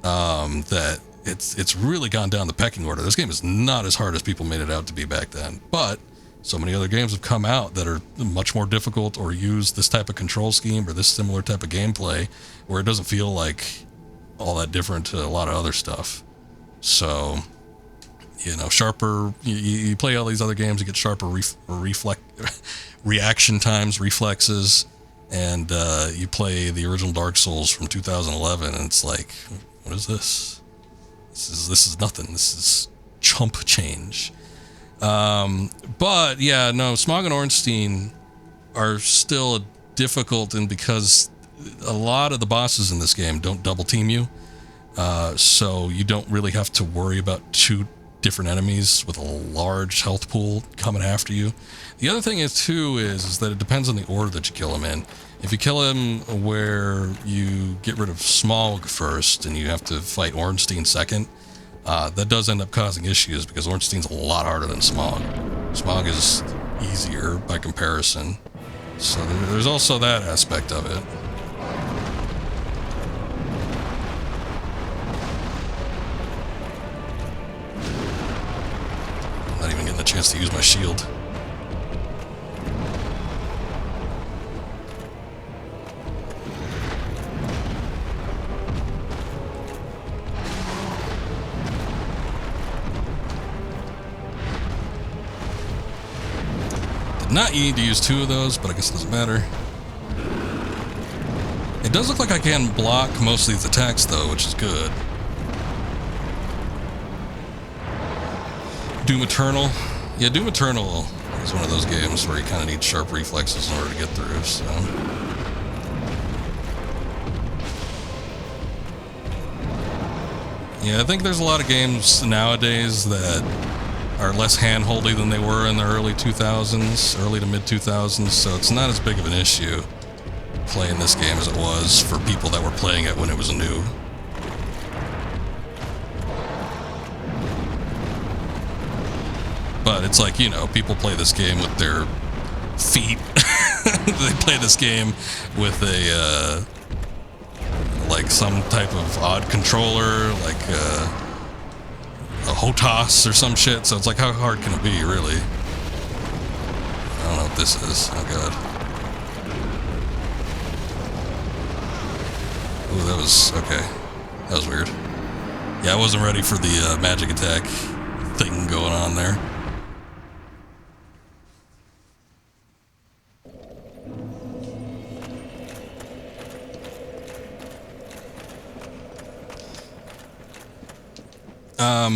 Speaker 1: that it's really gone down the pecking order. This game is not as hard as people made it out to be back then. But so many other games have come out that are much more difficult or use this type of control scheme or this similar type of gameplay where it doesn't feel like all that different to a lot of other stuff. So, you know, sharper, you play all these other games, you get sharper reaction times, reflexes, and you play the original Dark Souls from 2011, and it's like, what is this? This is nothing. This is chump change. But yeah, no, Smog and Ornstein are still difficult, and because a lot of the bosses in this game don't double team you, so you don't really have to worry about two different enemies with a large health pool coming after you. The other thing is that it depends on the order that you kill him in. If you kill him where you get rid of Smog first and you have to fight Ornstein second, that does end up causing issues, because Ornstein's a lot harder than Smog. Smog is easier by comparison. So there's also that aspect of it. I'm not even getting a chance to use my shield. Not you need to use two of those, but I guess it doesn't matter. It does look like I can block most of these attacks though, which is good. Doom Eternal. Yeah, Doom Eternal is one of those games where you kind of need sharp reflexes in order to get through, so. Yeah, I think there's a lot of games nowadays that are less hand-holdy than they were in the early 2000s, early to mid-2000s, so it's not as big of an issue playing this game as it was for people that were playing it when it was new. But it's like, you know, people play this game with their feet. They play this game with a, like some type of odd controller, like, a HOTAS or some shit, so it's like, how hard can it be, really? I don't know what this is. Oh god. Ooh, that was, okay. That was weird. Yeah, I wasn't ready for the magic attack thing going on there.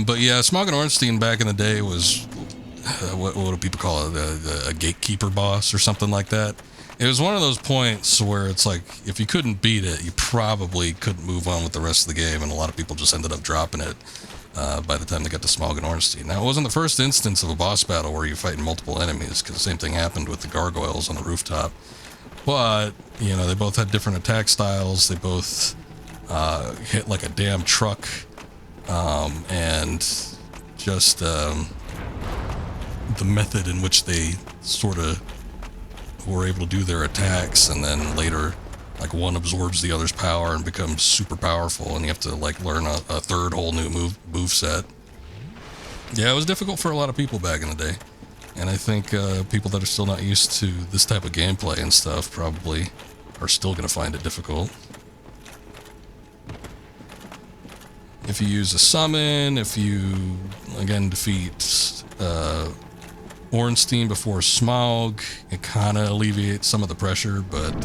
Speaker 1: But yeah, Smog and Ornstein back in the day was, what do people call it, a gatekeeper boss or something like that. It was one of those points where it's like, if you couldn't beat it, you probably couldn't move on with the rest of the game, and a lot of people just ended up dropping it. by the time they got to Smaug and Ornstein. Now, it wasn't the first instance of a boss battle where you're fighting multiple enemies, because the same thing happened with the gargoyles on the rooftop. But, you know, they both had different attack styles. They both hit like a damn truck. And just the method in which they sort of were able to do their attacks, and then later, like, one absorbs the other's power and becomes super powerful, and you have to, like, learn a third whole new move set. Yeah, it was difficult for a lot of people back in the day. And I think people that are still not used to this type of gameplay and stuff probably are still going to find it difficult. If you use a summon, if you, again, defeat Ornstein before Smaug, it kind of alleviates some of the pressure, but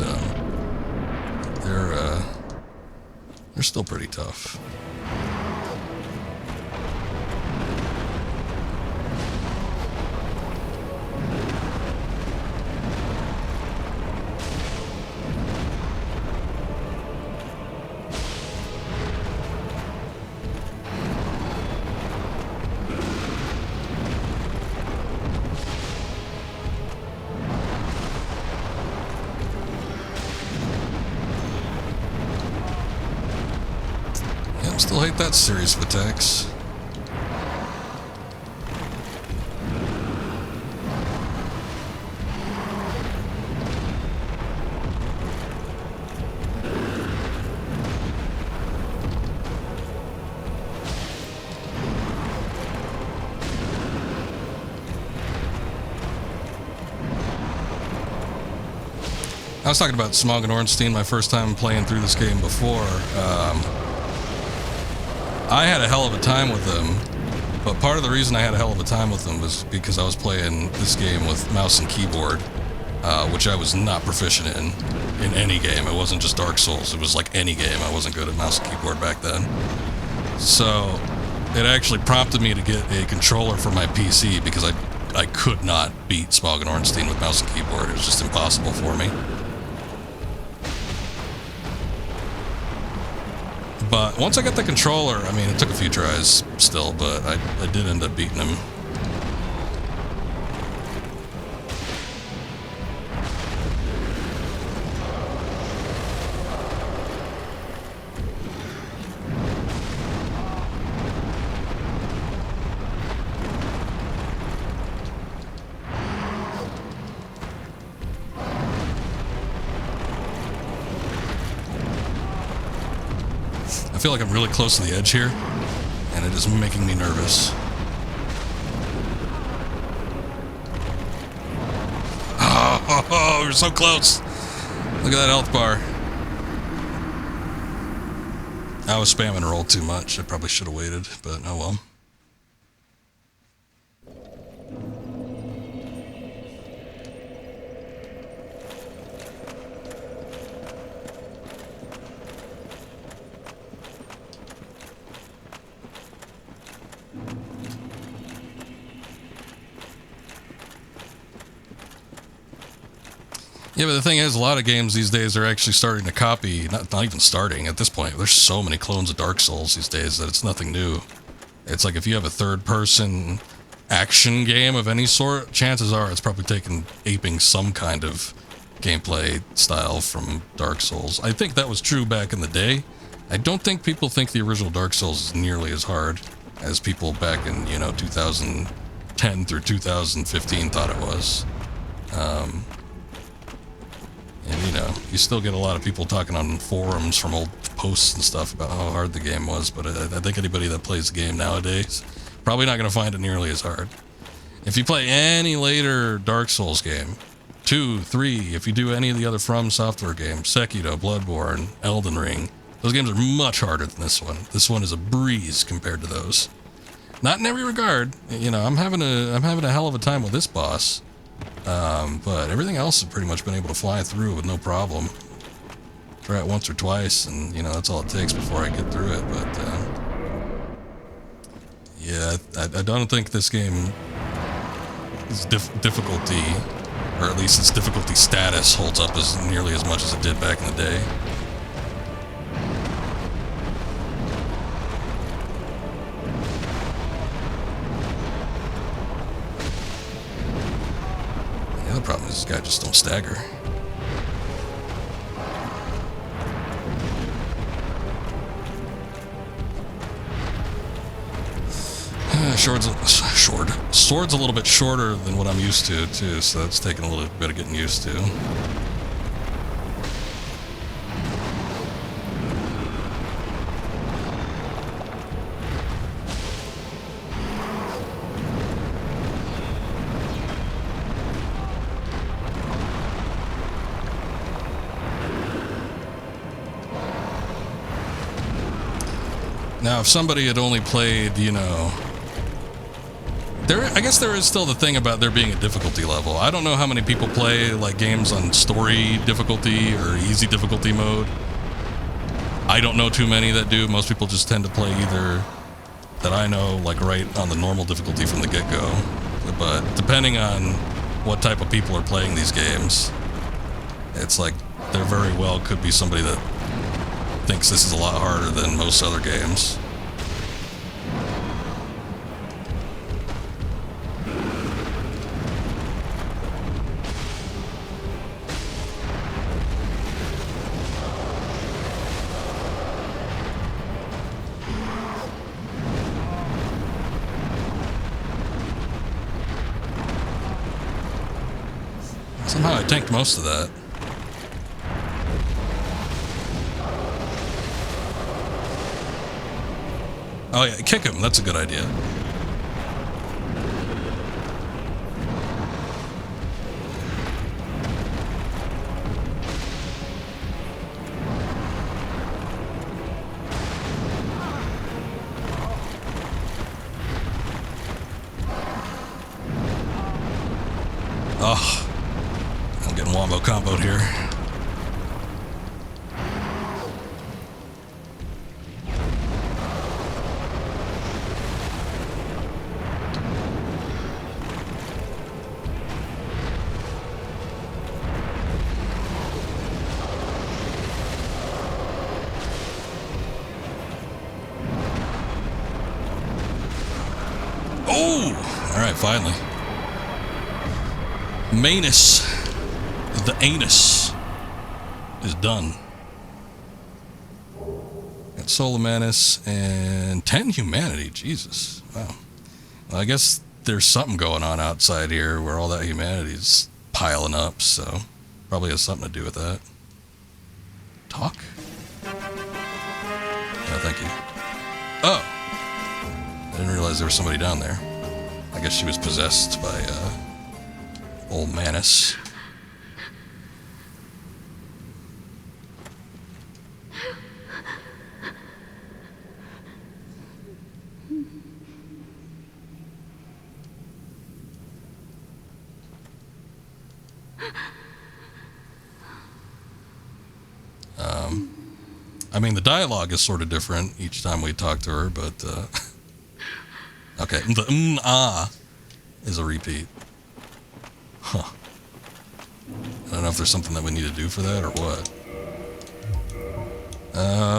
Speaker 1: they're still pretty tough. Still hate that series of attacks. I was talking about Smaug and Ornstein my first time playing through this game before. I had a hell of a time with them, but part of the reason I had a hell of a time with them was because I was playing this game with mouse and keyboard, which I was not proficient in any game. It wasn't just Dark Souls, it was like any game. I wasn't good at mouse and keyboard back then. So it actually prompted me to get a controller for my PC, because I could not beat Smaug and Ornstein with mouse and keyboard. It was just impossible for me. But once I got the controller, I mean, it took a few tries still, but I did end up beating him. I feel like I'm really close to the edge here, and it is making me nervous. Oh, we're so close. Look at that health bar. I was spamming roll too much. I probably should have waited, but oh well. Yeah, but the thing is, a lot of games these days are actually starting to copy, not even starting at this point. There's so many clones of Dark Souls these days that it's nothing new. It's like if you have a third-person action game of any sort, chances are it's probably aping some kind of gameplay style from Dark Souls. I think that was true back in the day. I don't think people think the original Dark Souls is nearly as hard as people back in, 2010 through 2015 thought it was. And, you still get a lot of people talking on forums from old posts and stuff about how hard the game was, but I think anybody that plays the game nowadays probably not going to find it nearly as hard. If you play any later Dark Souls game, 2, 3, if you do any of the other From Software games, Sekiro, Bloodborne, Elden Ring, those games are much harder than this one. This one is a breeze compared to those. Not in every regard. I'm having a hell of a time with this boss. But everything else has pretty much been able to fly through with no problem. Try it once or twice, and that's all it takes before I get through it. But yeah, I don't think this game is difficulty, or at least its difficulty status, holds up as nearly as much as it did back in the day. The other problem is this guy just don't stagger. Sword's a little bit shorter than what I'm used to, too, so that's taking a little bit of getting used to. Now, if somebody had only played, you know... I guess there is still the thing about there being a difficulty level. I don't know how many people play like games on story difficulty or easy difficulty mode. I don't know too many that do. Most people just tend to play either, that I know, like right on the normal difficulty from the get-go. But depending on what type of people are playing these games, it's like there very well could be somebody that thinks this is a lot harder than most other games. Somehow I tanked most of that. Oh yeah, kick him. That's a good idea. Oh. I'm getting wombo comboed here. Oh! Alright, finally. Manus, the anus, is done. Got Soul of Manus and 10 humanity. Jesus. Wow. Well, I guess there's something going on outside here where all that humanity is piling up, so probably has something to do with that. Talk? No, thank you. Oh! I didn't realize there was somebody down there. I guess she was possessed by, old Manus. I mean, the dialogue is sort of different each time we talk to her, but, okay, the ah is a repeat. Huh. I don't know if there's something that we need to do for that or what.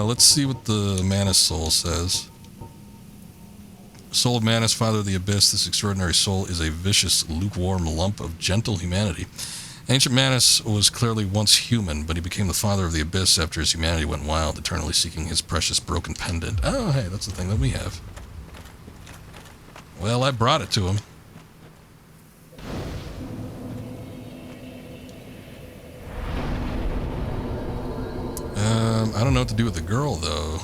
Speaker 1: Let's see what the Manus soul says. Soul of Manus, Father of the Abyss, this extraordinary soul is a vicious, lukewarm lump of gentle humanity. Ancient Manus was clearly once human, but he became the Father of the Abyss after his humanity went wild, eternally seeking his precious broken pendant. Oh, hey, that's the thing that we have. Well, I brought it to him. I don't know what to do with the girl, though.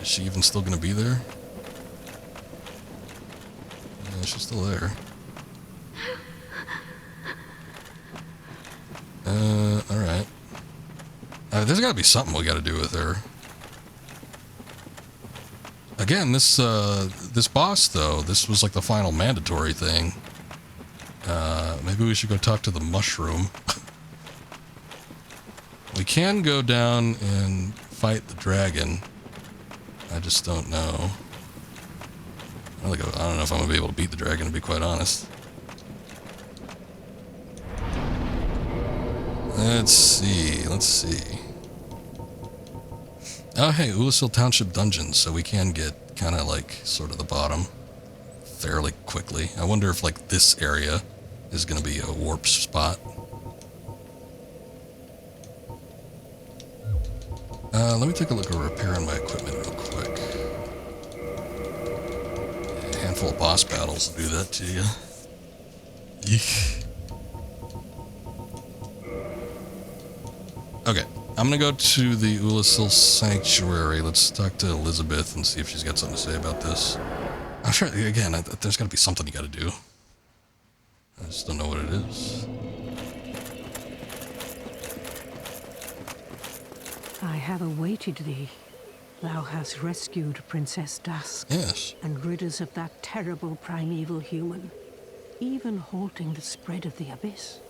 Speaker 1: Is she even still going to be there? Yeah, she's still there. Alright. There's got to be something we got to do with her. Again, this boss, though, this was like the final mandatory thing. Maybe we should go talk to the mushroom. We can go down and fight the dragon. I just don't know. I don't know if I'm going to be able to beat the dragon, to be quite honest. Let's see. Oh, hey, Ulasil Township Dungeons, so we can get kind of like sort of the bottom fairly quickly. I wonder if like this area is going to be a warp spot. Let me take a look at repairing my equipment real quick. A handful of boss battles will do that to you. Yeesh. Okay, I'm gonna go to the Ulasil Sanctuary. Let's talk to Elizabeth and see if she's got something to say about this. I'm sure, again, there's gotta be something you gotta do. I just don't know what it is.
Speaker 3: I have awaited thee. Thou hast rescued Princess Dusk.
Speaker 1: Yes.
Speaker 3: And rid us of that terrible primeval human, even halting the spread of the abyss.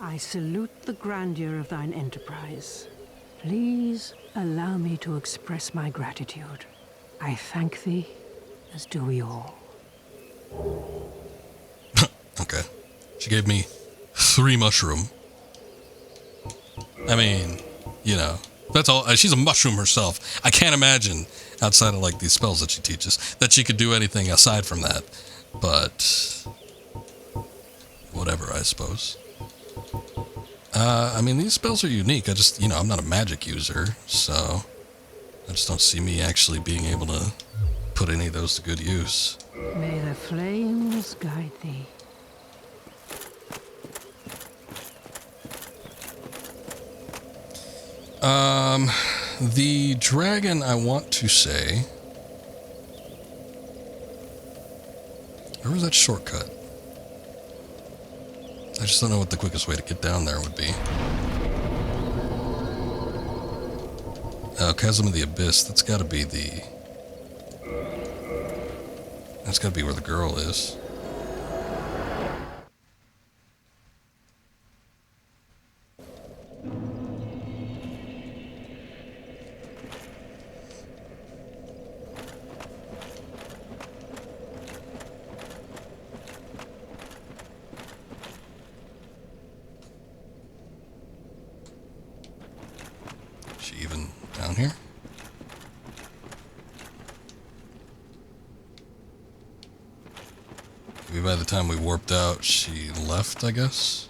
Speaker 3: I salute the grandeur of thine enterprise. Please allow me to express my gratitude. I thank thee, as do we all.
Speaker 1: Okay. She gave me 3 mushroom. I mean, you know, that's all. She's a mushroom herself. I can't imagine, outside of like these spells that she teaches, that she could do anything aside from that. But whatever, I suppose. I mean, these spells are unique. I just, you know, I'm not a magic user, so I just don't see me actually being able to put any of those to good use.
Speaker 3: May the flames guide thee.
Speaker 1: The dragon, I want to say... Where was that shortcut? I just don't know what the quickest way to get down there would be. Oh, Chasm of the Abyss. That's gotta be the... That's gotta be where the girl is. She even down here? Maybe by the time we warped out, she left, I guess?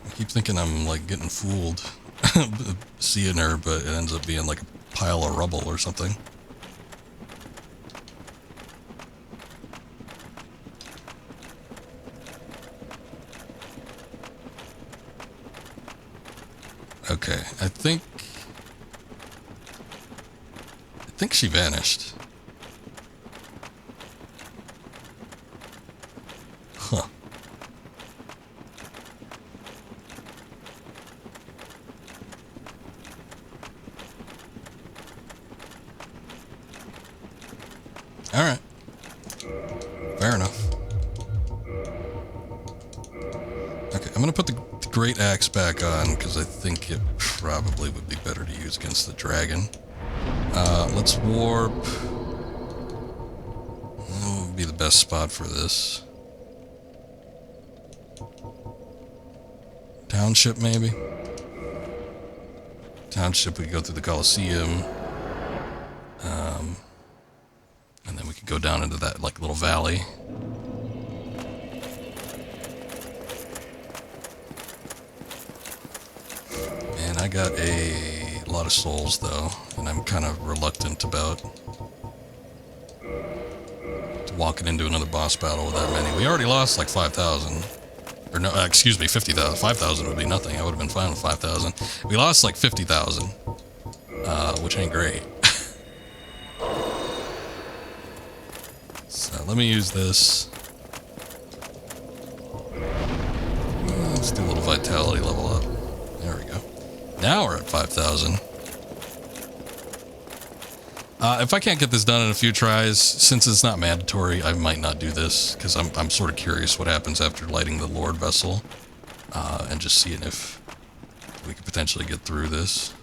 Speaker 1: I keep thinking I'm, like, getting fooled seeing her, but it ends up being like a pile of rubble or something. Okay, I think she vanished. Huh. All right. Fair enough. Okay, I'm gonna put the Great Axe back on because I think it probably would be better to use against the dragon. Let's warp. What would be the best spot for this? Township, maybe? Township, we could go through the Colosseum. And then we could go down into that, like, little valley. And I got a lot of souls, though, and I'm kind of reluctant about walking into another boss battle with that many. We already lost, like, 5,000. Or no, excuse me, 50,000. 5,000 would be nothing. I would have been fine with 5,000. We lost, like, 50,000, which ain't great. So let me use this. Let's do a little vitality level up. There we go. Now we're at 5,000. If I can't get this done in a few tries, since it's not mandatory, I might not do this, because I'm sort of curious what happens after lighting the Lord Vessel, and just seeing if we could potentially get through this.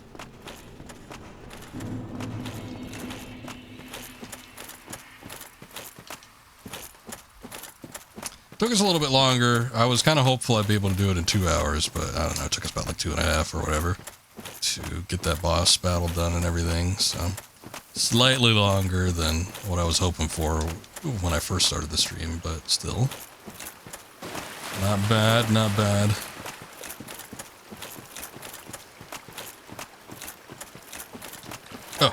Speaker 1: Took us a little bit longer. I was kind of hopeful I'd be able to do it in 2 hours, but I don't know, it took us about like 2.5 or whatever to get that boss battle done and everything, so slightly longer than what I was hoping for when I first started the stream, but still. Not bad, not bad. Oh.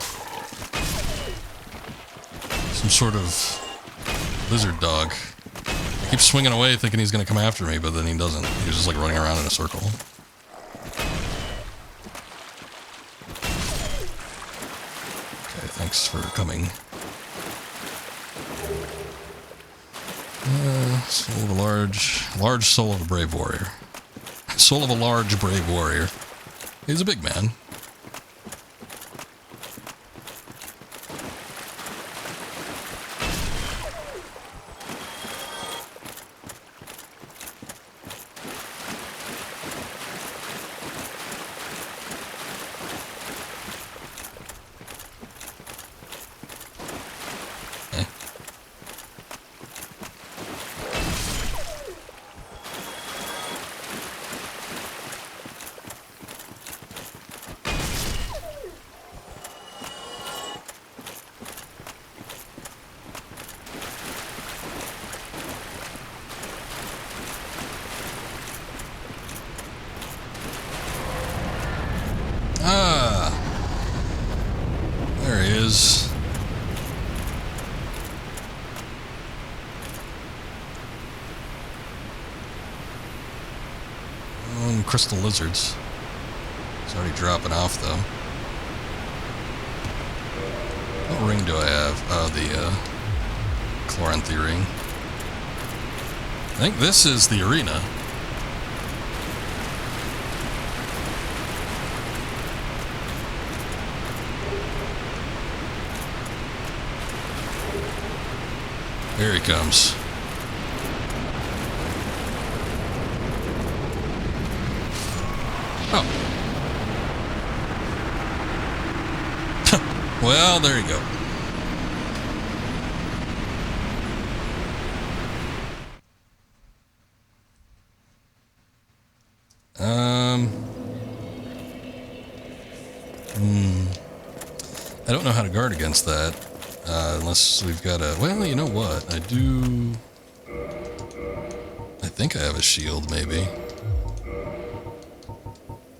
Speaker 1: Some sort of lizard dog. I keep swinging away thinking he's going to come after me, but then he doesn't. He's just like running around in a circle. Okay, thanks for coming. Soul of a large soul of a brave warrior. Soul of a large brave warrior. He's a big man. There he is. Oh, crystal lizards. It's already dropping off, though. What ring do I have? Oh, the Chloranthy ring. I think this is the arena. Here he comes. Oh. Well, there you go. I don't know how to guard against that. Unless we've got a... Well, you know what? I think I have a shield, maybe.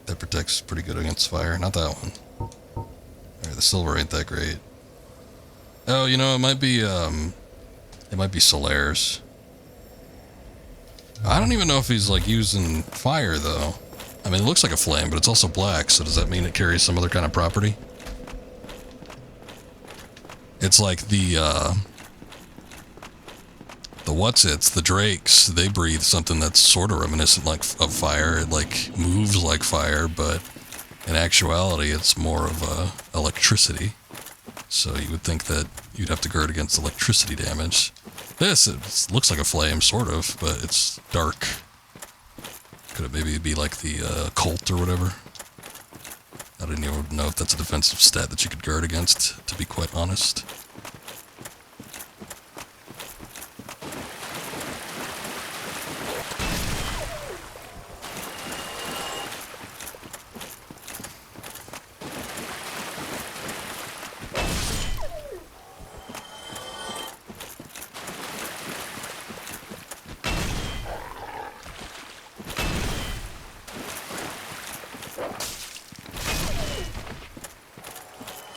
Speaker 1: That protects pretty good against fire. Not that one. Alright, the silver ain't that great. Oh, you know, it might be Solaris. I don't even know if he's, like, using fire, though. I mean, it looks like a flame, but it's also black, so does that mean it carries some other kind of property? It's like the the drakes, they breathe something that's sort of reminiscent of fire. It like moves like fire, but in actuality it's more of electricity. So you would think that you'd have to guard against electricity damage. This, it looks like a flame, sort of, but it's dark. Could it maybe be like the cult or whatever? I don't even know if that's a defensive stat that you could guard against, to be quite honest.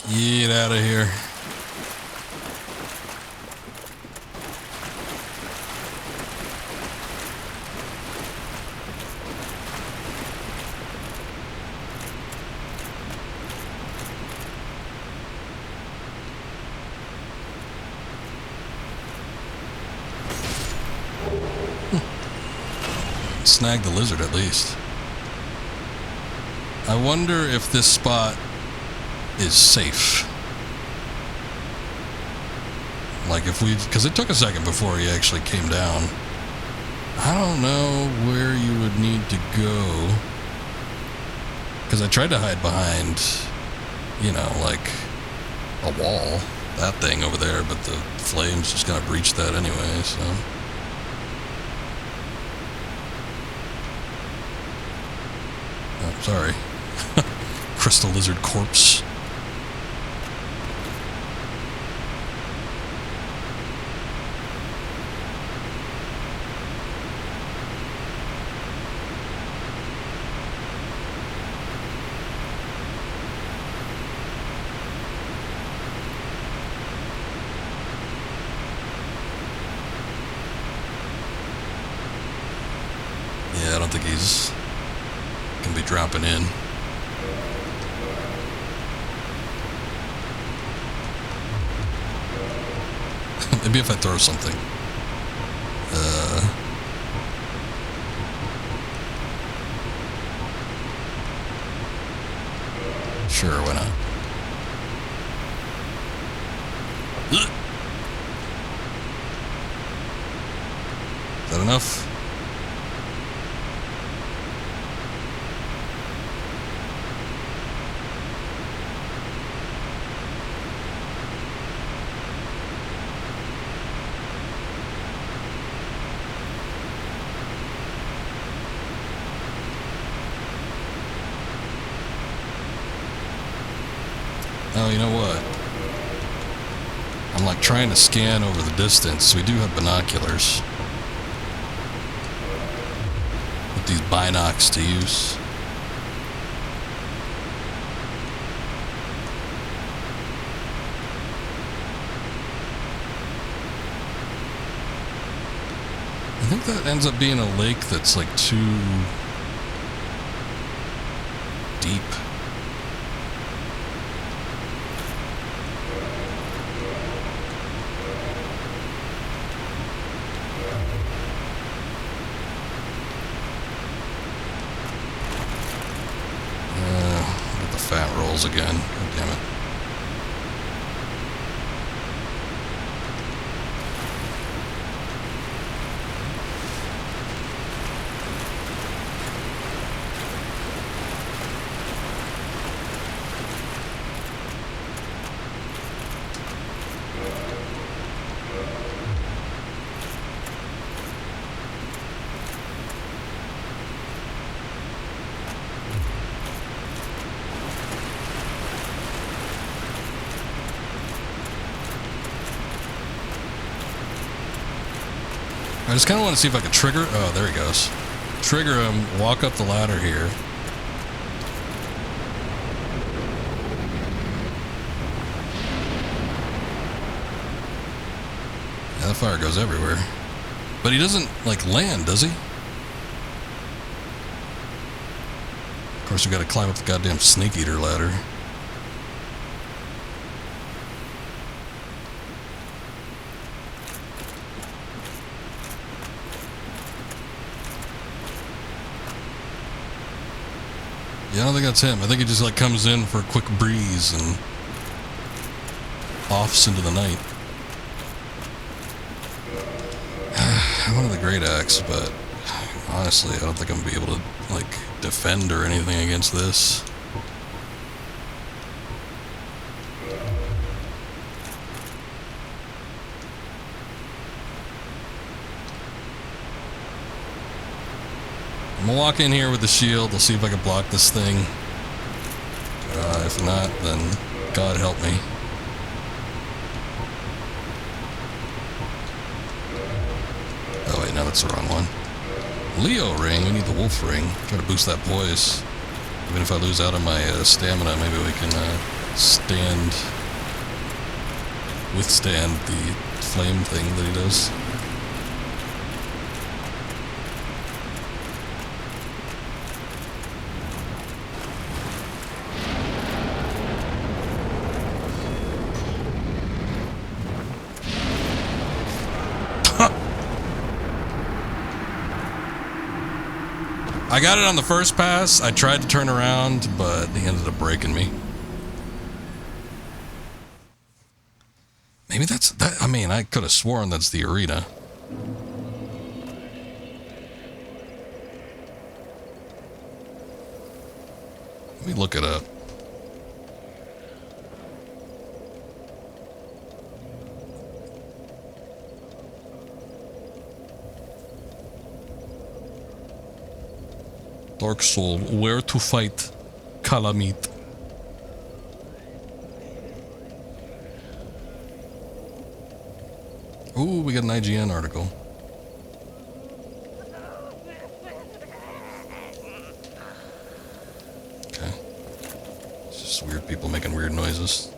Speaker 1: Get out of here. Snag the lizard at least. I wonder if this spot is safe. Like if we, because it took a second before he actually came down. I don't know where you would need to go. Because I tried to hide behind, you know, like a wall, that thing over there, but the flames just gonna breach that anyway, so. Oh, sorry. crystal lizard corpse. Yeah, I don't think he's gonna be dropping in. Maybe if I throw something. Sure, why not? Is that enough? Oh, you know what? I'm like trying to scan over the distance. We do have binoculars. With these binocs to use. I think that ends up being a lake that's like too deep. Get the fat rolls again. God damn it. I just kind of want to see if I can trigger. Oh, there he goes. Trigger him, walk up the ladder here. Yeah, that fire goes everywhere. But he doesn't, like, land, does he? Of course, we gotta climb up the goddamn snake eater ladder. Yeah, I don't think that's him. I think he just like comes in for a quick breeze and offs into the night. I wanted the great axe, but honestly, I don't think I'm gonna be able to like defend or anything against this. I'm gonna walk in here with the shield. I'll see if I can block this thing. If not, then God help me. Oh wait, no, that's the wrong one. Leo ring. We need the wolf ring. Try to boost that poise. Even if I lose out on my stamina, maybe we can withstand the flame thing that he does. I got it on the first pass. I tried to turn around, but he ended up breaking me. Maybe that's that. I mean, I could have sworn that's the arena. Let me look it up. Dark Soul, where to fight Calamite. Oh, we got an IGN article. Okay. It's just weird people making weird noises.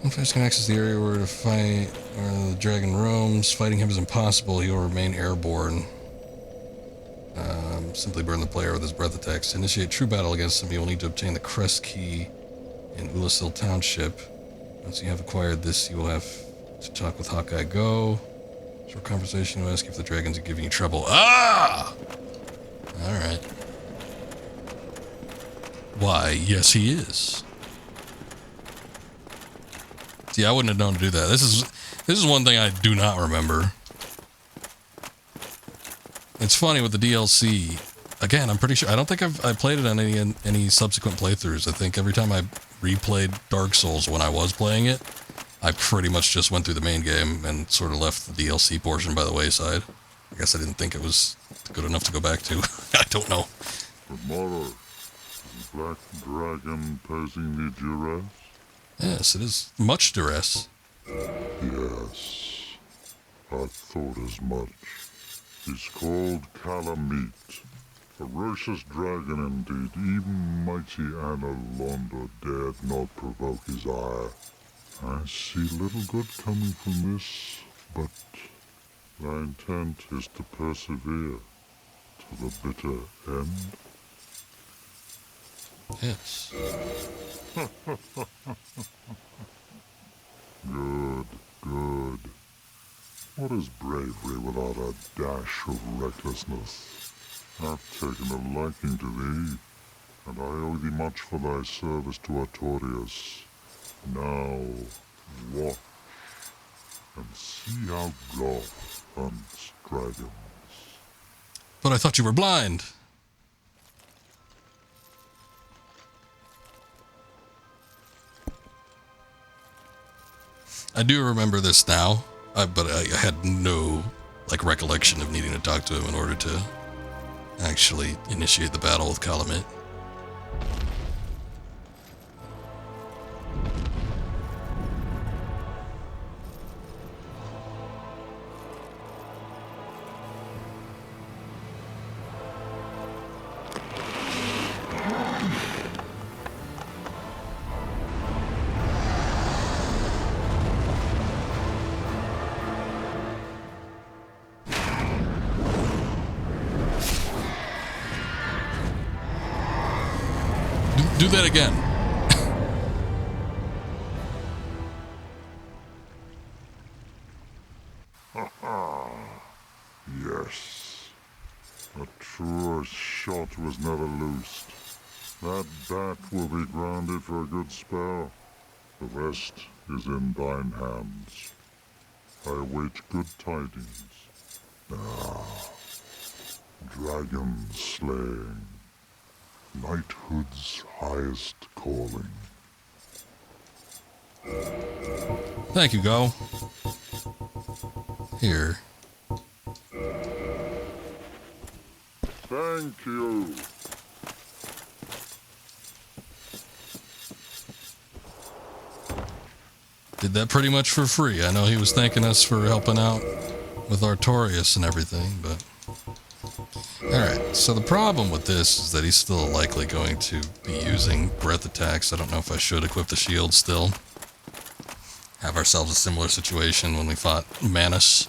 Speaker 1: When players can access the area where to fight, where the dragon roams, fighting him is impossible. He will remain airborne. Simply burn the player with his breath attacks. To initiate true battle against him, you will need to obtain the crest key in Ulasil Township. Once you have acquired this, you will have to talk with Hawkeye Go. Short conversation will ask if the dragons are giving you trouble. Ah! Alright. Why, yes he is. See, I wouldn't have known to do that. This is one thing I do not remember. It's funny with the DLC. Again, I'm pretty sure I don't think I played it on any subsequent playthroughs. I think every time I replayed Dark Souls when I was playing it, I pretty much just went through the main game and sort of left the DLC portion by the wayside. I guess I didn't think it was good enough to go back to. I don't know.
Speaker 6: Tomorrow, is the Black Dragon posing the duress?
Speaker 1: Yes, it is much duress.
Speaker 6: Yes, I thought as much. He's called Calamite. Ferocious dragon indeed. Even mighty Anna Londa dared not provoke his ire. I see little good coming from this, but thy intent is to persevere to the bitter end.
Speaker 1: Yes.
Speaker 6: Good, good. What is bravery without a dash of recklessness? I've taken a liking to thee, and I owe thee much for thy service to Artorias. Now, watch, and see how Goth hunts dragons.
Speaker 1: But I thought you were blind. I do remember this now, but I had no recollection of needing to talk to him in order to actually initiate the battle with Calamite. Do that again.
Speaker 6: Yes. A truer shot was never loosed. That bat will be grounded for a good spell. The rest is in thine hands. I await good tidings. Ah, dragon slaying. Knighthood's highest calling.
Speaker 1: Thank you, Go. Here.
Speaker 6: Thank you.
Speaker 1: Did that pretty much for free. I know he was thanking us for helping out with Artorias and everything, but... Alright, so the problem with this is that he's still likely going to be using breath attacks. I don't know if I should equip the shield still. Have ourselves a similar situation when we fought Manus.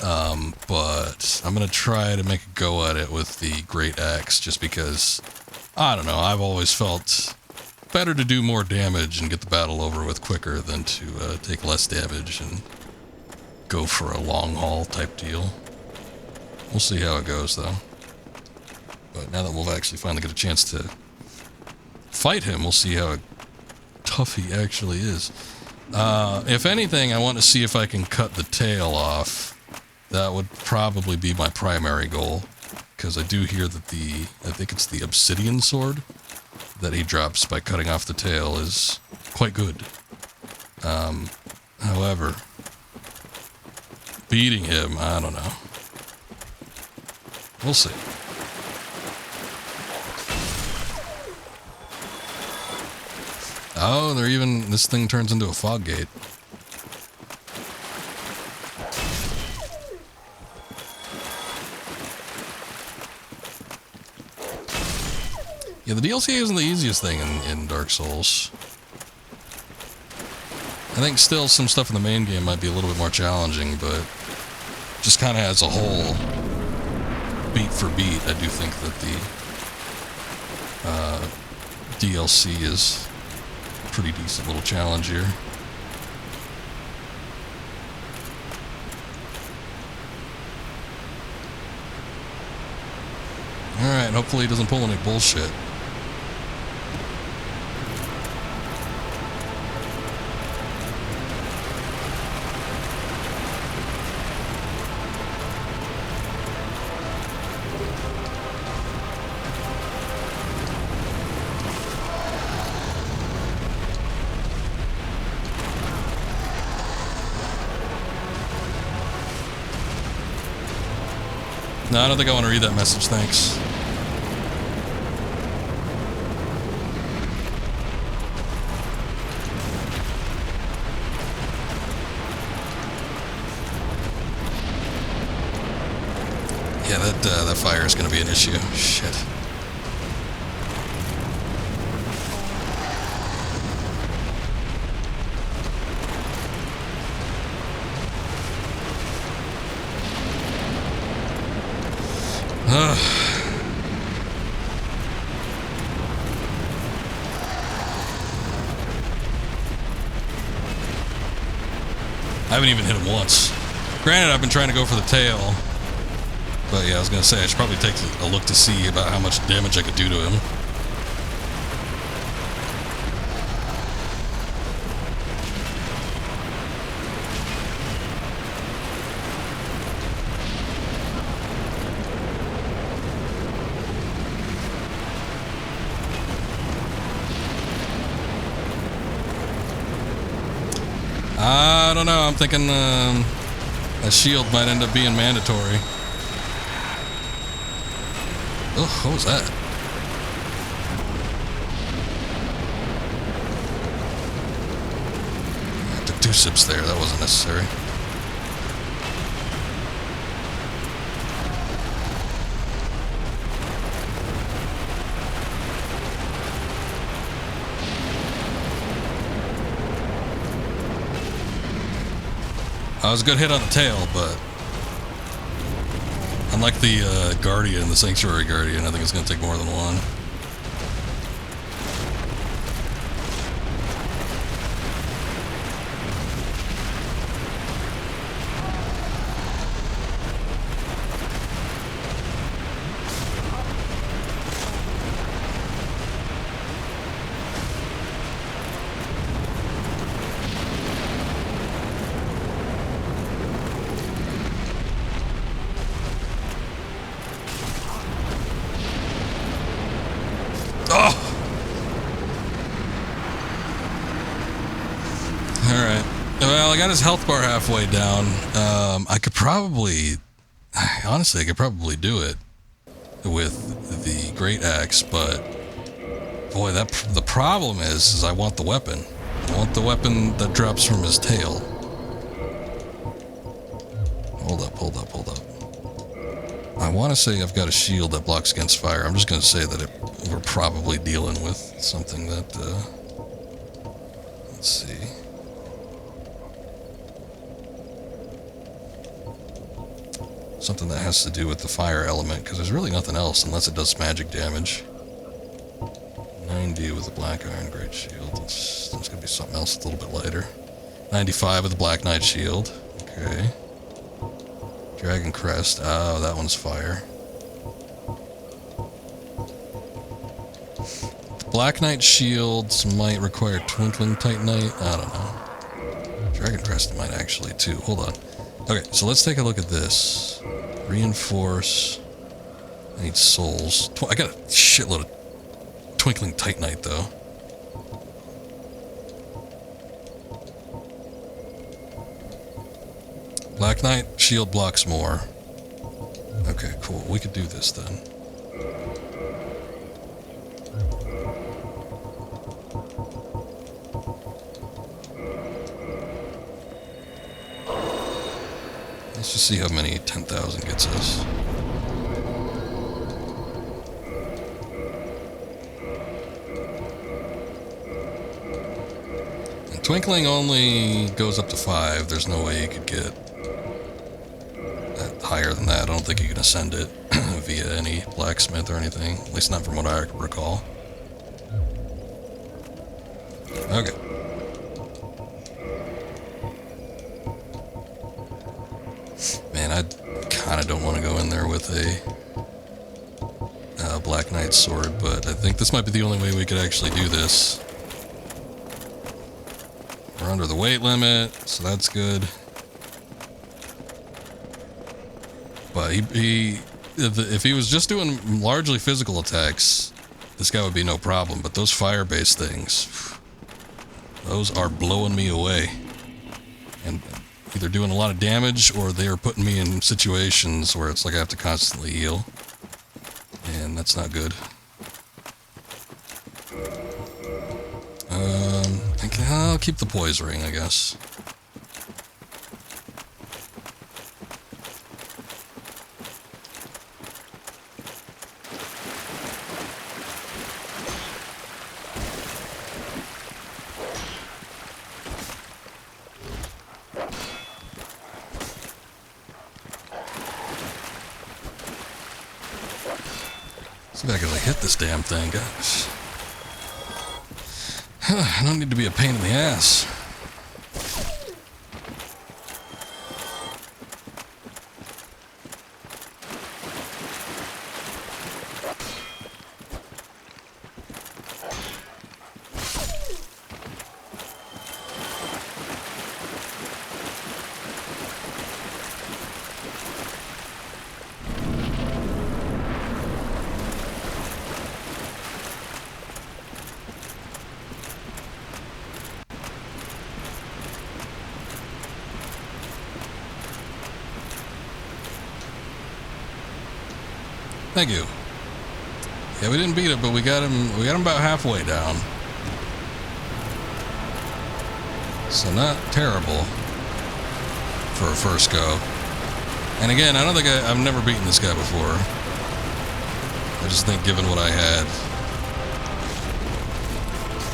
Speaker 1: But I'm going to try to make a go at it with the Great Axe, just because, I don't know, I've always felt better to do more damage and get the battle over with quicker than to take less damage and go for a long haul type deal. We'll see how it goes, though. But now that we'll actually finally get a chance to fight him, we'll see how tough he actually is. If anything, I want to see if I can cut the tail off. That would probably be my primary goal, because I do hear that I think it's the obsidian sword that he drops by cutting off the tail is quite good. However, beating him, I don't know. We'll see. Oh, they're even... This thing turns into a fog gate. Yeah, the DLC isn't the easiest thing in Dark Souls. I think still some stuff in the main game might be a little bit more challenging, but just kind of as a whole, beat for beat, I do think that the DLC is a pretty decent little challenge here. Alright, hopefully he doesn't pull any bullshit. No, I don't think I want to read that message, thanks. Yeah, that fire is going to be an issue. Shit. I haven't even hit him once. Granted, I've been trying to go for the tail. But yeah, I was going to say, I should probably take a look to see about how much damage I could do to him. I don't know, I'm thinking a shield might end up being mandatory. Oh, what was that? I took 2 sips there, that wasn't necessary. That was a good hit on the tail, but unlike the Guardian, the Sanctuary Guardian, I think it's going to take more than one. Well, I got his health bar halfway down. I could probably... Honestly, I could probably do it with the Great Axe, but... Boy, the problem is I want the weapon. I want the weapon that drops from his tail. Hold up. I want to say I've got a shield that blocks against fire. I'm just going to say that we're probably dealing with something that... let's see... Something that has to do with the fire element, because there's really nothing else unless it does magic damage. 90 with the black iron great shield. There's going to be something else that's a little bit lighter. 95 with the black knight shield. Okay. Dragon crest. Oh, that one's fire. The black knight shields might require twinkling titanite. I don't know. Dragon crest might actually too. Hold on. Okay, so let's take a look at this. Reinforce. I need souls. I got a shitload of twinkling titanite, though. Black Knight, shield blocks more. Okay, cool. We could do this then. Let's just see how many 10,000 gets us. And twinkling only goes up to 5. There's no way you could get that higher than that. I don't think you can ascend it via any blacksmith or anything. At least not from what I recall. Okay. Man, I kind of don't want to go in there with a Black Knight sword, but I think this might be the only way we could actually do this. We're under the weight limit, so that's good. But if he was just doing largely physical attacks, this guy would be no problem. But those fire-based things, those are blowing me away. And either doing a lot of damage, or they are putting me in situations where it's like I have to constantly heal. And that's not good. I'll keep the poise ring, I guess. See if I can like hit this damn thing, guys. I don't need to be a pain in the ass. Thank you. Yeah, we didn't beat it, but we got him about halfway down. So not terrible for a first go. And again, I don't think I've never beaten this guy before. I just think given what I had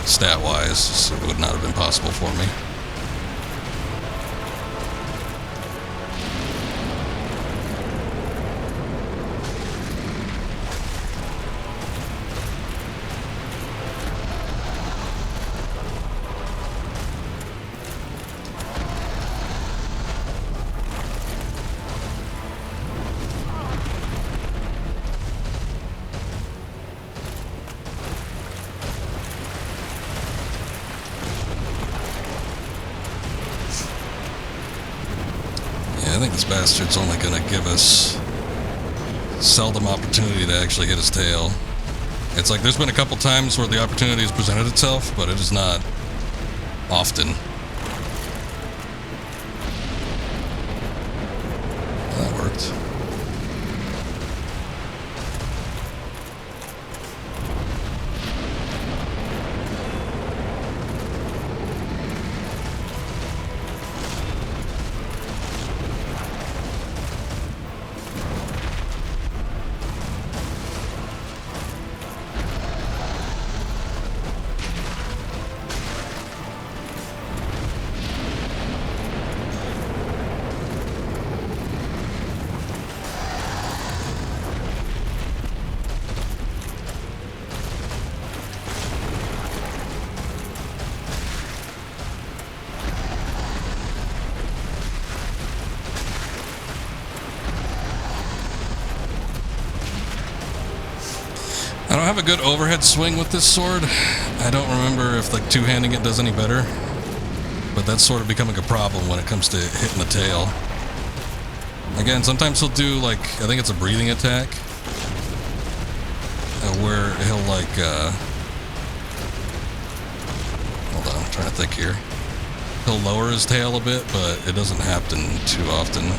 Speaker 1: stat-wise, it would not have been possible for me. I think this bastard's only going to give us seldom opportunity to actually hit his tail. It's like there's been a couple times where the opportunity has presented itself, but it is not often. That worked. I don't have a good overhead swing with this sword. I don't remember if like two-handing it does any better, but that's sort of becoming a problem when it comes to hitting the tail. Again, sometimes he'll do like, I think it's a breathing attack, where he'll like, hold on, I'm trying to think here. He'll lower his tail a bit, but it doesn't happen too often.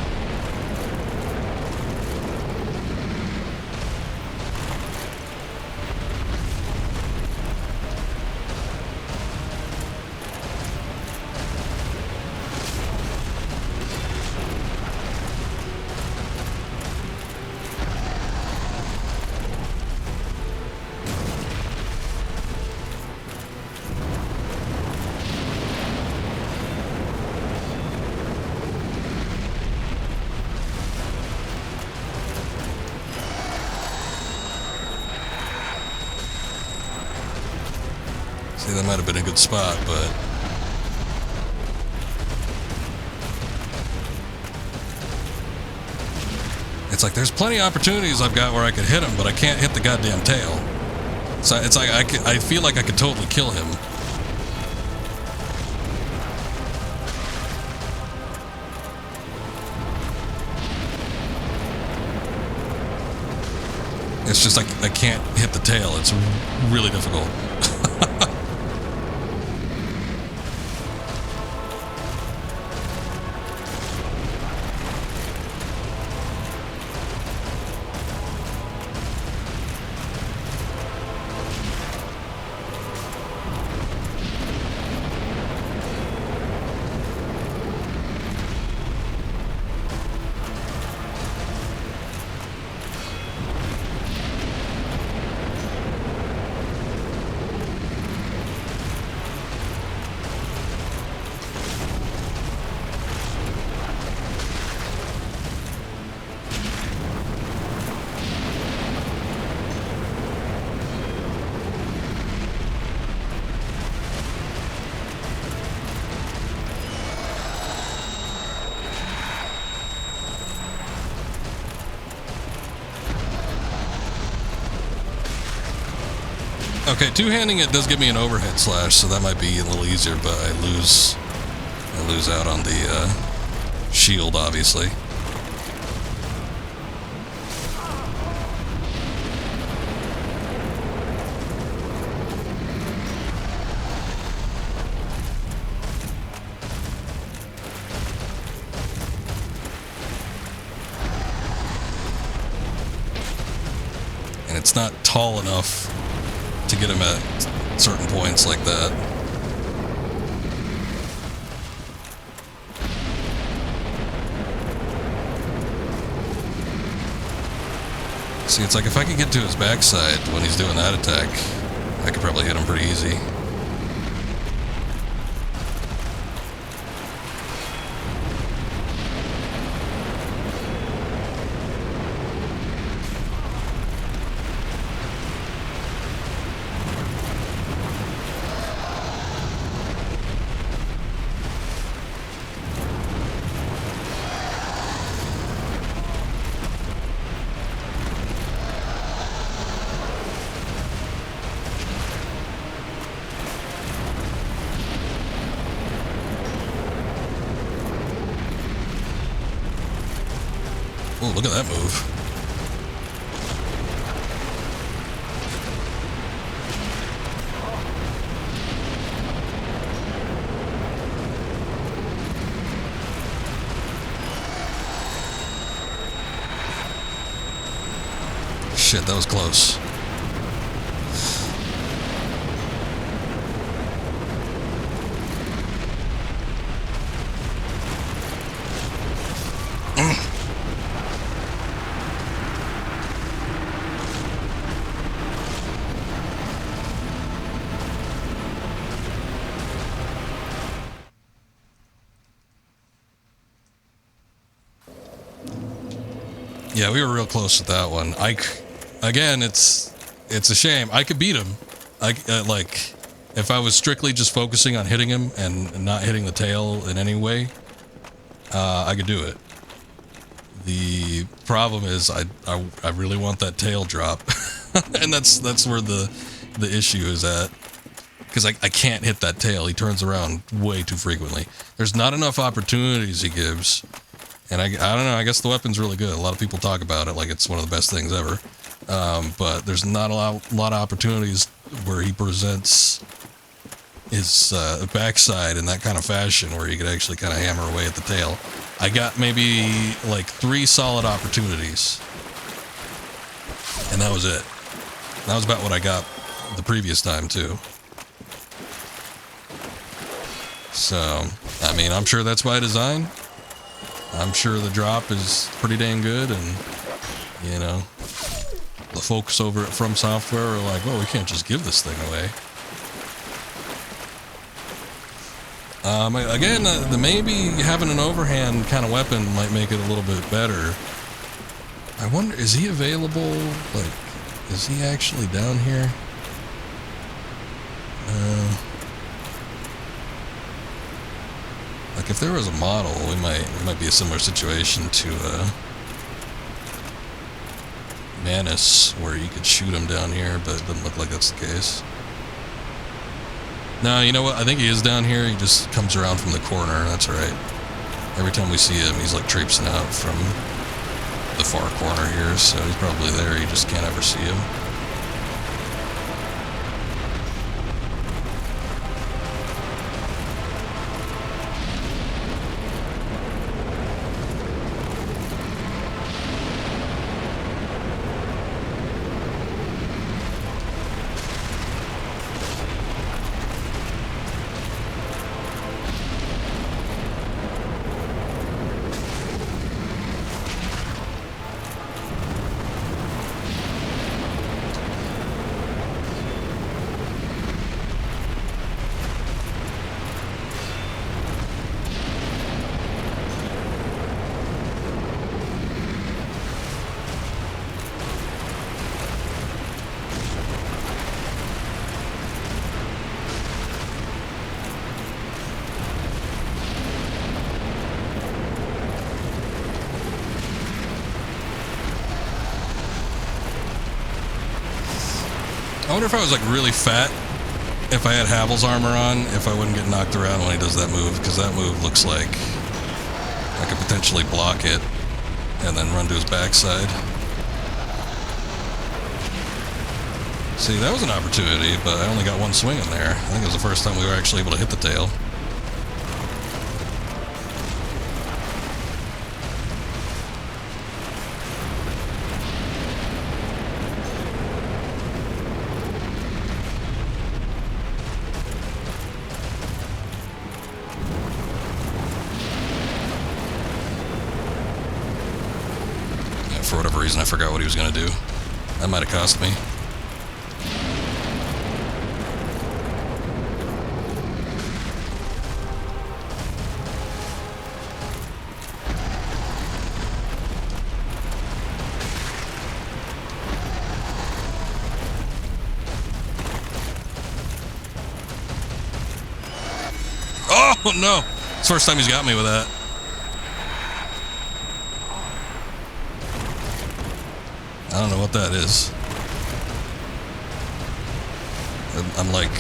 Speaker 1: See, that might have been a good spot, but... It's like there's plenty of opportunities I've got where I could hit him, but I can't hit the goddamn tail. So it's like I feel like I could totally kill him. It's just like I can't hit the tail. It's really difficult. Okay, two-handing it does give me an overhead slash, so that might be a little easier, but I lose out on the shield, obviously. And it's not tall enough to get him at certain points like that. See, it's like if I could get to his backside when he's doing that attack, I could probably hit him pretty easy. Oh, look at that move. Shit, that was close. Yeah, we were real close with that one. Again, it's a shame. I could beat him. Like, if I was strictly just focusing on hitting him and not hitting the tail in any way, I could do it. The problem is I really want that tail drop, and that's where the issue is at. Because I can't hit that tail. He turns around way too frequently. There's not enough opportunities he gives. And I don't know, I guess the weapon's really good. A lot of people talk about it like it's one of the best things ever. But there's not a lot of opportunities where he presents his backside in that kind of fashion where he could actually kind of hammer away at the tail. I got maybe like 3 solid opportunities. And that was it. That was about what I got the previous time too. So, I mean, I'm sure that's by design. I'm sure the drop is pretty dang good, and, you know, the folks over at From Software are like, well, we can't just give this thing away. Again, maybe having an overhand kind of weapon might make it a little bit better. I wonder, is he available? Like, is he actually down here? No, Like if there was a model, it might be a similar situation to Manus, where you could shoot him down here, but it doesn't look like that's the case. No, you know what? I think he is down here. He just comes around from the corner. That's right. Every time we see him, he's like traipsing out from the far corner here, so he's probably there. You just can't ever see him. I wonder if I was like really fat, if I had Havel's armor on, if I wouldn't get knocked around when he does that move, because that move looks like I could potentially block it and then run to his backside. See, that was an opportunity, but I only got one swing in there. I think it was the first time we were actually able to hit the tail. For whatever reason, I forgot what he was going to do. That might have cost me. Oh, no! It's the first time he's got me with that. I don't know what that is. I'm like,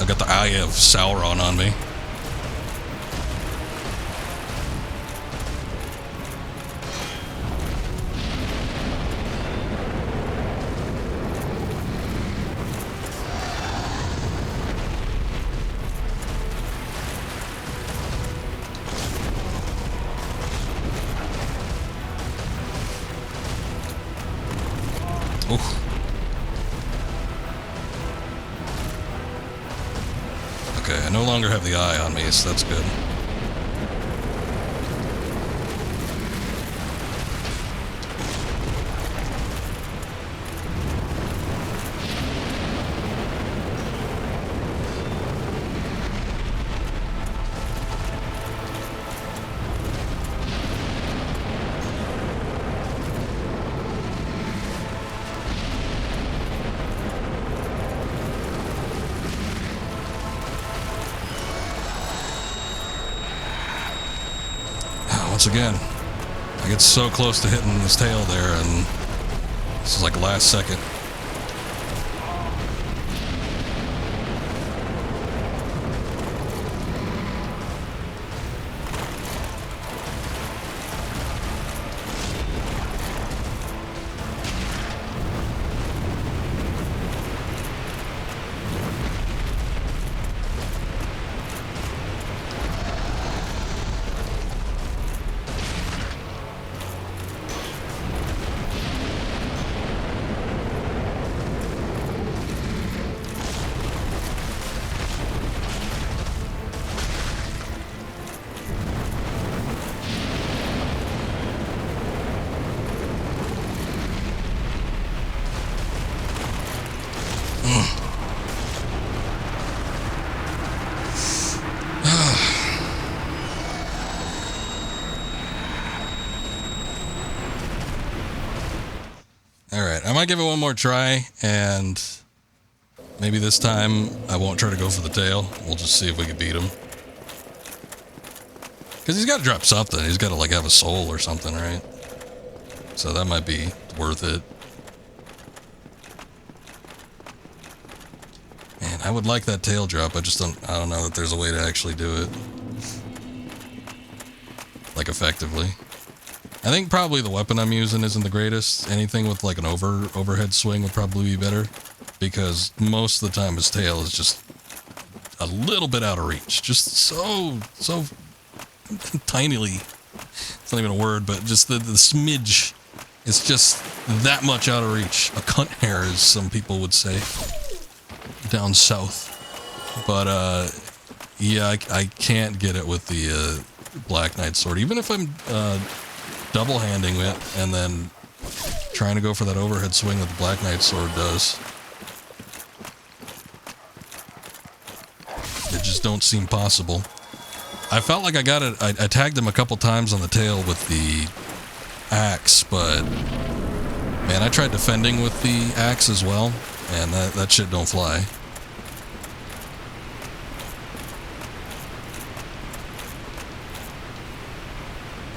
Speaker 1: I've got the eye of Sauron on me. Oof. Okay, I no longer have the eye on me, so that's good. Once again, I get so close to hitting his tail there, and this is like last second. Alright, I might give it one more try, and Maybe this time I won't try to go for the tail. We'll just see if we can beat him. Because he's got to drop something. He's got to like have a soul or something, right? So that might be worth it. Man, I would like that tail drop. I don't know that there's a way to actually do it. Like effectively. I think probably the weapon I'm using isn't the greatest. Anything with like an overhead swing would probably be better. Because most of the time his tail is just a little bit out of reach. Just so tinily. It's not even a word, but just the smidge. It's just that much out of reach. A cunt hair, as some people would say. Down south. But, yeah, I can't get it with the Black Knight sword. Even if I'm double-handing it and then trying to go for that overhead swing that the Black Knight sword does. It just don't seem possible. I felt like I got it. I tagged him a couple times on the tail with the axe, but man, I tried defending with the axe as well, and that shit don't fly.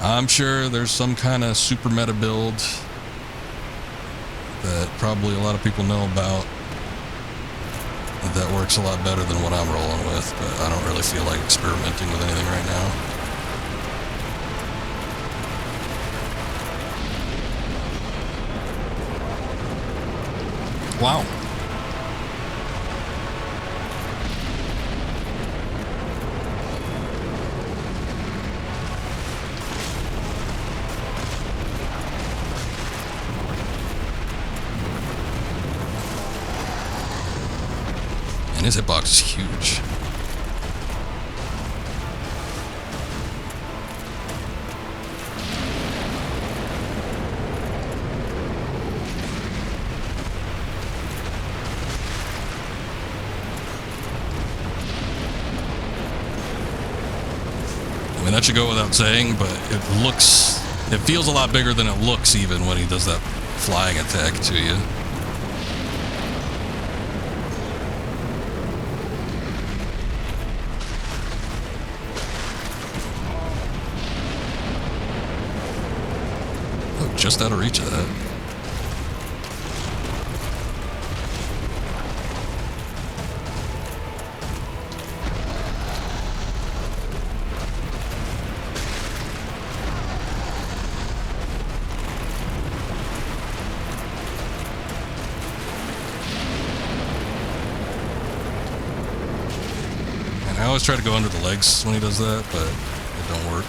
Speaker 1: I'm sure there's some kind of super meta build that probably a lot of people know about that works a lot better than what I'm rolling with, but I don't really feel like experimenting with anything right now. Wow. And his hitbox is huge. I mean, that should go without saying, but it feels a lot bigger than it looks even when he does that flying attack to you. Just out of reach of that. And I always try to go under the legs when he does that, but it don't work.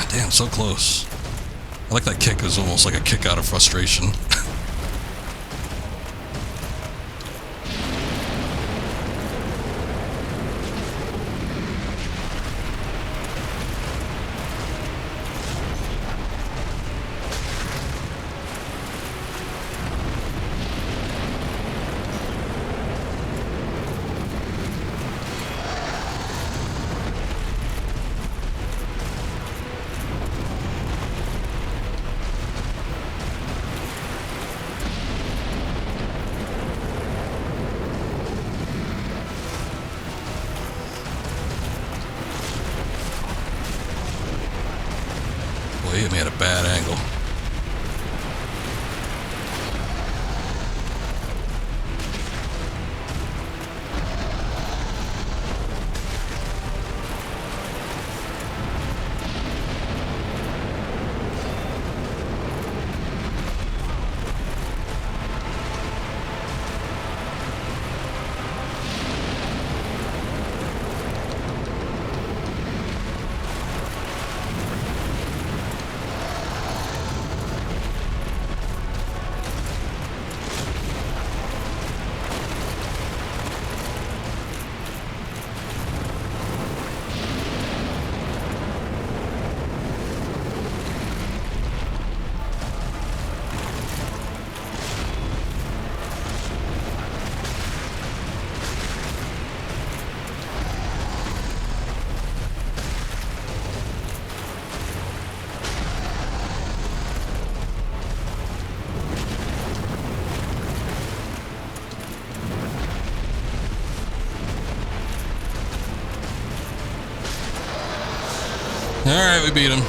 Speaker 1: Damn, so close. I like that kick. It was almost like a kick out of frustration. Boy, he hit me at a bad angle. Alright, we beat him.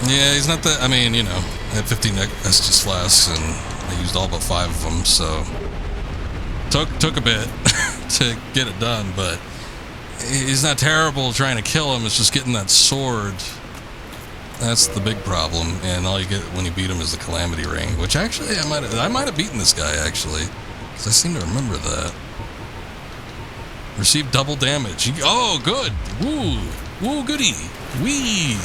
Speaker 1: Yeah, he's not that... I mean, you know, I had 15 Estus flasks, and I used all but 5 of them, so... Took a bit to get it done, but... He's not terrible trying to kill him, it's just getting that sword. That's the big problem, and all you get when you beat him is the Calamity Ring, which actually, I might have beaten this guy, actually. Because I seem to remember that. Received double damage. Oh, good! Woo! Woo, goody! Wee!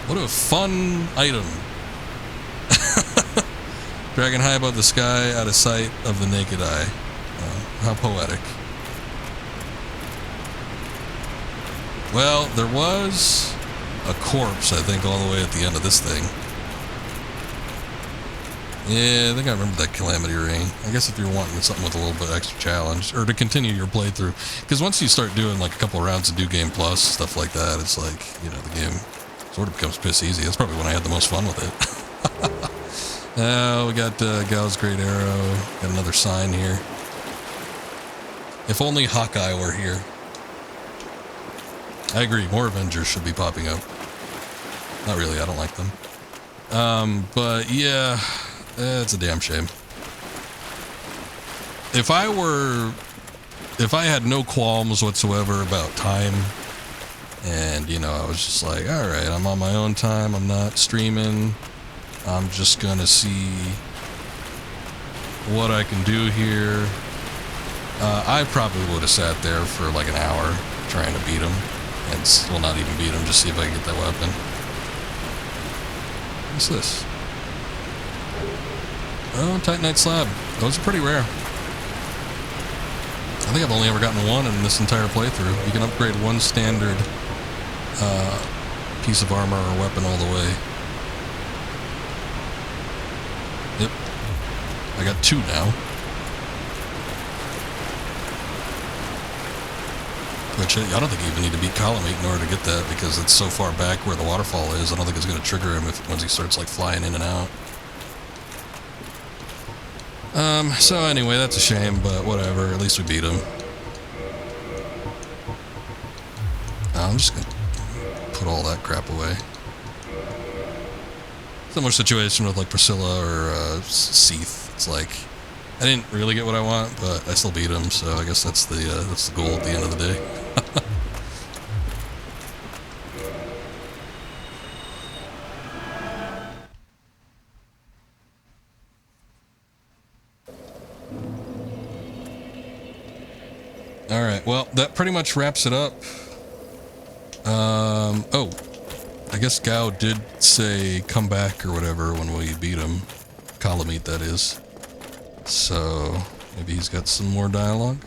Speaker 1: What a fun item. Dragon high above the sky, out of sight of the naked eye. How poetic. Well, there was a corpse, I think, all the way at the end of this thing. Yeah, I think I remember that Calamity Ring. I guess if you're wanting something with a little bit extra challenge, or to continue your playthrough. Because once you start doing like a couple rounds of New Game Plus, stuff like that, it's like, you know, the game sort of becomes piss easy. That's probably when I had the most fun with it. We got Gal's Great Arrow. Got another sign here. If only Hawkeye were here. I agree, more Avengers should be popping up. Not really, I don't like them. But yeah, it's a damn shame. If I had no qualms whatsoever about time, and, you know, I was just like, alright, I'm on my own time, I'm not streaming, I'm just gonna see what I can do here. I probably would have sat there for like an hour trying to beat him. And still not even beat him, just see if I can get that weapon. What's this? Oh, Titanite Slab. Those are pretty rare. I think I've only ever gotten one in this entire playthrough. You can upgrade one standard piece of armor or weapon all the way. Yep. I got 2 now. Which I don't think you even need to beat Columate in order to get that, because it's so far back where the waterfall is. I don't think it's going to trigger him once he starts like flying in and out. So anyway, that's a shame, but whatever. At least we beat him. I'm just going to put all that crap away. Similar situation with like Priscilla or Seath. It's like, I didn't really get what I want, but I still beat him, so I guess that's the goal at the end of the day. Alright, well, that pretty much wraps it up. Oh, I guess Gao did say come back or whatever when we beat him. Calamite, that is. So, maybe he's got some more dialogue?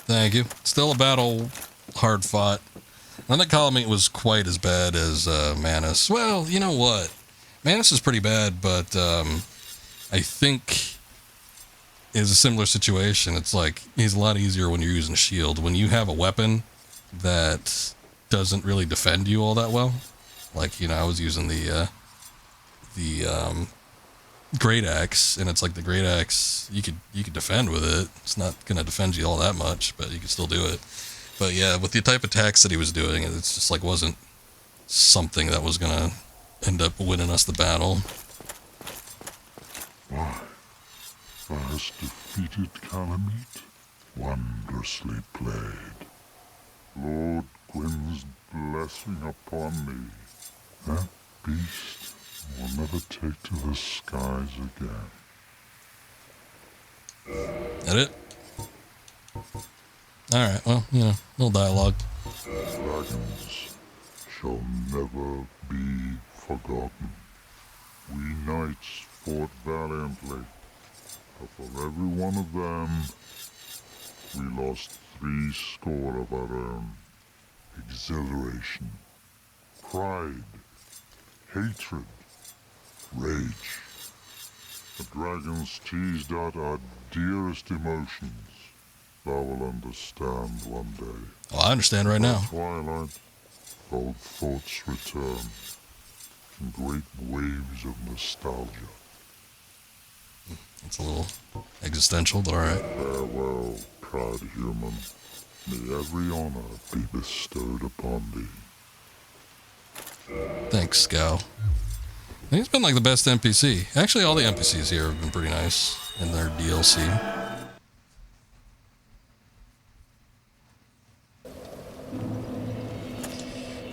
Speaker 1: Thank you. Still a battle hard fought. I don't think Calamite was quite as bad as Manus. Well, you know what? Manus is pretty bad, but I think it's a similar situation. It's like he's a lot easier when you're using a shield. When you have a weapon that doesn't really defend you all that well, like, you know, I was using the great axe, and it's like the great axe, you could defend with it. It's not gonna defend you all that much, but you can still do it. But yeah, with the type of attacks that he was doing, it's just like wasn't something that was gonna end up winning us the battle.
Speaker 6: Why, thou hast defeated Calamite? Wondrously played. Lord Gwyn's blessing upon thee. That beast will never take to the skies again.
Speaker 1: That it? Alright, well, you know, little dialogue.
Speaker 6: Dragons shall never be forgotten. We knights fought valiantly, but for every one of them, we lost 70 of our own. Exhilaration, pride, hatred, rage. The dragons teased out our dearest emotions, thou will understand one day.
Speaker 1: Well, I understand right now.
Speaker 6: Twilight, old thoughts return in great waves of nostalgia.
Speaker 1: It's a little existential, but alright.
Speaker 6: Farewell, proud human. May every honor be bestowed upon thee.
Speaker 1: Thanks, Scow. He's been like the best NPC. Actually, all the NPCs here have been pretty nice in their DLC.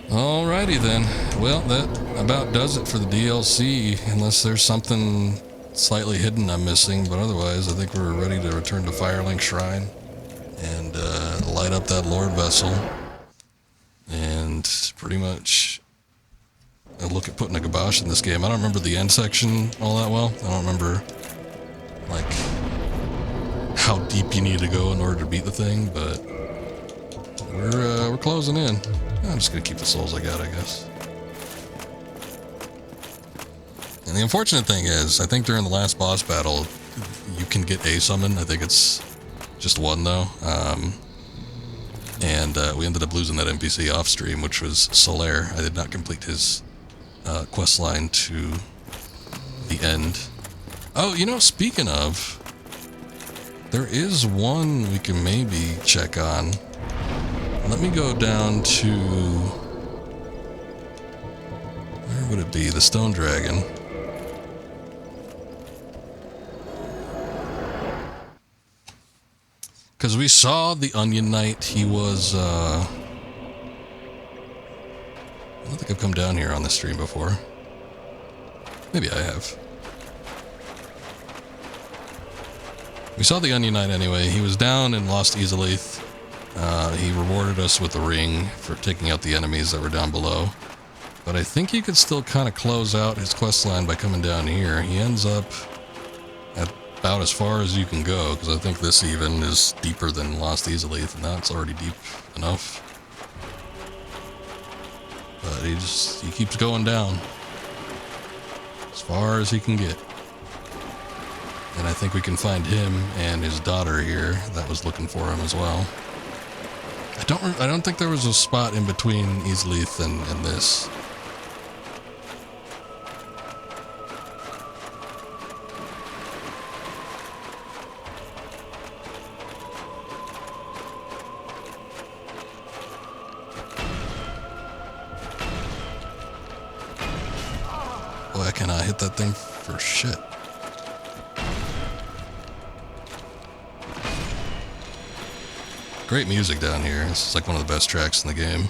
Speaker 1: Alrighty then. Well, that about does it for the DLC, unless there's something slightly hidden I'm missing, but otherwise I think we're ready to return to Firelink Shrine and light up that Lord Vessel. And pretty much I look at putting a kibosh in this game. I don't remember the end section all that well. I don't remember, like, how deep you need to go in order to beat the thing, but we're closing in. I'm just gonna keep the souls I got, I guess. And the unfortunate thing is, I think during the last boss battle, you can get a summon. I think it's just one, though. And we ended up losing that NPC off stream, which was Solaire. I did not complete his quest line to the end. Oh, you know, speaking of, there is one we can maybe check on. Let me go down to, where would it be? The Stone Dragon. Because we saw the Onion Knight. He was, I don't think I've come down here on this stream before. Maybe I have. We saw the Onion Knight anyway. He was down in Lost Izalith. He rewarded us with a ring for taking out the enemies that were down below. But I think he could still kind of close out his quest line by coming down here. He ends up at about as far as you can go, because I think this even is deeper than Lost Izalith, and that's already deep enough. But he keeps going down as far as he can get. And I think we can find him and his daughter here that was looking for him as well. I don't think there was a spot in between Izalith and this. Boy, I cannot hit that thing for shit. Great music down here. This is like one of the best tracks in the game.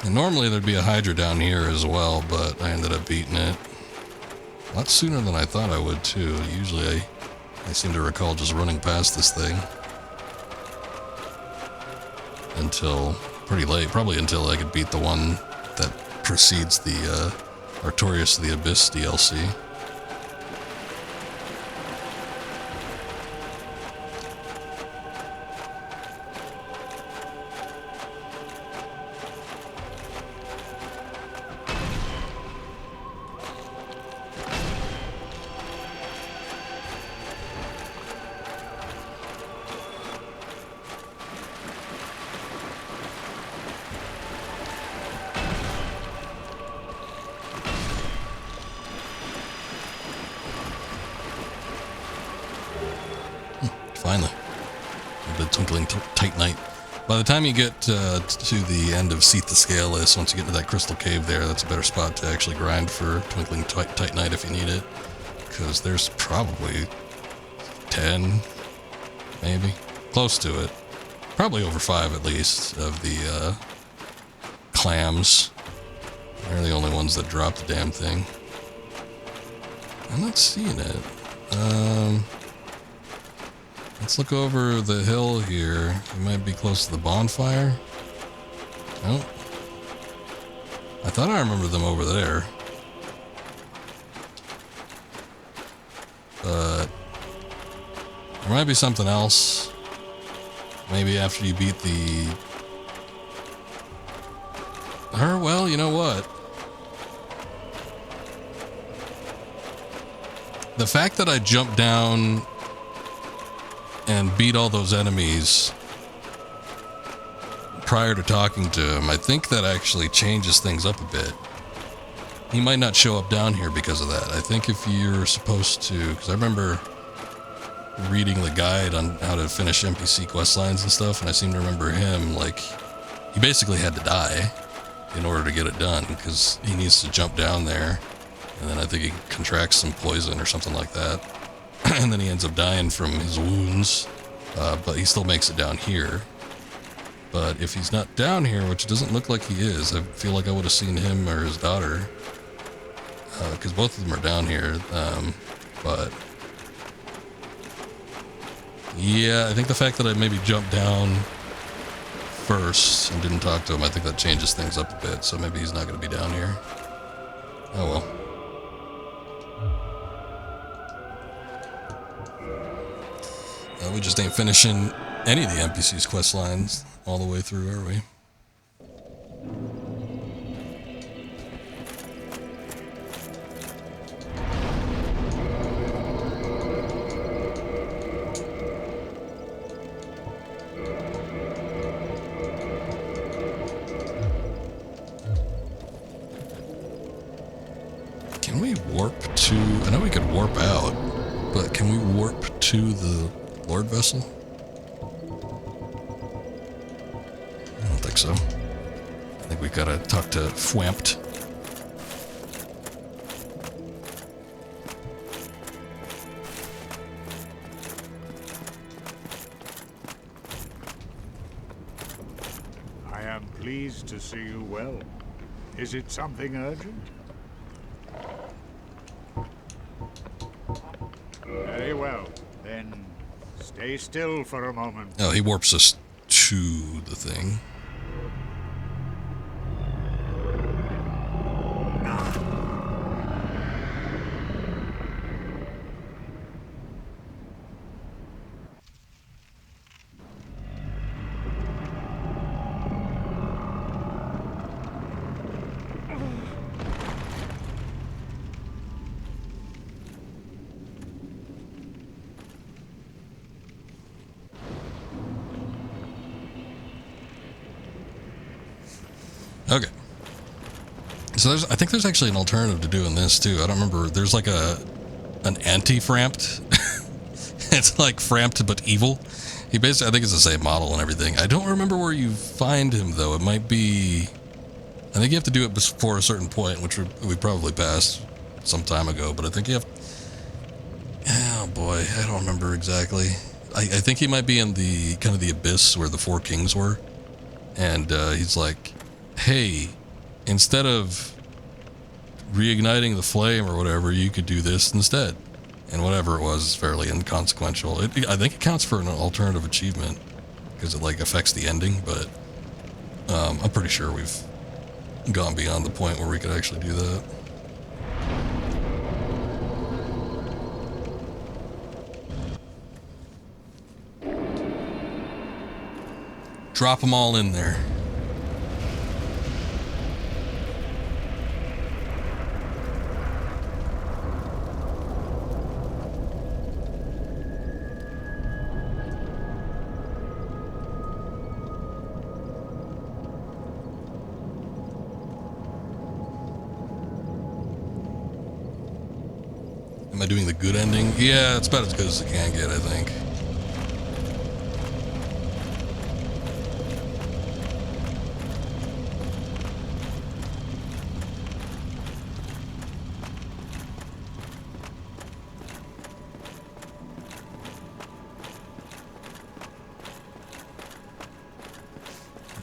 Speaker 1: And normally there'd be a Hydra down here as well, but I ended up beating it a lot sooner than I thought I would too. Usually I seem to recall just running past this thing until pretty late, probably until I could beat the one that precedes the Artorias of the Abyss DLC. Finally. The Twinkling Titanite. By the time you get to the end of Seath the Scaleless, once you get into that crystal cave there, that's a better spot to actually grind for Twinkling Titanite if you need it. Because there's probably 10, maybe, close to it. Probably over 5 at least of the clams. They're the only ones that drop the damn thing. I'm not seeing it. Let's look over the hill here. It might be close to the bonfire. Nope. I thought I remembered them over there. But there might be something else. Maybe after you beat the Well, you know what? The fact that I jumped down and beat all those enemies prior to talking to him, I think that actually changes things up a bit. He might not show up down here because of that. I think if you're supposed to, because I remember reading the guide on how to finish NPC quest lines and stuff, and I seem to remember him, like, he basically had to die in order to get it done, because he needs to jump down there, and then I think he contracts some poison or something like that, and then he ends up dying from his wounds, but he still makes it down here. But if he's not down here, which doesn't look like he is, I feel like I would have seen him or his daughter, because both of them are down here, but yeah, I think the fact that I maybe jumped down first and didn't talk to him, I think that changes things up a bit, so maybe he's not going to be down here. Oh well. We just ain't finishing any of the NPC's quest lines all the way through, are we? Can we warp to... I know we could warp out, but can we warp to the Lord Vessel? I don't think so. I think we gotta talk to Fwampt.
Speaker 8: I am pleased to see you well. Is it something urgent? Very well. Then stay still for a moment.
Speaker 1: Oh, he warps us to the thing. Okay. So I think there's actually an alternative to doing this too. I don't remember. There's like an anti-Frampt. It's like Frampt but evil. He basically, I think it's the same model and everything. I don't remember where you find him though. It might be, I think you have to do it before a certain point, which we probably passed some time ago, but I think you have, oh boy, I don't remember exactly. I think he might be in the kind of the abyss where the four kings were. And he's like, hey, instead of reigniting the flame or whatever, you could do this instead. And whatever it was is fairly inconsequential. I think it counts for an alternative achievement because it like affects the ending, but I'm pretty sure we've gone beyond the point where we could actually do that. Drop them all in there. Am I doing the good ending? Yeah, it's about as good as it can get, I think.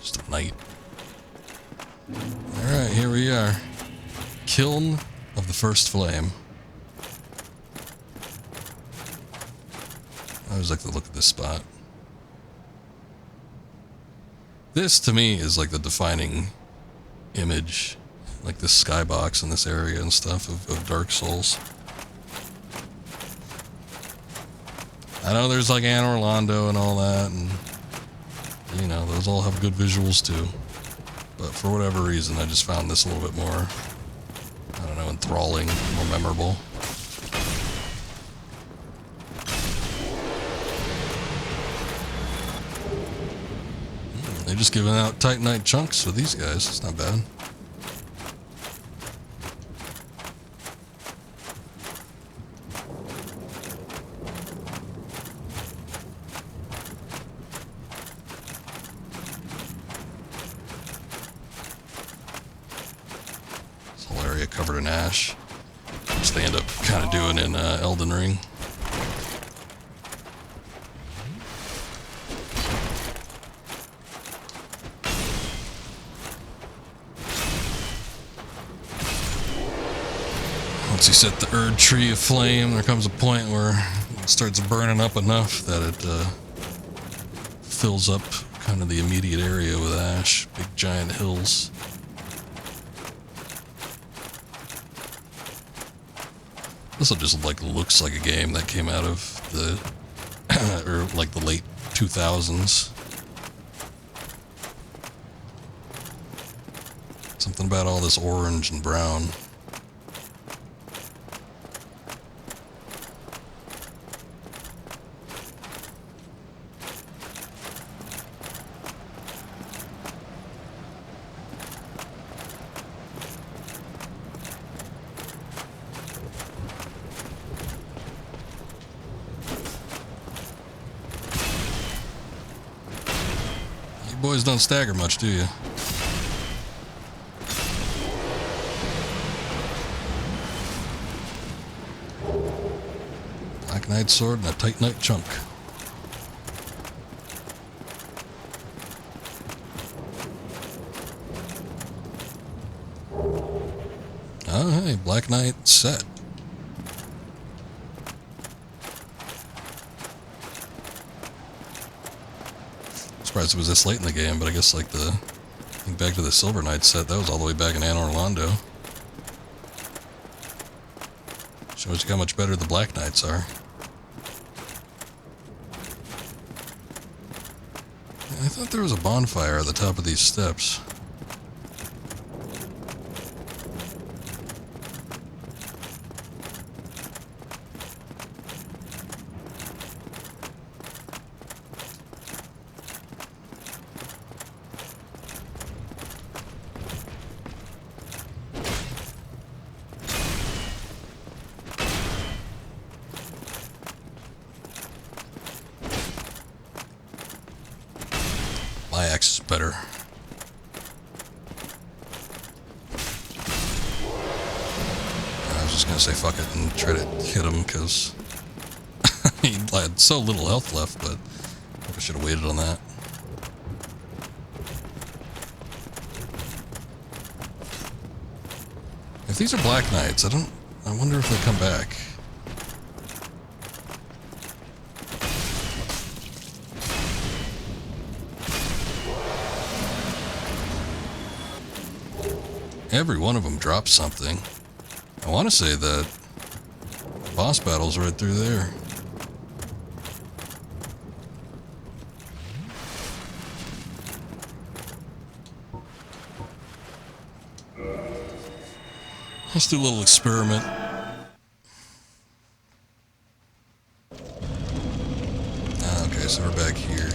Speaker 1: Just a night. Alright, here we are. Kiln of the First Flame. I always like the look of this spot. This, to me, is like the defining image. Like this skybox in this area and stuff of Dark Souls. I know there's like Anne Orlando and all that, and you know, those all have good visuals too. But for whatever reason, I just found this a little bit more, I don't know, enthralling, more memorable. They're just giving out Titanite chunks with these guys. It's not bad. This whole area covered in ash, which they end up kind of doing in Elden Ring. Once you set the Erd Tree aflame, there comes a point where it starts burning up enough that it fills up kind of the immediate area with ash, big giant hills. This just like looks like a game that came out of the or like the late 2000s. Something about all this orange and brown. Boys don't stagger much, do you? Black Knight sword and a Titanite chunk. Oh, hey, Black Knight set. Surprised it was this late in the game, but I guess like the, think back to the Silver Knight set, that was all the way back in Anne Orlando. Shows you how much better the Black Knights are. I thought there was a bonfire at the top of these steps. My axe is better. I was just gonna say fuck it and try to hit him because he had so little health left, but I should have waited on that. If these are Black Knights, I wonder if they come back. Every one of them drops something. I want to say that boss battle's right through there. Let's do a little experiment. Okay, so we're back here.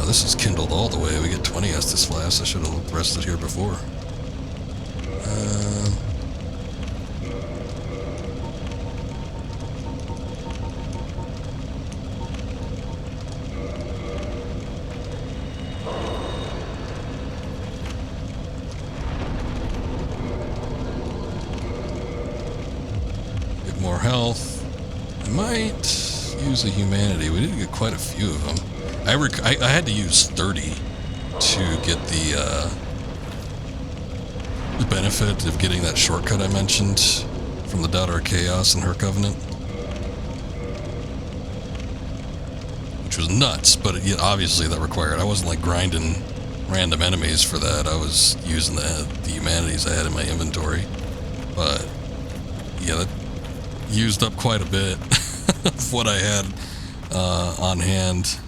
Speaker 1: This is kindled all the way. We get 20 Estus flasks. I should have rested here before. Get more health. I might use a humanity. We did get quite a few of them. I had to use 30 to get the benefit of getting that shortcut I mentioned from the Daughter of Chaos and her Covenant. Which was nuts, but obviously that required, I wasn't like grinding random enemies for that. I was using the humanities I had in my inventory. But yeah, that used up quite a bit of what I had on hand.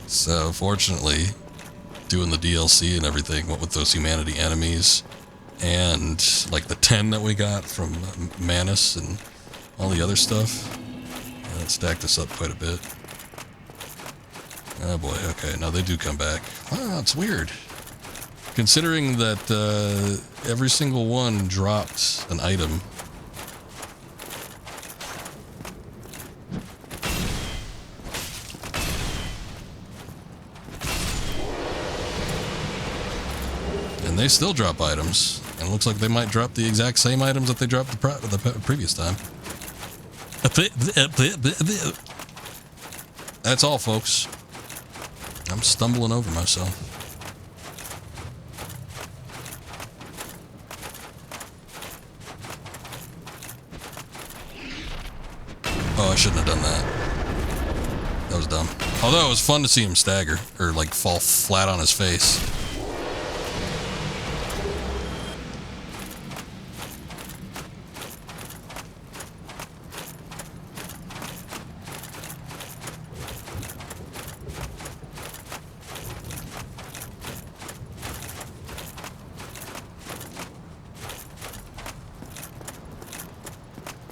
Speaker 1: So fortunately, doing the DLC and everything, what with those humanity enemies, and like the 10 that we got from Manus and all the other stuff, that stacked us up quite a bit. Oh boy, okay, now they do come back. Wow, it's weird. Considering that every single one dropped an item. And they still drop items. And it looks like they might drop the exact same items that they dropped the previous time. That's all, folks. I'm stumbling over myself. Oh, I shouldn't have done that. That was dumb. Although it was fun to see him stagger, or like fall flat on his face.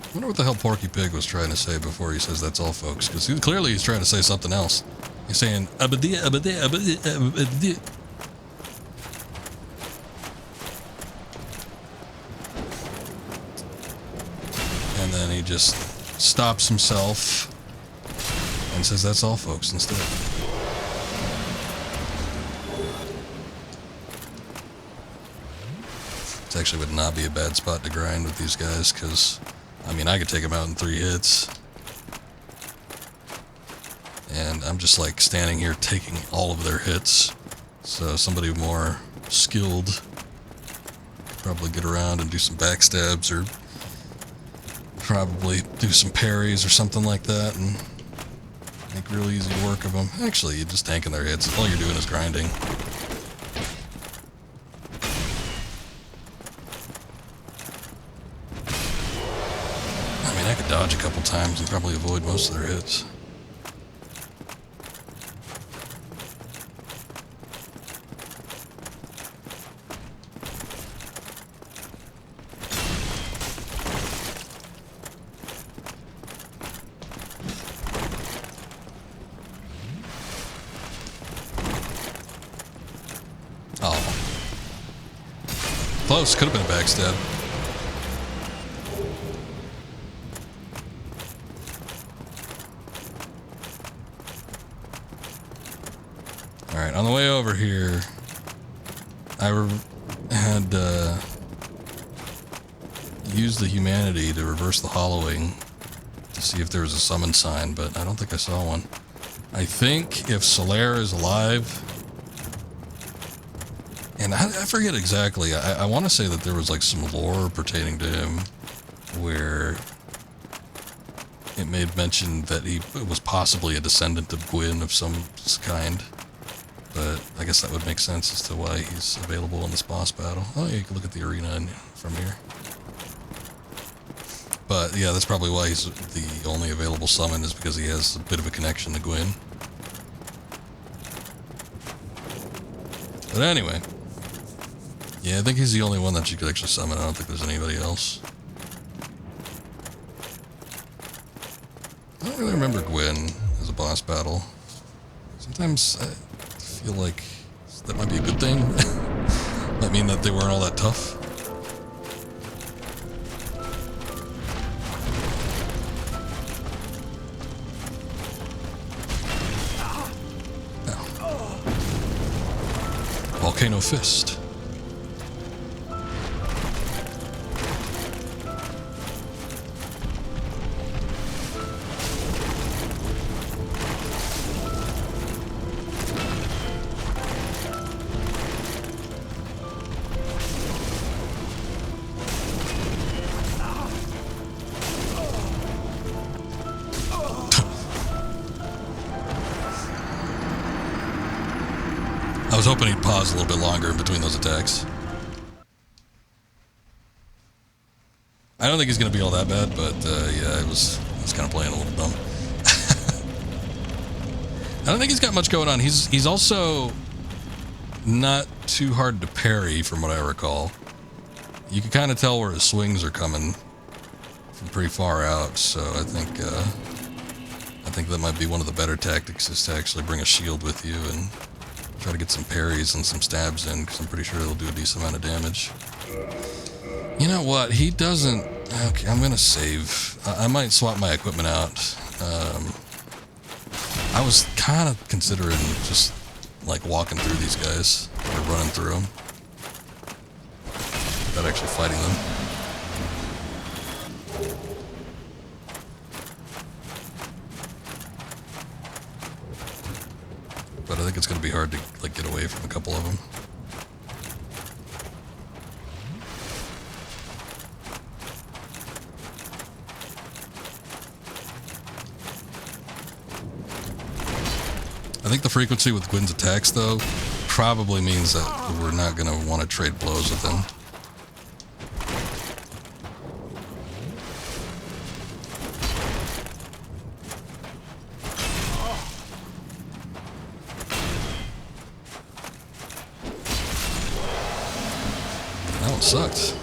Speaker 1: I wonder what the hell Porky Pig was trying to say before he says that's all, folks. Because clearly he's trying to say something else. He's saying, abadia, abadia, abadia, abadia. And then he just stops himself and says that's all, folks, instead. It actually would not be a bad spot to grind with these guys, because I mean, I could take them out in 3 hits. And I'm just like standing here taking all of their hits. So somebody more skilled could probably get around and do some backstabs, or probably do some parries or something like that and make real easy work of them. Actually, you're just tanking their hits. All you're doing is grinding. I could dodge a couple times and probably avoid most of their hits. Oh. Close, could have been a backstab. Alright, on the way over here, I had used the humanity to reverse the hollowing to see if there was a summon sign, but I don't think I saw one. I think if Solaire is alive, and I forget exactly, I want to say that there was like some lore pertaining to him where it made mention that he was possibly a descendant of Gwyn of some kind. But I guess that would make sense as to why he's available in this boss battle. Oh, yeah, you can look at the arena from here. But yeah, that's probably why he's the only available summon, is because he has a bit of a connection to Gwyn. But anyway, yeah, I think he's the only one that you could actually summon. I don't think there's anybody else. I don't really remember Gwyn as a boss battle. Sometimes I feel like that might be a good thing. Might mean that they weren't all that tough. Oh. Volcano Fist. I was hoping he'd pause a little bit longer in between those attacks. I don't think he's gonna be all that bad, but yeah, I was kind of playing a little dumb. I don't think he's got much going on. He's also not too hard to parry, from what I recall. You can kind of tell where his swings are coming from pretty far out, so I think that might be one of the better tactics, is to actually bring a shield with you and try to get some parries and some stabs in, because I'm pretty sure it'll do a decent amount of damage. You know what? He doesn't... Okay, I'm gonna save. I might swap my equipment out. I was kind of considering just, like, walking through these guys, or running through them, without actually fighting them. But I think it's gonna be hard to, like, get away from a couple of them. I think the frequency with Gwyn's attacks, though, probably means that we're not going to want to trade blows with him. That one sucked.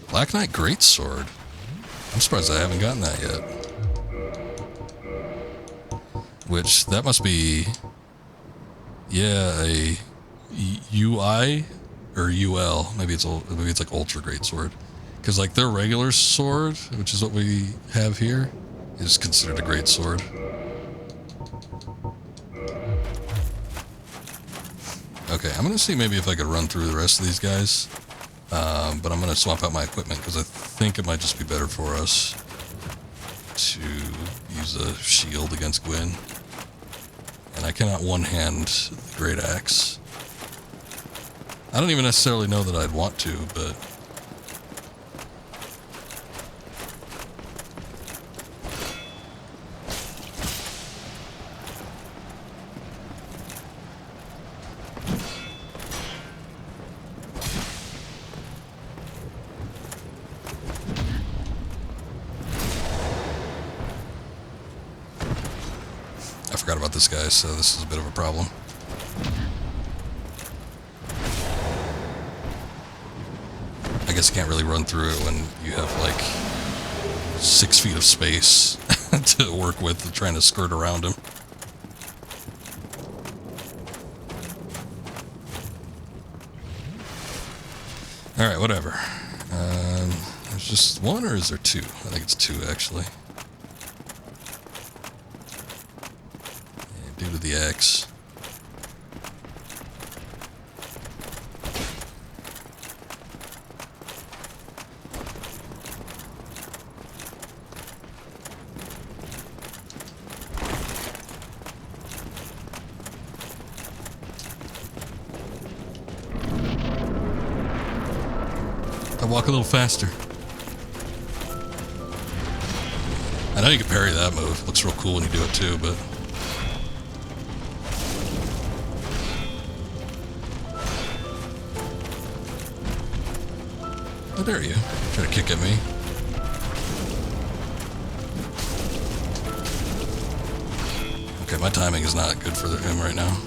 Speaker 1: Black Knight Greatsword. I'm surprised I haven't gotten that yet. Which, that must be, yeah, a UI or UL. Maybe it's like Ultra Greatsword, because like their regular sword, which is what we have here, is considered a great sword. Okay, I'm gonna see maybe if I could run through the rest of these guys, but I'm gonna swap out my equipment because I think it might just be better for us to use a shield against Gwyn. And I cannot one-hand the Great Axe. I don't even necessarily know that I'd want to, but... I forgot about this guy, so this is a bit of a problem. I guess you can't really run through it when you have like 6 feet of space to work with, trying to skirt around him. Alright, whatever. There's just one, or is there two? I think it's two, actually. Due to the axe. I walk a little faster. I know you can parry that move. It looks real cool when you do it too, but... How dare you? Try to kick at me. Okay, my timing is not good for him right now.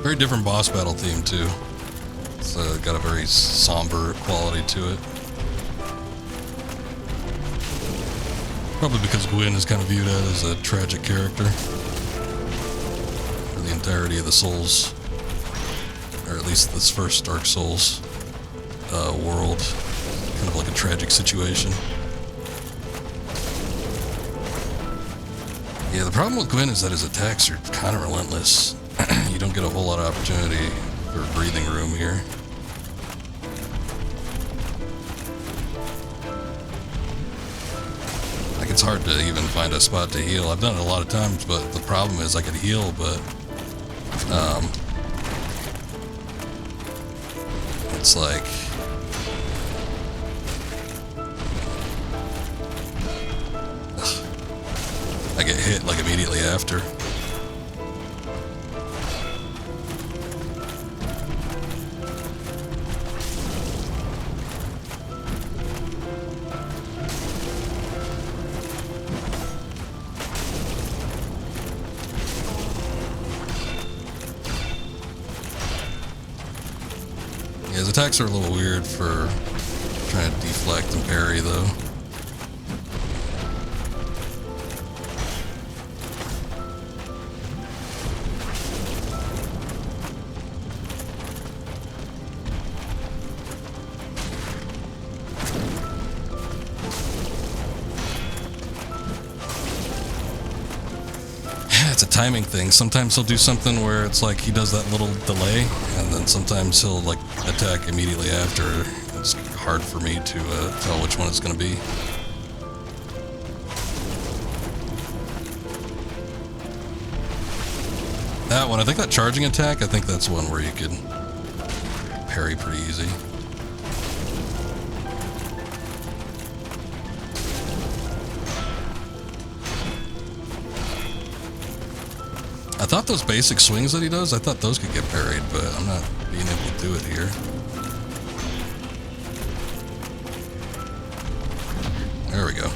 Speaker 1: Very different boss battle theme too. It's got a very somber quality to it. Probably because Gwyn is kind of viewed as a tragic character for the entirety of the Souls, or at least this first Dark Souls world. kind of like a tragic situation. Yeah, the problem with Gwyn is that his attacks are kind of relentless. You don't get a whole lot of opportunity for breathing room here. Like, it's hard to even find a spot to heal. I've done it a lot of times, but the problem is I could heal, but it's like I get hit like immediately after. Yeah, his attacks are a little weird for trying to deflect and parry, though. It's a timing thing. Sometimes he'll do something where it's like he does that little delay, and then sometimes he'll like attack immediately after. It's hard for me to tell which one it's going to be. That one, I think that charging attack, I think that's one where you could parry pretty easy. I thought those basic swings that he does, I thought those could get parried, but I'm not being able to do it here. There we go.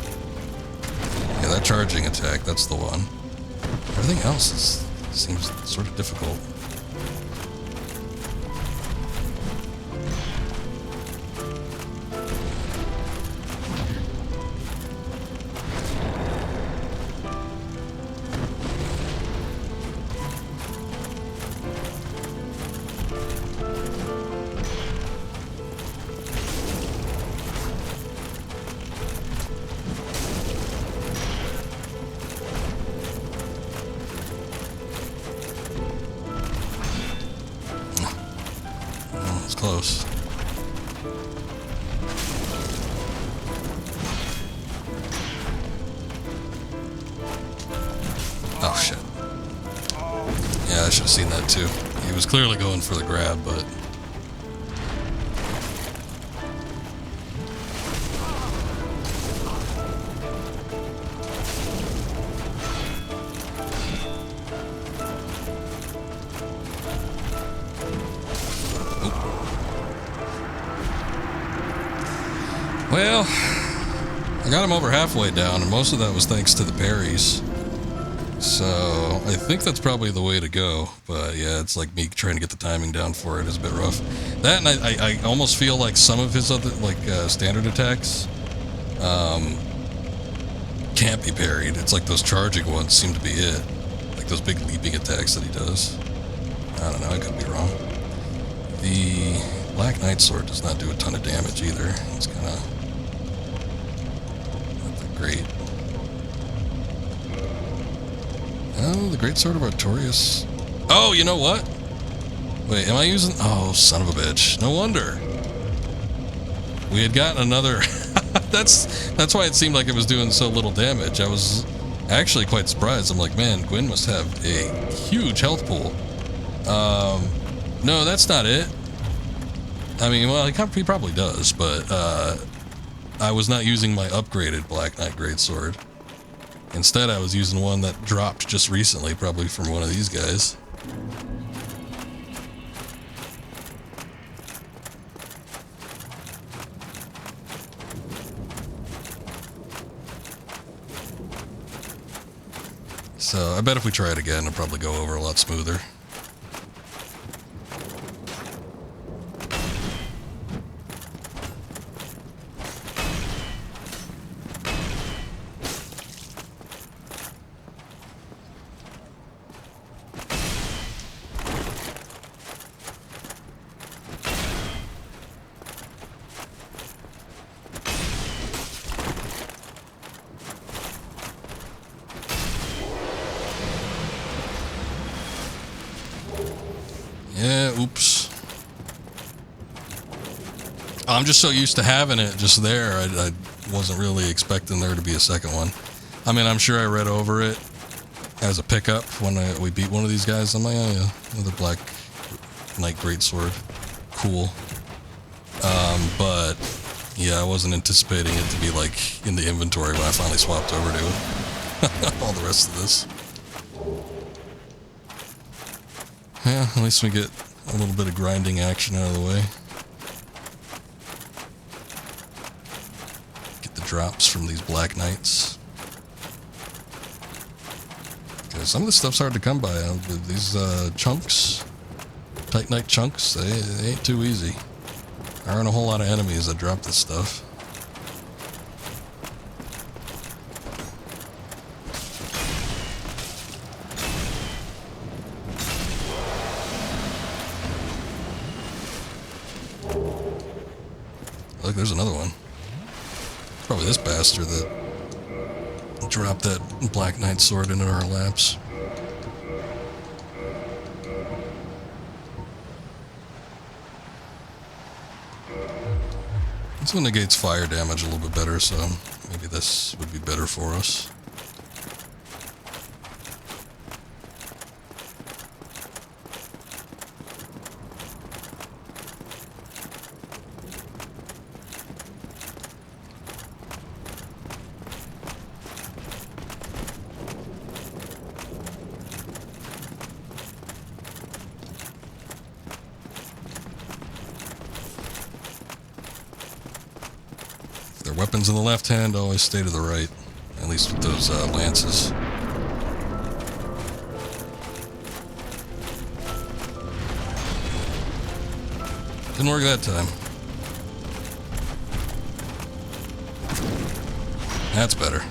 Speaker 1: Yeah, that charging attack, that's the one. Everything else seems sort of difficult. Close. Oh shit. Yeah, I should have seen that too. He was clearly going for the grab, but well, I got him over halfway down, and most of that was thanks to the parries. So, I think that's probably the way to go. But yeah, it's like me trying to get the timing down for it is a bit rough. That, and I almost feel like some of his other, like, standard attacks, can't be parried. It's like those charging ones seem to be it. Like those big leaping attacks that he does. I don't know, I could be wrong. The Black Knight Sword does not do a ton of damage either. It's kind of not that great. Oh, the Great Sword of Artorias. Oh, you know what? Wait, am I using... Oh, son of a bitch. No wonder. We had gotten another... That's why it seemed like it was doing so little damage. I was actually quite surprised. I'm like, man, Gwyn must have a huge health pool. No, that's not it. I mean, well, he probably does, but I was not using my upgraded Black Knight Greatsword. Instead, I was using one that dropped just recently, probably from one of these guys. So, I bet if we try it again, it'll probably go over a lot smoother. Oops. I'm just so used to having it just there. I wasn't really expecting there to be a second one. I mean, I'm sure I read over it as a pickup when we beat one of these guys. I'm like, oh yeah, another Black Knight Greatsword. Cool. But yeah, I wasn't anticipating it to be like in the inventory when I finally swapped over to all the rest of this. Yeah, at least we get a little bit of grinding action out of the way. Get the drops from these Black Knights. Because some of this stuff's hard to come by. These chunks, Titanite chunks, they ain't too easy. There aren't a whole lot of enemies that drop this stuff. Look, there's another one. Probably this bastard that dropped that Black Knight sword into our laps. This one negates fire damage a little bit better, so maybe this would be better for us. Weapons in the left hand, always stay to the right. At least with those lances. Didn't work that time. That's better.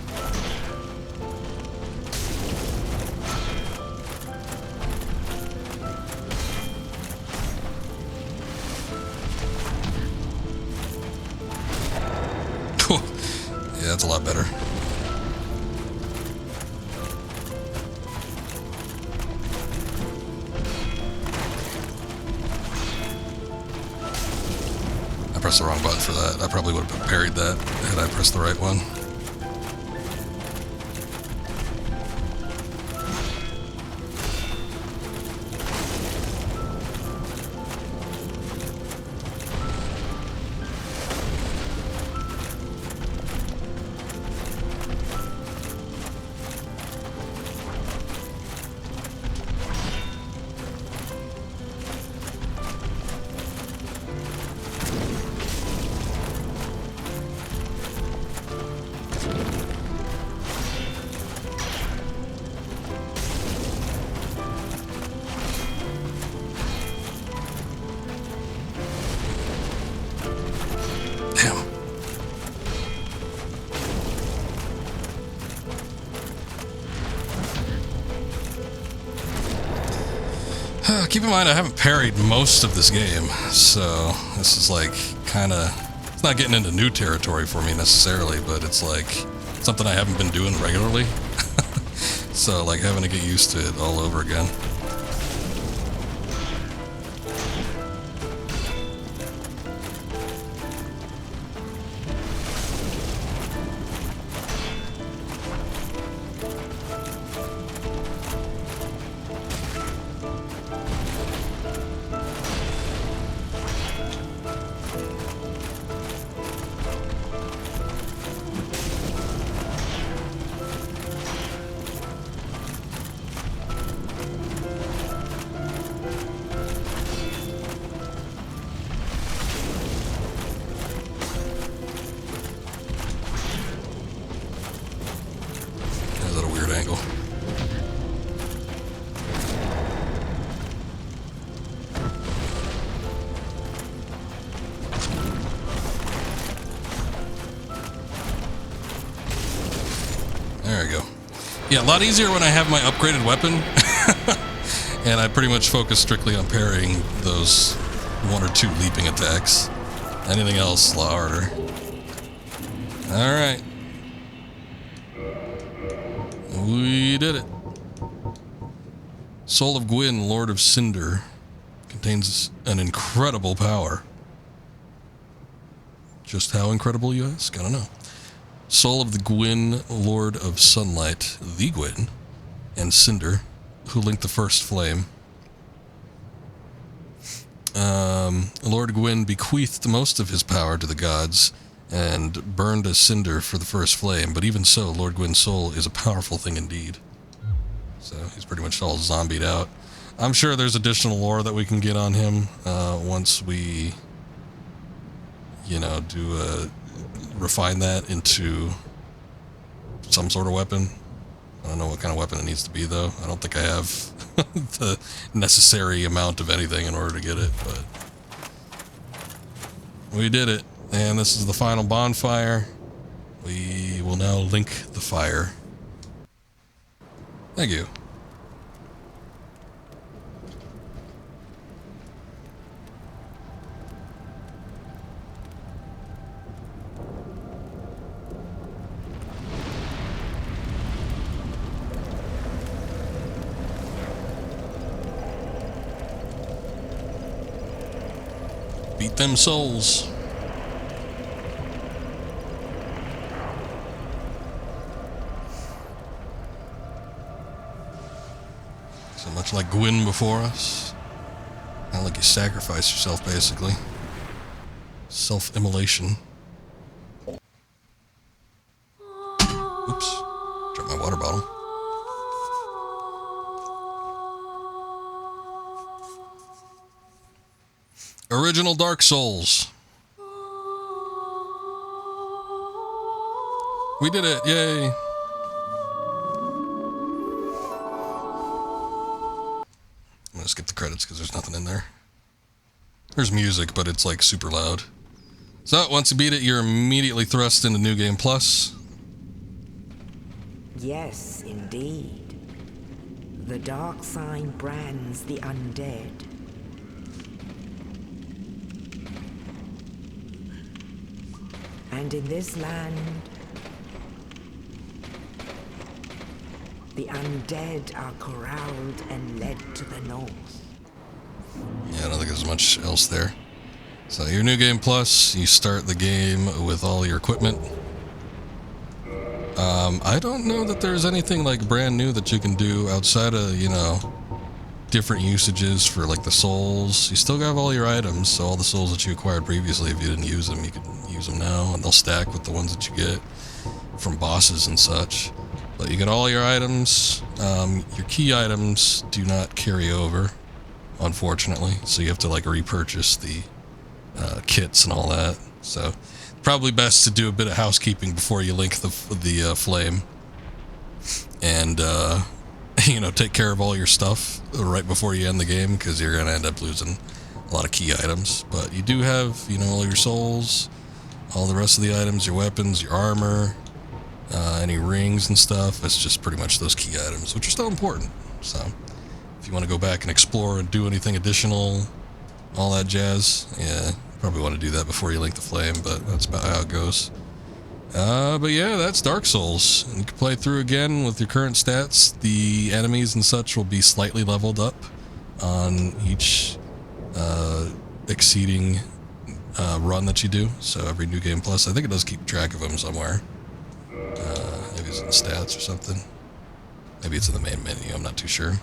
Speaker 1: Yeah, that's a lot better. I pressed the wrong button for that. I probably would have parried that had I pressed the right one. Keep in mind, I haven't parried most of this game, so this is like kind of, it's not getting into new territory for me necessarily, but it's like something I haven't been doing regularly. So like having to get used to it all over again. There we go. Yeah, a lot easier when I have my upgraded weapon. And I pretty much focus strictly on parrying those one or two leaping attacks. Anything else, a lot harder. Alright. We did it. Soul of Gwyn, Lord of Cinder. contains an incredible power. Just how incredible, you ask? I don't know. Soul of the Gwyn, Lord of Sunlight, the Gwyn, and Cinder, who linked the first flame. Lord Gwyn bequeathed most of his power to the gods and burned as cinder for the first flame, but even so, Lord Gwyn's soul is a powerful thing indeed. So he's pretty much all zombied out. I'm sure there's additional lore that we can get on him once we, refine that into some sort of weapon. I don't know what kind of weapon it needs to be, though. I don't think I have the necessary amount of anything in order to get it, but we did it. And this is the final bonfire. We will now link the fire. Thank you. Beat them souls. So much like Gwyn before us. Kind of like you sacrifice yourself, basically. Self-immolation. Oops. Dropped my water bottle. Original Dark Souls. We did it, yay. I'm gonna skip the credits because there's nothing in there. There's music, but it's like super loud. So, once you beat it, you're immediately thrust into New Game Plus.
Speaker 9: Yes, indeed. The dark sign brands the undead. And in this land, the undead are corralled and led to the north.
Speaker 1: Yeah, I don't think there's much else there. So your New Game Plus, you start the game with all your equipment. I don't know that there's anything like brand new that you can do outside of, different usages for like the souls. You still have all your items, so all the souls that you acquired previously, if you didn't use them, you can use them now, and they'll stack with the ones that you get from bosses and such. But you get all your items. Your key items do not carry over, unfortunately, so you have to like repurchase the kits and all that. So probably best to do a bit of housekeeping before you link the flame, and take care of all your stuff right before you end the game, because you're gonna end up losing a lot of key items. But you do have all your souls, all the rest of the items, your weapons, your armor, any rings and stuff. It's just pretty much those key items, which are still important. So if you want to go back and explore and do anything additional, all that jazz, yeah, probably want to do that before you link the flame, but that's about how it goes. But yeah, that's Dark Souls. And you can play through again with your current stats. The enemies and such will be slightly leveled up on each exceeding run that you do. So every New Game Plus, I think it does keep track of them somewhere. Maybe it's in stats or something. Maybe it's in the main menu, I'm not too sure.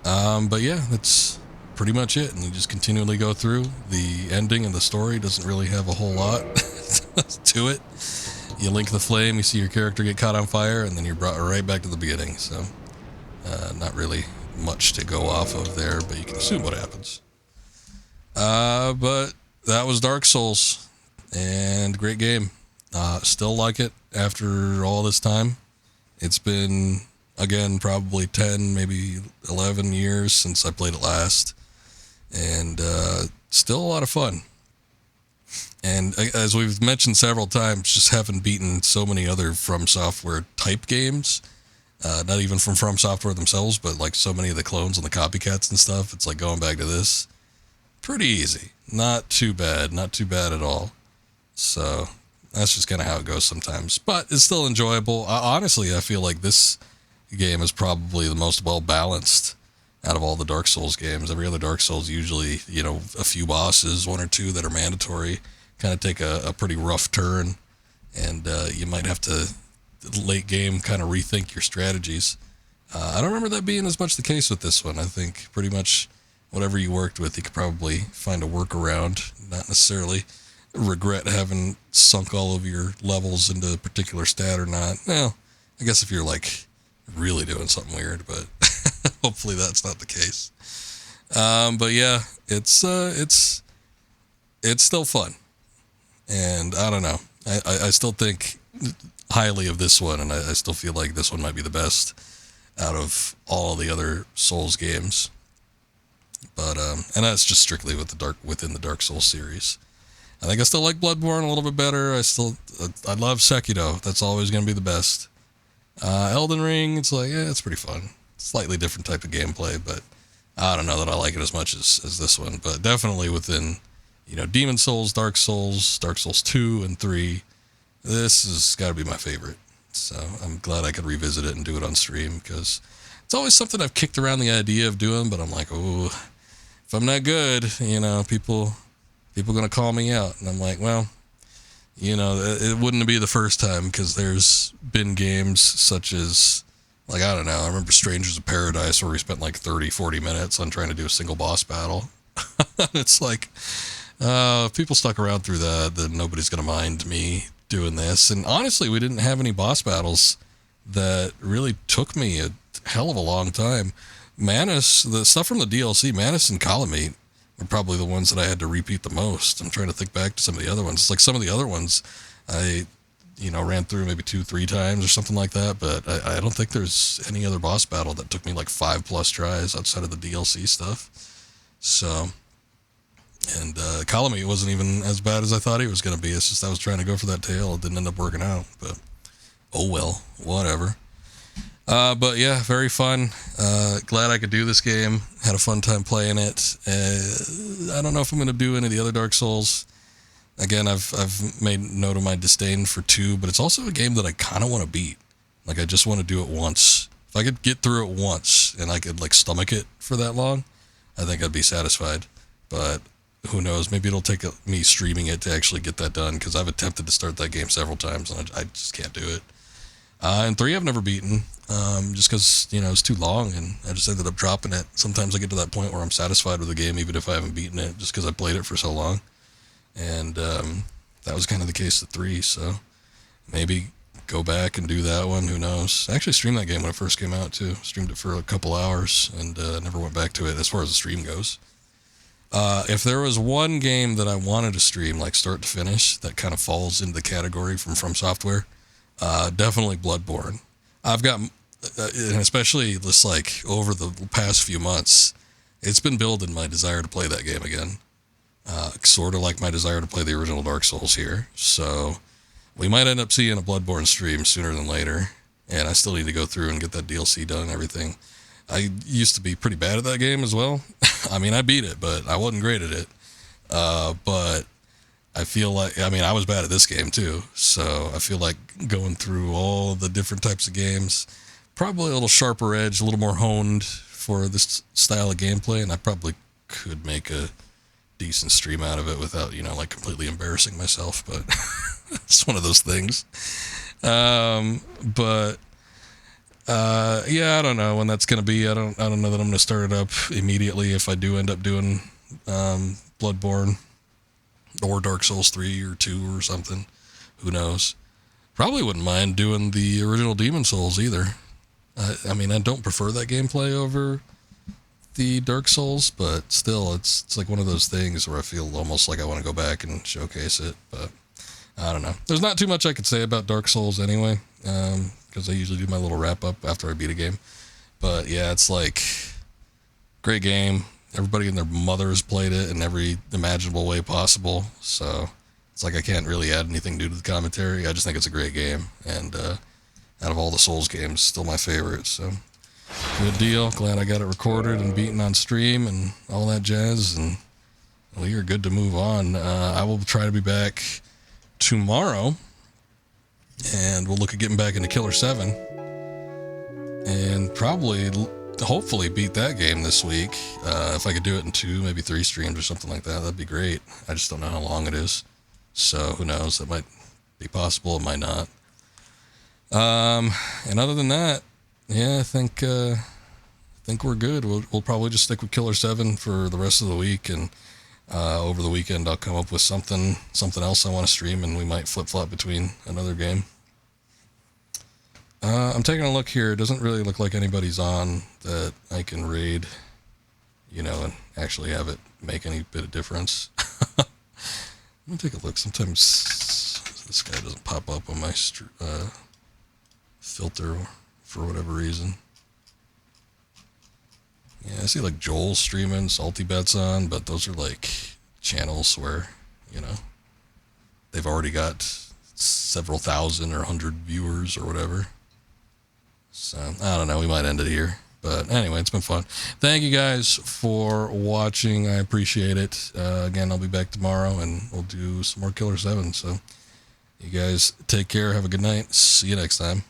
Speaker 1: But yeah, that's pretty much it. And you just continually go through. The ending and the story doesn't really have a whole lot to it. You link the flame, you see your character get caught on fire, and then you're brought right back to the beginning. So not really much to go off of there, but you can assume what happens. But that was Dark Souls, and great game. Still like it after all this time. It's been, again, probably 10, maybe 11 years since I played it last, and still a lot of fun. And as we've mentioned several times, just having beaten so many other From Software type games, not even from Software themselves, but like so many of the clones and the copycats and stuff, it's like going back to this. Pretty easy. Not too bad at all. So that's just kind of how it goes sometimes. But it's still enjoyable. Honestly, I feel like this game is probably the most well-balanced out of all the Dark Souls games. Every other Dark Souls, usually, you know, a few bosses, one or two that are mandatory, kind of take a pretty rough turn, and you might have to, late game, kind of rethink your strategies. I don't remember that being as much the case with this one. I think pretty much whatever you worked with, you could probably find a workaround, not necessarily regret having sunk all of your levels into a particular stat or not. Well, I guess if you're like really doing something weird, but hopefully that's not the case. But yeah, it's still fun, and I don't know. I still think highly of this one, and I still feel like this one might be the best out of all the other Souls games. But and that's just strictly within the Dark Souls series. I think I still like Bloodborne a little bit better. I love Sekiro. That's always going to be the best. Elden Ring, it's like, yeah, it's pretty fun. Slightly different type of gameplay, but I don't know that I like it as much as this one. But definitely within, you know, Demon Souls, Dark Souls 2 and 3, this has got to be my favorite. So I'm glad I could revisit it and do it on stream, because it's always something I've kicked around the idea of doing, but I'm like, oh, if I'm not good, you know, people going to call me out. And I'm like, well, you know, it wouldn't be the first time, because there's been games such as, like, I don't know, I remember Strangers of Paradise, where we spent like 30, 40 minutes on trying to do a single boss battle. It's like, if people stuck around through that, then nobody's going to mind me doing this. And honestly, we didn't have any boss battles that really took me a hell of a long time. Manus, the stuff from the DLC, Manus and Calamite were probably the ones that I had to repeat the most. I'm trying to think back to some of the other ones. It's like some of the other ones I, you know, ran through maybe 2-3 times or something like that, but I don't think there's any other boss battle that took me like 5+ tries outside of the DLC stuff. So, and Calamite wasn't even as bad as I thought he was going to be. It's just I was trying to go for that tail. It didn't end up working out, but oh well, whatever. But yeah, very fun. Glad I could do this game. Had a fun time playing it. I don't know if I'm going to do any of the other Dark Souls. Again, I've made note of my disdain for 2, but it's also a game that I kind of want to beat. Like, I just want to do it once. If I could get through it once and I could like stomach it for that long, I think I'd be satisfied. But who knows? Maybe it'll take me streaming it to actually get that done, because I've attempted to start that game several times and I just can't do it. And 3 I've never beaten, just because, you know, it's too long, and I just ended up dropping it. Sometimes I get to that point where I'm satisfied with the game, even if I haven't beaten it, just because I played it for so long. And that was kind of the case with 3, so maybe go back and do that one. Who knows? I actually streamed that game when it first came out, too. Streamed it for a couple hours, and never went back to it as far as the stream goes. If there was one game that I wanted to stream, like start to finish, that kind of falls into the category from Software, definitely Bloodborne. I've got, and especially just like over the past few months, it's been building my desire to play that game again. Sort of like my desire to play the original Dark Souls here. So we might end up seeing a Bloodborne stream sooner than later, and I still need to go through and get that DLC done and everything. I used to be pretty bad at that game as well. I mean, I beat it, but I wasn't great at it. But I feel like, I mean, I was bad at this game too. So I feel like going through all the different types of games, probably a little sharper edge, a little more honed for this style of gameplay. And I probably could make a decent stream out of it without, you know, like completely embarrassing myself. But it's one of those things. Yeah, I don't know when that's going to be. I don't know that I'm going to start it up immediately if I do end up doing Bloodborne or Dark Souls 3 or 2 or something. Who knows? Probably wouldn't mind doing the original Demon Souls either. I mean, I don't prefer that gameplay over the Dark Souls, but still, it's like one of those things where I feel almost like I want to go back and showcase it, but I don't know. There's not too much I could say about Dark Souls anyway, because I usually do my little wrap-up after I beat a game. But yeah, it's like, great game. Everybody and their mother has played it in every imaginable way possible, so it's like I can't really add anything new to the commentary. I just think it's a great game, and out of all the Souls games, still my favorite, so good deal. Glad I got it recorded and beaten on stream and all that jazz, and we are good to move on. I will try to be back tomorrow, and we'll look at getting back into Killer 7, and probably hopefully beat that game this week. If I could do it in 2, maybe 3 streams or something like that, that'd be great. I just don't know how long it is. So who knows? That might be possible. It might not. And other than that, yeah, I think we're good. We'll probably just stick with Killer 7 for the rest of the week, and over the weekend I'll come up with something else I want to stream, and we might flip-flop between another game. I'm taking a look here. It doesn't really look like anybody's on that I can raid, and actually have it make any bit of difference. Let me take a look. Sometimes this guy doesn't pop up on my filter for whatever reason. Yeah, I see like Joel streaming, Salty Bets on, but those are like channels where, they've already got several thousand or 100 viewers or whatever. So, I don't know, we might end it here. But anyway, it's been fun. Thank you guys for watching. I appreciate it. Again, I'll be back tomorrow, and we'll do some more Killer 7. So, you guys take care. Have a good night. See you next time.